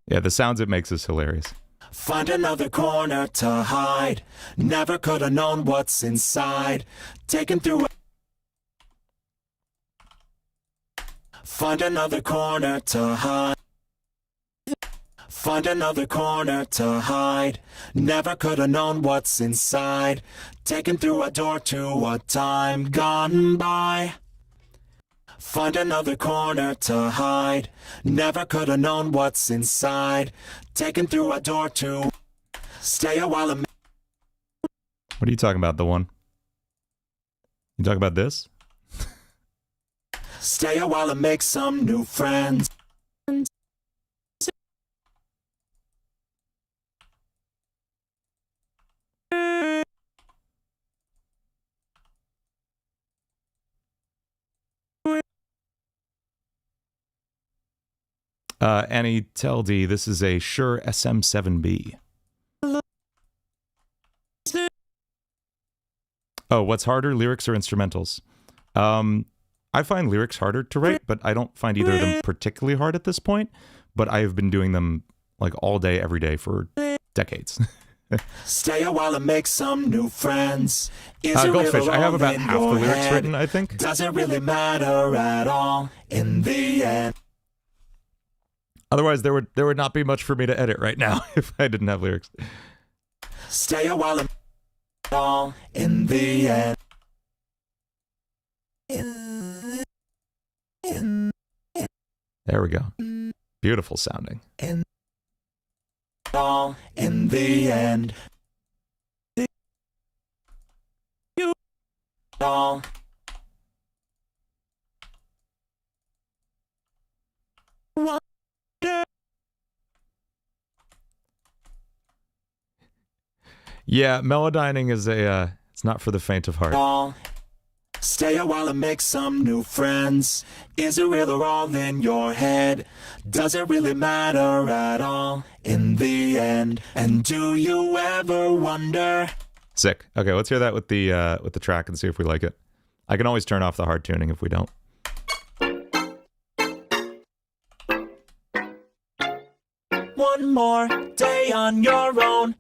Yeah, the sounds it makes is hilarious. Find another corner to hide. Never could have known what's inside. Taken through. Find another corner to hide. Find another corner to hide. Never could have known what's inside. Taken through a door to a time gone by. Find another corner to hide. Never could have known what's inside. Taken through a door to stay a while. What are you talking about? The one? You talking about this? Stay a while and make some new friends. Annie, tell D, this is a Shure SM7B. Oh, what's harder, lyrics or instrumentals? I find lyrics harder to write, but I don't find either of them particularly hard at this point. But I have been doing them like all day, every day for decades. Stay a while and make some new friends. Is it Goldfish, really I have all about in half the your lyrics head? written, I think. Doesn't really matter at all in the end. Otherwise, there would not be much for me to edit right now if I didn't have lyrics. Stay a while and all in the end. There we go. Beautiful sounding. All in the end. All. Yeah, melodyning is it's not for the faint of heart. All. Stay a while and make some new friends. Is it real or all in your head? Does it really matter at all in the end? And do you ever wonder? Sick. Okay, let's hear that with the track and see if we like it. I can always turn off the hard tuning if we don't. One more day on your own.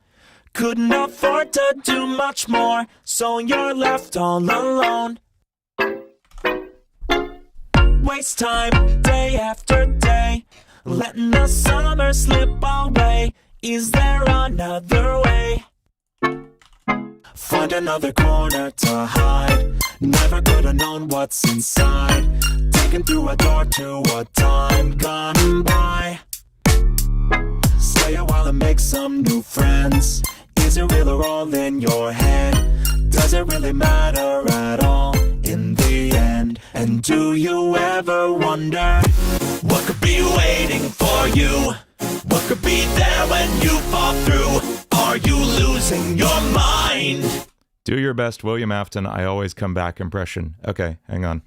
Couldn't afford to do much more, so you're left all alone. Waste time day after day, letting the summer slip away. Is there another way? Find another corner to hide. Never could have known what's inside. Taken through a door to a time gone by. Stay a while and make some new friends. Is it real or all in your head? Does it really matter at all in the end? And do you ever wonder what could be waiting for you? What could be there when you fall through? Are you losing your mind? Do your best, William Afton. I always come back impression. Okay, hang on.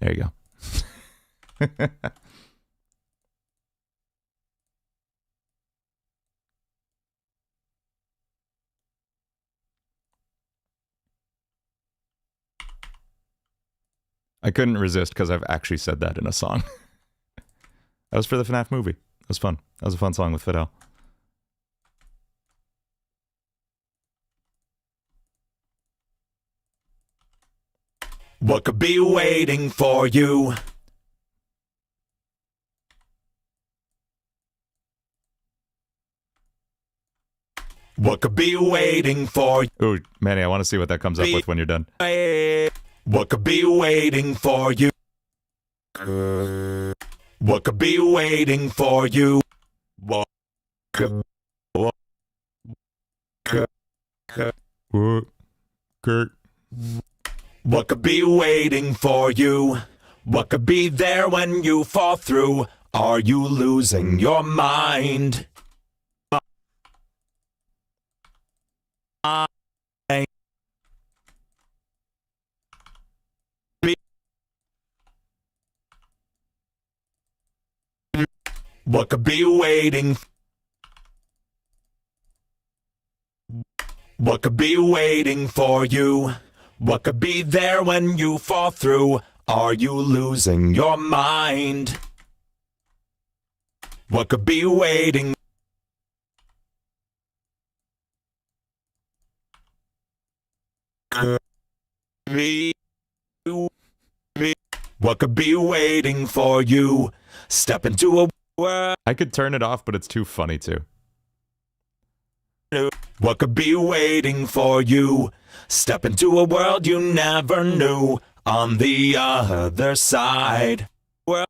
There you go. I couldn't resist because I've actually said that in a song. That was for the FNAF movie. It was fun. That was a fun song with Fidel. What could be waiting for you? What could be waiting for you? Ooh, Manny, I want to see what that comes up with when you're done. What could be waiting for you? What could be waiting for you? What could Kurt. What could be waiting for you? What could be there when you fall through? Are you losing your mind? What could be waiting? What could be waiting for you? What could be there when you fall through? Are you losing your mind? What could be waiting? What could be waiting for you? Step into a world. I could turn it off, but it's too funny too. What could be waiting for you? Step into a world you never knew. On the other side. Well,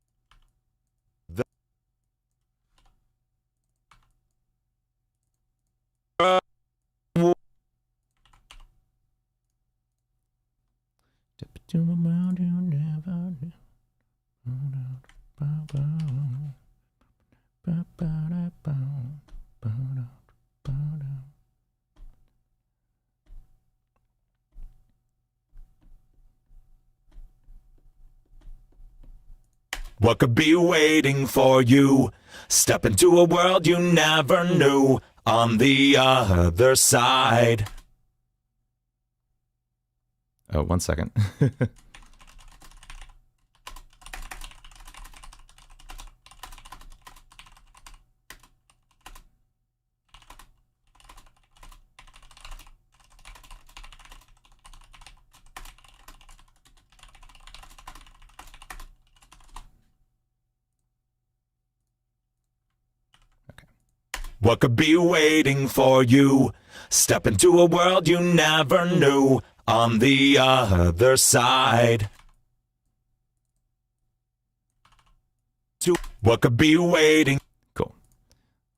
what could be waiting for you? Step into a world you never knew. On the other side. Oh, 1 second. What could be waiting for you? Step into a world you never knew. On the other side. What could be waiting? Cool.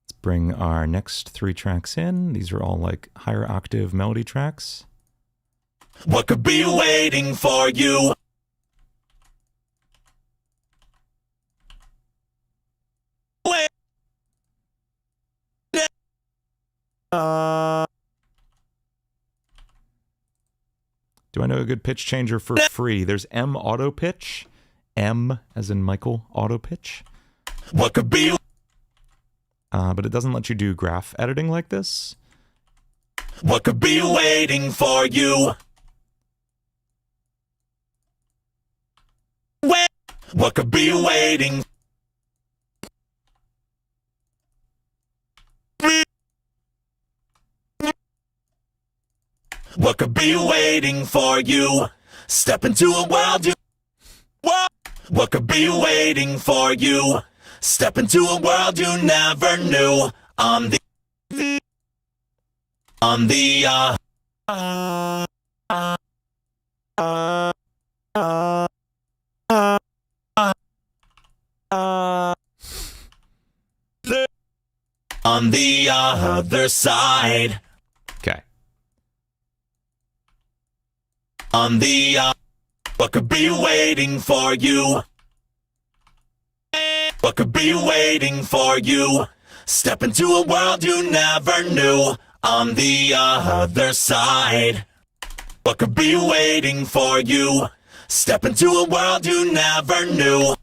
Let's bring our next 3 tracks in. These are all like higher octave melody tracks. What could be waiting for you? Do I know a good pitch changer for free? There's M auto pitch. M as in Michael auto pitch. What could be? But it doesn't let you do graph editing like this. What could be waiting for you? What could be waiting? What could be waiting for you? Step into a world you... What could be waiting for you? Step into a world you never knew. On the... On the other side. Okay. On the what could be waiting for you? What could be waiting for you? Step into a world you never knew. On the other side. What could be waiting for you? Step into a world you never knew.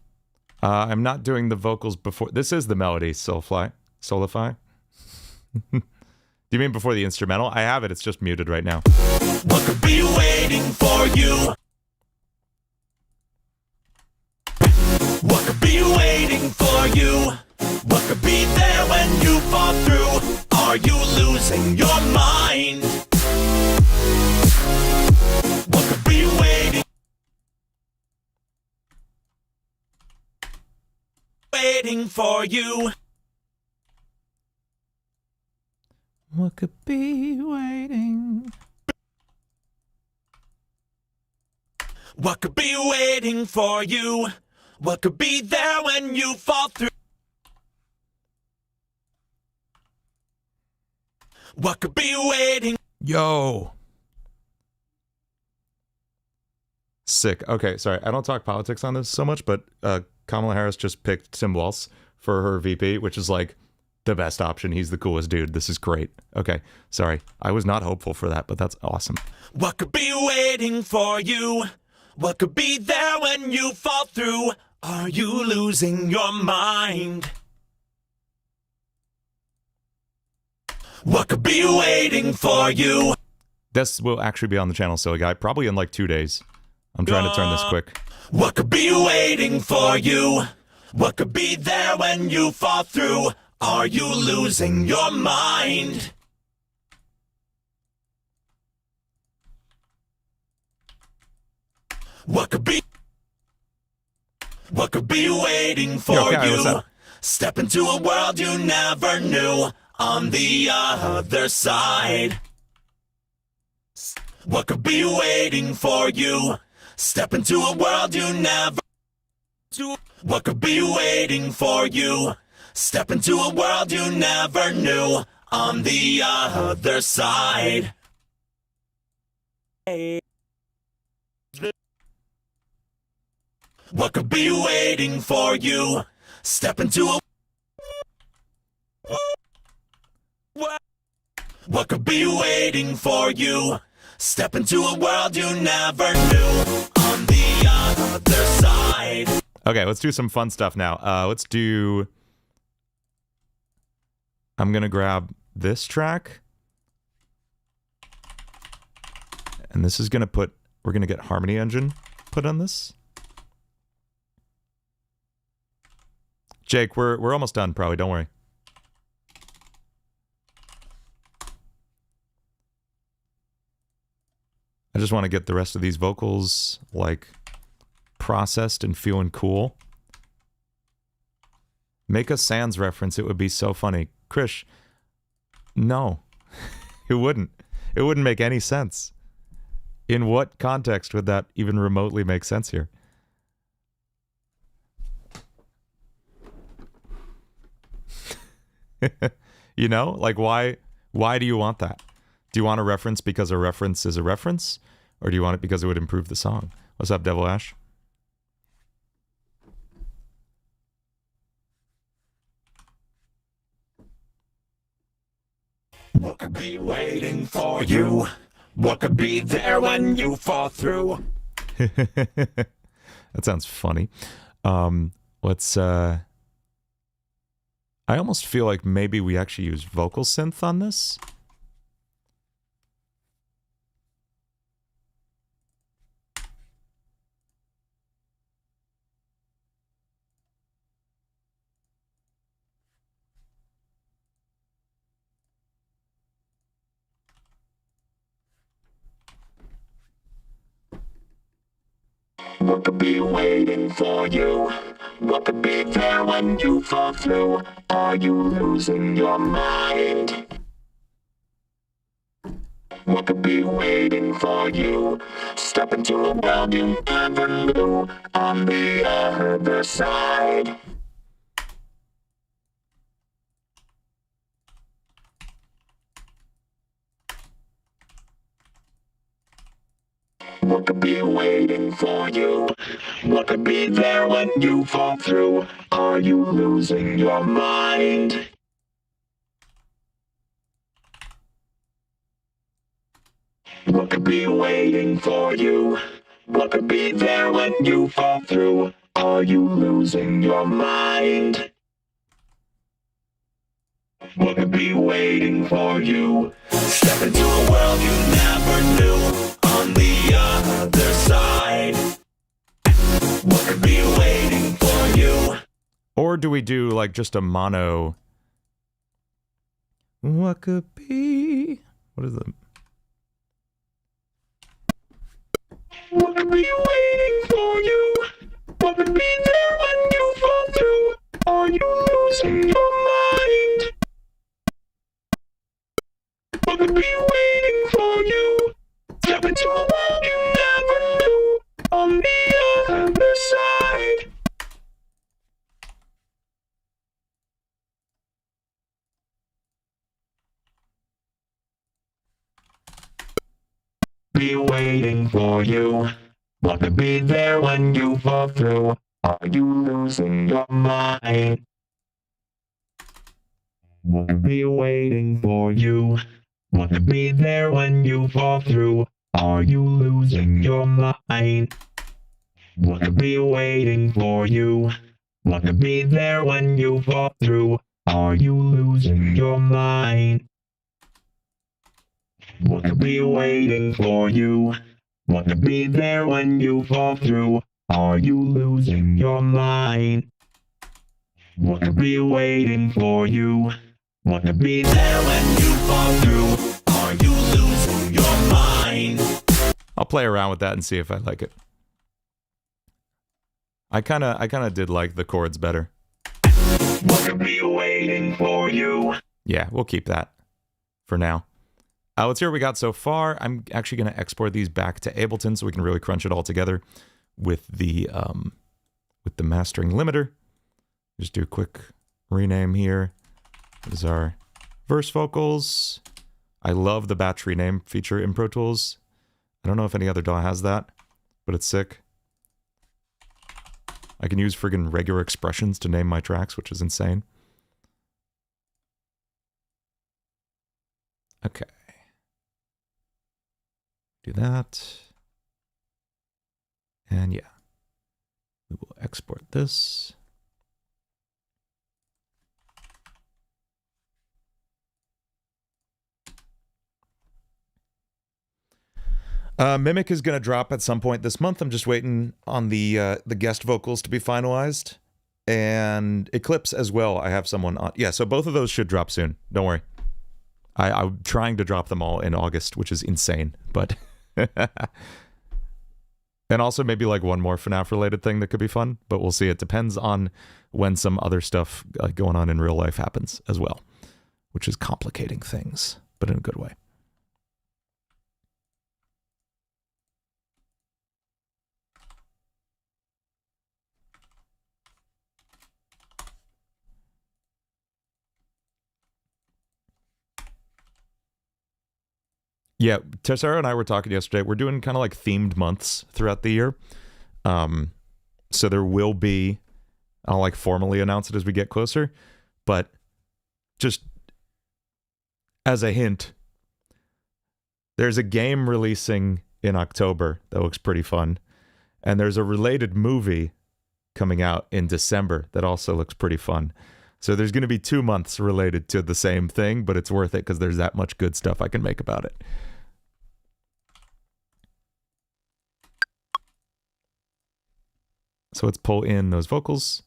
I'm not doing the vocals before. This is the melody, Soulfly. Soulify? Do you mean before the instrumental? I have it, it's just muted right now. What could be waiting for you? What could be waiting for you? What could be there when you fall through? Are you losing your mind? What could be waiting for you? What could be waiting? What could be waiting for you? What could be there when you fall through? What could be waiting? Yo! Sick. Okay, sorry. I don't talk politics on this so much, but Kamala Harris just picked Tim Walz for her VP, which is like the best option. He's the coolest dude. This is great. Okay, sorry. I was not hopeful for that, but that's awesome. What could be waiting for you? What could be there when you fall through? Are you losing your mind? What could be waiting for you? This will actually be on the channel, Silly Guy, probably in like 2 days. I'm trying to turn this quick. What could be waiting for you? What could be there when you fall through? Are you losing your mind? What could be waiting for you? Step into a world you never knew on the other side. What could be waiting for you? Step into a world you never. What could be waiting for you? Step into a world you never knew on the other side. What could be waiting for you? Step into a. What could be waiting for you? Step into a world you never knew on the other side. Okay, let's do some fun stuff now. Let's do... I'm gonna grab this track. And this is gonna put... We're gonna get Harmony Engine put on this. Jake, we're almost done, probably. Don't worry. I just want to get the rest of these vocals, like, processed and feeling cool. Make a Sans reference. It would be so funny. Krish, no. It wouldn't. It wouldn't make any sense. In what context would that even remotely make sense here? You know? Like, why do you want that? Do you want a reference because a reference is a reference? Or do you want it because it would improve the song? What's up, Devil Ash? What could be waiting for you? What could be there when you fall through? That sounds funny. Let's I almost feel like maybe we actually use vocal synth on this. What could be waiting for you? What could be there when you fall through? Are you losing your mind? What could be waiting for you? Step into a world you never knew on the other side. What could be waiting for you? What could be there when you fall through? Are you losing your mind? What could be waiting for you? What could be there when you fall through? Are you losing your mind? What could be waiting for you? Step into a world you never knew on the other side. What could be waiting for you? Or do we do like just a mono? What could be? What is it? What could be waiting for you? What could be there when you fall through? Are you losing your mind? What could be waiting for you? Step into a world you never knew on the other side. Be waiting for you. What could be there when you fall through? Are you losing your mind? What could be waiting for you? What could be there when you fall through? Are you losing your mind? What could be waiting for you? What could be there when you fall through? Are you losing your mind? What Wanna be waiting for you. Wanna be there when you fall through. Are you losing your mind? Wanna be waiting for you. Wanna be there when you fall through. Are you losing your mind? I'll play around with that and see if I like it. I kind of did like the chords better. Wanna be waiting for you. Yeah, we'll keep that for now. Let's hear what we got so far. I'm actually going to export these back to Ableton so we can really crunch it all together with the mastering limiter. Just do a quick rename here. This is our verse vocals. I love the batch rename feature in Pro Tools. I don't know if any other DAW has that, but it's sick. I can use friggin' regular expressions to name my tracks, which is insane. Okay. Do that. And yeah. We will export this. Mimic is going to drop at some point this month. I'm just waiting on the guest vocals to be finalized. And Eclipse as well. I have someone on. Yeah, so both of those should drop soon. Don't worry. I'm trying to drop them all in August, which is insane. But and also maybe like one more FNAF related thing that could be fun. But we'll see. It depends on when some other stuff going on in real life happens as well. Which is complicating things, but in a good way. Yeah, Tessera and I were talking yesterday. We're doing kind of like themed months throughout the year. So there will be, I'll like formally announce it as we get closer, but just as a hint, there's a game releasing in October that looks pretty fun. And there's a related movie coming out in December that also looks pretty fun. So there's going to be 2 months related to the same thing, but it's worth it because there's that much good stuff I can make about it. So let's pull in those vocals.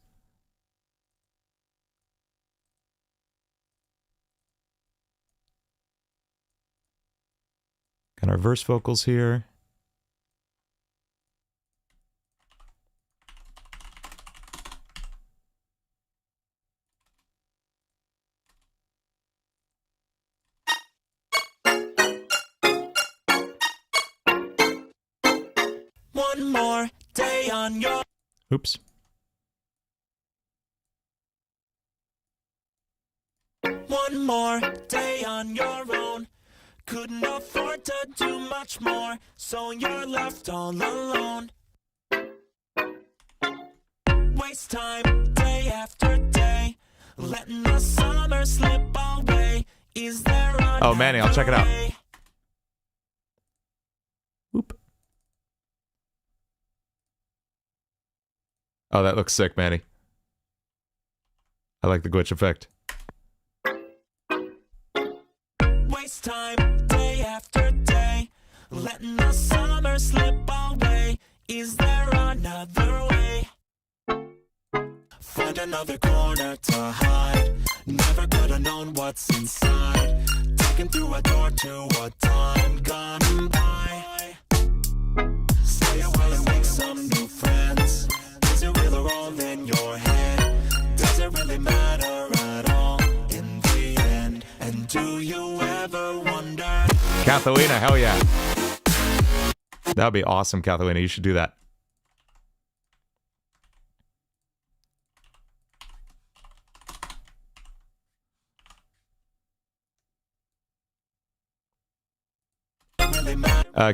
Got our verse vocals here. One more day on your... Oops. One more day on your own. Couldn't afford to do much more, so you're left all alone. Waste time day after day, letting the summer slip away. Is there another Oh, Manny, I'll check it out. way? Whoop. Oh, that looks sick, Manny. I like the glitch effect. Waste time day after day, letting the summer slip away. Is there another way? Find another corner to hide. Never could have known what's inside. Taken through a door to a time gone by. Stay a while and make some new friends. Is it real or all in your head? Does it really matter at all in the end? And do you ever wonder? Catalina, hell yeah. That would be awesome, Catalina. You should do that.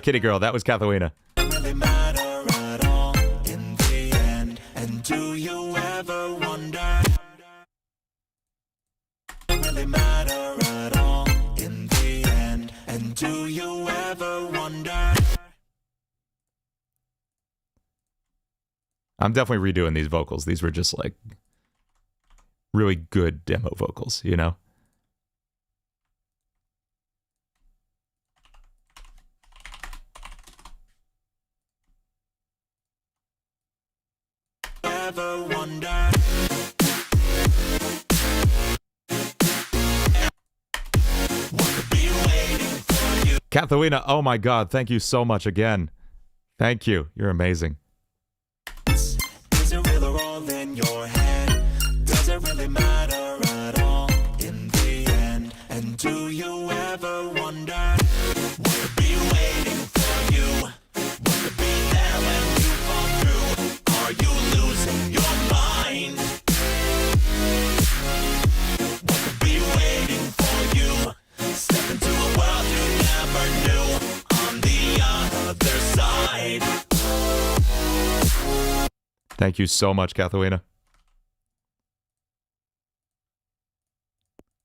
Kitty girl, that was Catalina. Really matter at all in the end? And do you ever wonder? Really matter at all in the end? And do you ever wonder? I'm definitely redoing these vocals. These were just like really good demo vocals, you know? ever wondered what could be waiting for you? Katharina, oh my god, thank you so much again. Thank you. You're amazing. Is it real or all in your head? Does it really matter at all in the end? And do you ever wonder what could be waiting for you? What could be there when you fall through? Are you losing your mind? What could be waiting for you? Step into a world you never knew on the other side. Thank you so much, Katharina.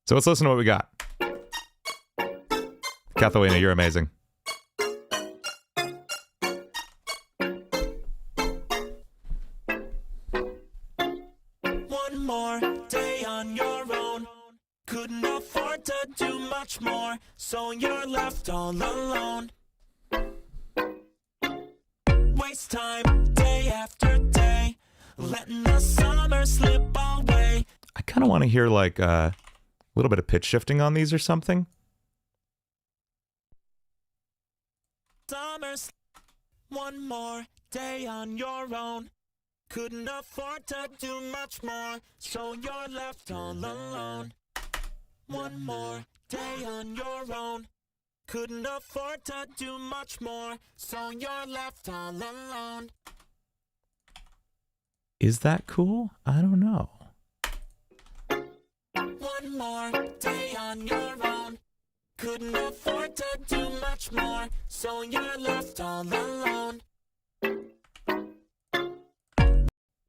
So let's listen to what we got. Katharina, you're amazing. One more day on your own. Couldn't afford to do much more, so you're left all alone. Waste time day after day, letting the summer slip away. I kind of want to hear like a little bit of pitch shifting on these or something. Summer's one more day on your own. Couldn't afford to do much more, so you're left all alone. One more day on your own. Couldn't afford to do much more, so you're left all alone. Is that cool? I don't know. One more day on your own. Couldn't afford to do much more, so you're left all alone.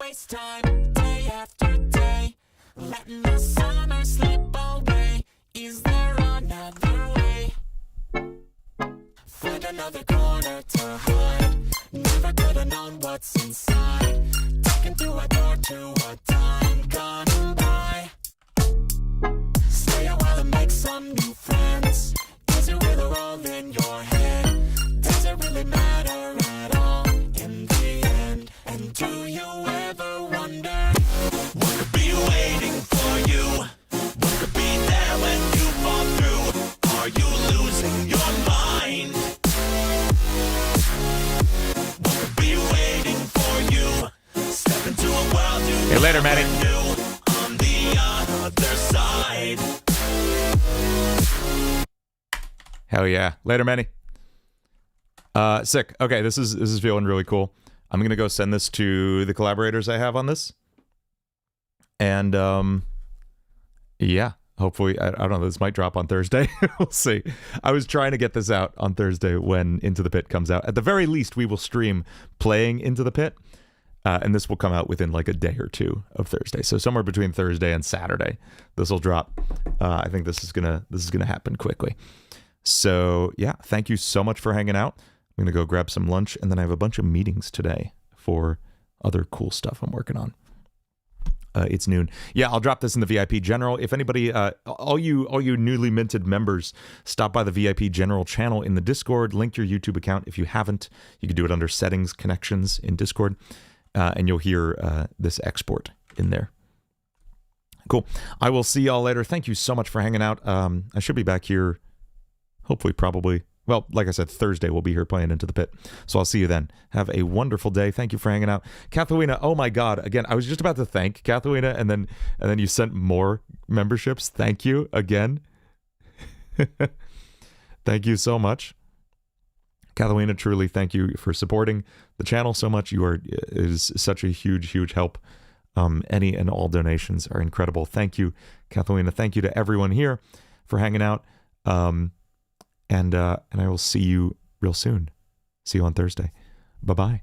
Waste time day after day, letting the summer slip away. Is there another way? Find another corner to hide. Never could have known what's inside. Talking through a door to a time gone by. Stay a while and make some new friends. Is it real or all in your head? Does it really matter at all in the end? And do you ever wonder what could be waiting for you? What could be there when you fall through? Are you losing your mind? What could be waiting for you? Step into a world you Hey, later, never Maddie. knew on the other side. Hell yeah. Later, Manny. Sick. Okay, this is feeling really cool. I'm gonna go send this to the collaborators I have on this. And yeah, hopefully I don't know, this might drop on Thursday. We'll see. I was trying to get this out on Thursday when Into the Pit comes out. At the very least, we will stream playing Into the Pit. And this will come out within like a day or two of Thursday. So somewhere between Thursday and Saturday, this will drop. I think this is gonna happen quickly. So yeah, thank you so much for hanging out. I'm gonna go grab some lunch, and then I have a bunch of meetings today for other cool stuff I'm working on. It's noon. Yeah, I'll drop this in the VIP General. If anybody, all you newly minted members, stop by the VIP General channel in the Discord. Link your YouTube account if you haven't. You can do it under Settings, Connections in Discord, and you'll hear this export in there. Cool. I will see y'all later. Thank you so much for hanging out. I should be back here, hopefully, probably. Well, like I said, Thursday we'll be here playing Into the Pit. So I'll see you then. Have a wonderful day. Thank you for hanging out. Katharina, oh my God. Again, I was just about to thank Katharina, and then you sent more memberships. Thank you again. Thank you so much. Katharina, truly thank you for supporting the channel so much. Is such a huge, huge help. Any and all donations are incredible. Thank you, Katharina. Thank you to everyone here for hanging out. And I will see you real soon. See you on Thursday. Bye-bye.